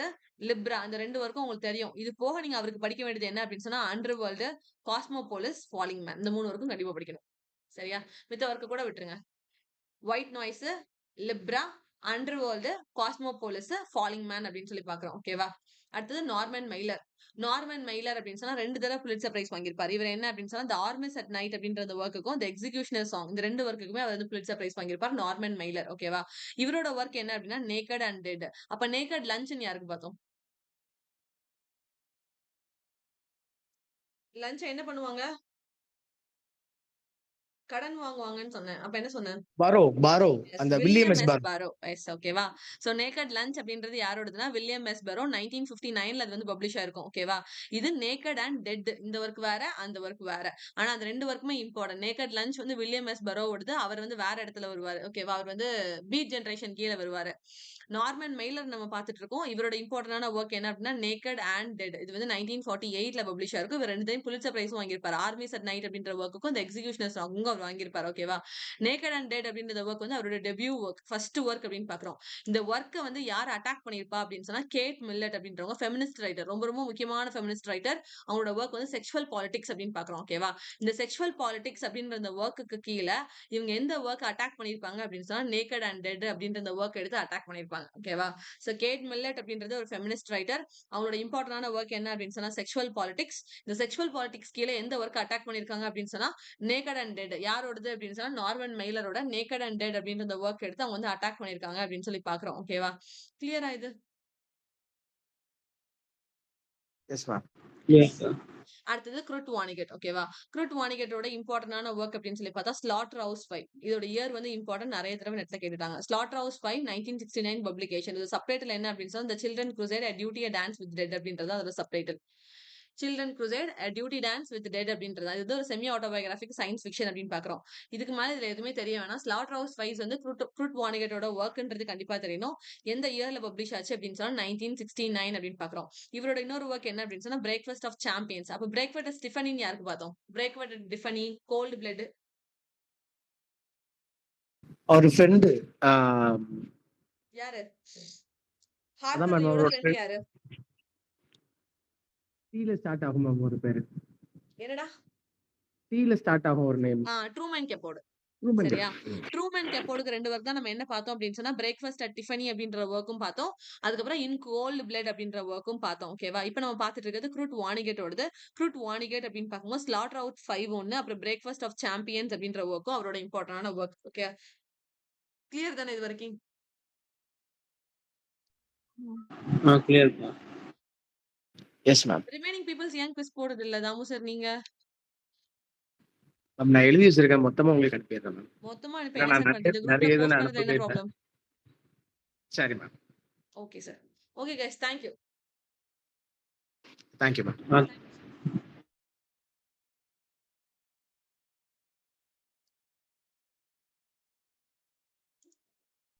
Libra இந்த ரெண்டு வரைக்கும் உங்களுக்கு தெரியும். இது போக நீங்க அவருக்கு படிக்க வேண்டியது என்ன அப்படின்னு சொன்னா அண்டர் வேர்ல்டு, காஸ்மோபோலிஸ், ஃபாலிங் மேன். இந்த மூணு வரைக்கும் கண்டிப்பா படிக்கணும். சரியா? மித்த ஒர்க்கு கூட விட்டுருங்க. White noise, Libra, underworld, Cosmopolis, falling man அப்படின்னு சொல்லி பாக்குறோம். ஓகேவா? அடுத்தது நார்மன் மெய்லர். நார்மன் மெய்லர் அப்படின்னு சொன்னா 2 தடவை புலிட்சர் பிரைஸ் வாங்கியிருப்பாரு. இவர் என்ன அப்படின்னு சொன்னா தி ஆர்மிஸ் அட் நைட் அப்படின்ற ஒர்க்குக்கும் தி எக்ஸிகியூஷனர் சாங் இந்த 2 ஒர்க்குக்குமே அவர் வந்து புலிட்சர் பிரைஸ் வாங்கியிருப்பார். Norman Mailer. ஓகேவா? இவரோட ஒர்க் என்ன அப்படின்னா நேக்கட் அண்ட் டெட். அப்ப நேக்கட் லஞ்ச்னு யாருக்கு பார்த்தோம்? லஞ்ச் என்ன பண்ணுவாங்க? கடன் வாங்குவாங்கன்னு சொன்னேன். அப்ப என்ன சொன்னேன்? பாரோ அந்த William S Burroughs. Burroughs. Yes. ஓகேவா? சோ நேக்கட் லஞ்ச் அப்படின்றது யாரோடதுன்னா வில்லியம் எஸ் பாரோ 1959ல அது வந்து பப்ளிஷ் ஆயிருக்கும். ஓகேவா? இது நேக்கட் அண்ட் டெட் இந்த ஒர்க் வேற, அந்த ஒர்க் வேற. ஆனா அந்த 2 ஒர்க்குமே இம்பார்ட்டன்ட். நேக்கட் லஞ்ச் வந்து வில்லியம் எஸ் பாரோவோடது. அவர் வந்து வேற இடத்துல வருவாரு. ஓகேவா? அவர் வந்து பீட் ஜெனரேஷன் கீழ வருவாரு. நார்மன் மெய்லர் நம்ம பார்த்துட்டு இருக்கோம். இவரோட இம்பார்ட்டன்டான ஒர்க் என்ன அப்படின்னா நேக்கட் அண்ட் டெட். இது வந்து 1948ல பப்ளிஷ் ஆயிருக்கும். இவர் 2 டைம் புலிட்சர் பிரைஸும் வாங்கியிருப்பாரு. ஆர்மிஸ் அட் நைட் அப்படின்ற ஒர்க்குக்கும் இந்த எக்ஸிகியூஷனர் சாங்கும் அவர் வாங்கியிருப்பாரு. ஓகேவா? நேக்கட் அண்ட் டெட் அப்படின்ற ஒர்க் வந்து அவரோட டெபியூ ஒர்க், ஃபர்ஸ்ட் ஒர்க் அப்படின்னு பாக்குறோம். இந்த ஒர்க்கை வந்து யார் அட்டாக் பண்ணிருப்பா அப்படின்னு சொன்னா கேட் மில்லட் அப்படின்றவங்க ஃபெமினிஸ்ட் ரைட்டர், ரொம்ப ரொம்ப முக்கியமான ஃபெமினிஸ்ட் ரைட்டர். அவங்களோட ஒர்க் வந்து செக்ஷுவல் பாலிடிக்ஸ் அப்படின்னு பாக்குறோம். ஓகேவா? இந்த செக்ஷுவல் பாலிடிக்ஸ் அப்படின்ற இந்த ஒர்க்குக்கு கீழே இவங்க எந்த ஒர்க் அட்டாக் பண்ணிருப்பாங்க அப்படின்னு சொன்னா நேக்கட் அண்ட் டெட் அப்படின்ற இந்த ஒர்க் எடுத்து அட்டாக் பண்ணிருப்பாங்க. ஓகேவா? சோ கேட் மில்லட் அப்படின்றது ஒரு ஃபெமினிஸ்ட் ரைட்டர். அவங்களோட இம்பார்ட்டன்டான ஒர்க் என்ன அப்படின்னு சொன்னா செக்ஷுவல் பாலிடிக்ஸ். இந்த செக்ஷுவல் பாலிடிக்ஸ் கீழே எந்த ஒர்க் அட்டாக் பண்ணிருக்காங்க அப்படின்னு சொன்னா நேக்கட் அண்ட் டெட். யாரோடது அப்படின்னு சொன்னா நார்மன் மெய்லரோட நேக்கட் அண்ட் டெட் அப்படின்ற இந்த ஒர்க் எடுத்து அவங்க வந்து அட்டாக் பண்ணிருக்காங்க அப்படின்னு சொல்லி பாக்குறோம். ஓகேவா? கிளியரா இது? Yes ma'am. Yes sir. அடுத்தது குருட் வானிகட். ஓகேவா? குருட் வானிகட்டோட இம்பார்ட்டன்டான ஒர்க் அப்படின்னு சொல்லி பார்த்தா ஸ்லாட்டர் ஹவுஸ் 5. இதோட இயர் வந்து இம்பார்ட்டன்ட், நிறைய தடவை நெட்ல கேட்டுட்டாங்க. Slaughterhouse 5 1969 publication. இது சப்டைட்டில் என்ன அப்படின்னு சொன்னா The Children Crusade, A Duty, A Dance with Dead அப்படின்றது அதோட subtitle. Children crusade, A Duty, Dance with Dead அப்படின்றது இது ஒரு செமி ஆட்டோபயோகிராபிக் சயின்ஸ் ஃபிக்ஷன் அப்படின்னு பாக்குறோம். இதுக்கு மேல இதுல எதுவுமே தெரிய வேணாம். ஸ்லாட்டர் ஹவுஸ் 5 வந்து குருட் வானிகட்டோட ஒர்க்ன்றது கண்டிப்பா தெரியணும். எந்த இயர்ல பப்ளிஷ் ஆச்சு அப்படின்னு சொன்னா 1969 அப்படின்னு பாக்குறோம். இவரோட இன்னொரு ஒர்க் என்ன அப்படின்னு சொன்னா பிரேக்ஃபாஸ்ட் ஆஃப் சாம்பியன்ஸ். அப்ப பிரேக்ஃபாஸ்ட் டிஃபனின்னு யாருக்கு பார்த்தோம்? Breakfast Tiffany, cold blood. ஒரு ஃப்ரெண்டு யாரு? அதான் ஹார்பர் மேம் லீயோட அவரோட ஃப்ரெண்ட் ஃப்ரெண்ட். யாரு? டீல ஸ்டார்ட் ஆகும் மேம் ஒரு பேரு. என்னடா? டீல ஸ்டார்ட் ஆகும் ஒரு நேம். ட்ரூமன் கேப்போர்ட். சரியா? ட்ரூமன் கேப்போர்டுக்கு 2 ஒர்க் தான் நம்ம என்ன பார்த்தோம் அப்படின்னு சொன்னா பிரேக்ஃபாஸ்ட் அட் டிஃபனி அப்படின்ற ஒர்க்கும் பார்த்தோம். அதுக்கப்புறம் இன் கோல்ட் பிளட் அப்படின்ற ஒர்க்கும் பார்த்தோம். ஓகேவா? இப்போ நம்ம பார்த்துட்டு இருக்கிறது குருட் வானிகட்டோடது. குருட் வானிகட் அப்படின்னு பார்க்கும்போது ஸ்லாட்டர் அவுட் 5 ஒன்னு, அப்புறம் பிரேக்ஃபாஸ்ட் ஆஃப் சாம்பியன்ஸ் அப்படின்ற ஒர்க்கும் அவரோட இம்பார்ட்டன்டான ஒர்க். ஓகே, கிளியர் தானே இது வரைக்கும்? Clear ma'am. Yes ma'am. Remaining peoples ஏன் குவிஸ் போடுறது இல்ல? தாமு சார் நீங்க மேம் நான் எழுதி வச்சிருக்கேன், மொத்தமா உங்களுக்கு அனுப்பிடுறேன் மேம். மொத்தமா அனுப்பி ஏன்னா என்ன நான் சார் பண்றது? நிறைய குரூப்ல இது போஸ்ட் நான் பண்றது என்ன அனுப்பவே இல்லை. ப்ராப்ளம்? சரி ma'am. Okay sir. Okay guys, thank you. Thank you ma'am. ஆ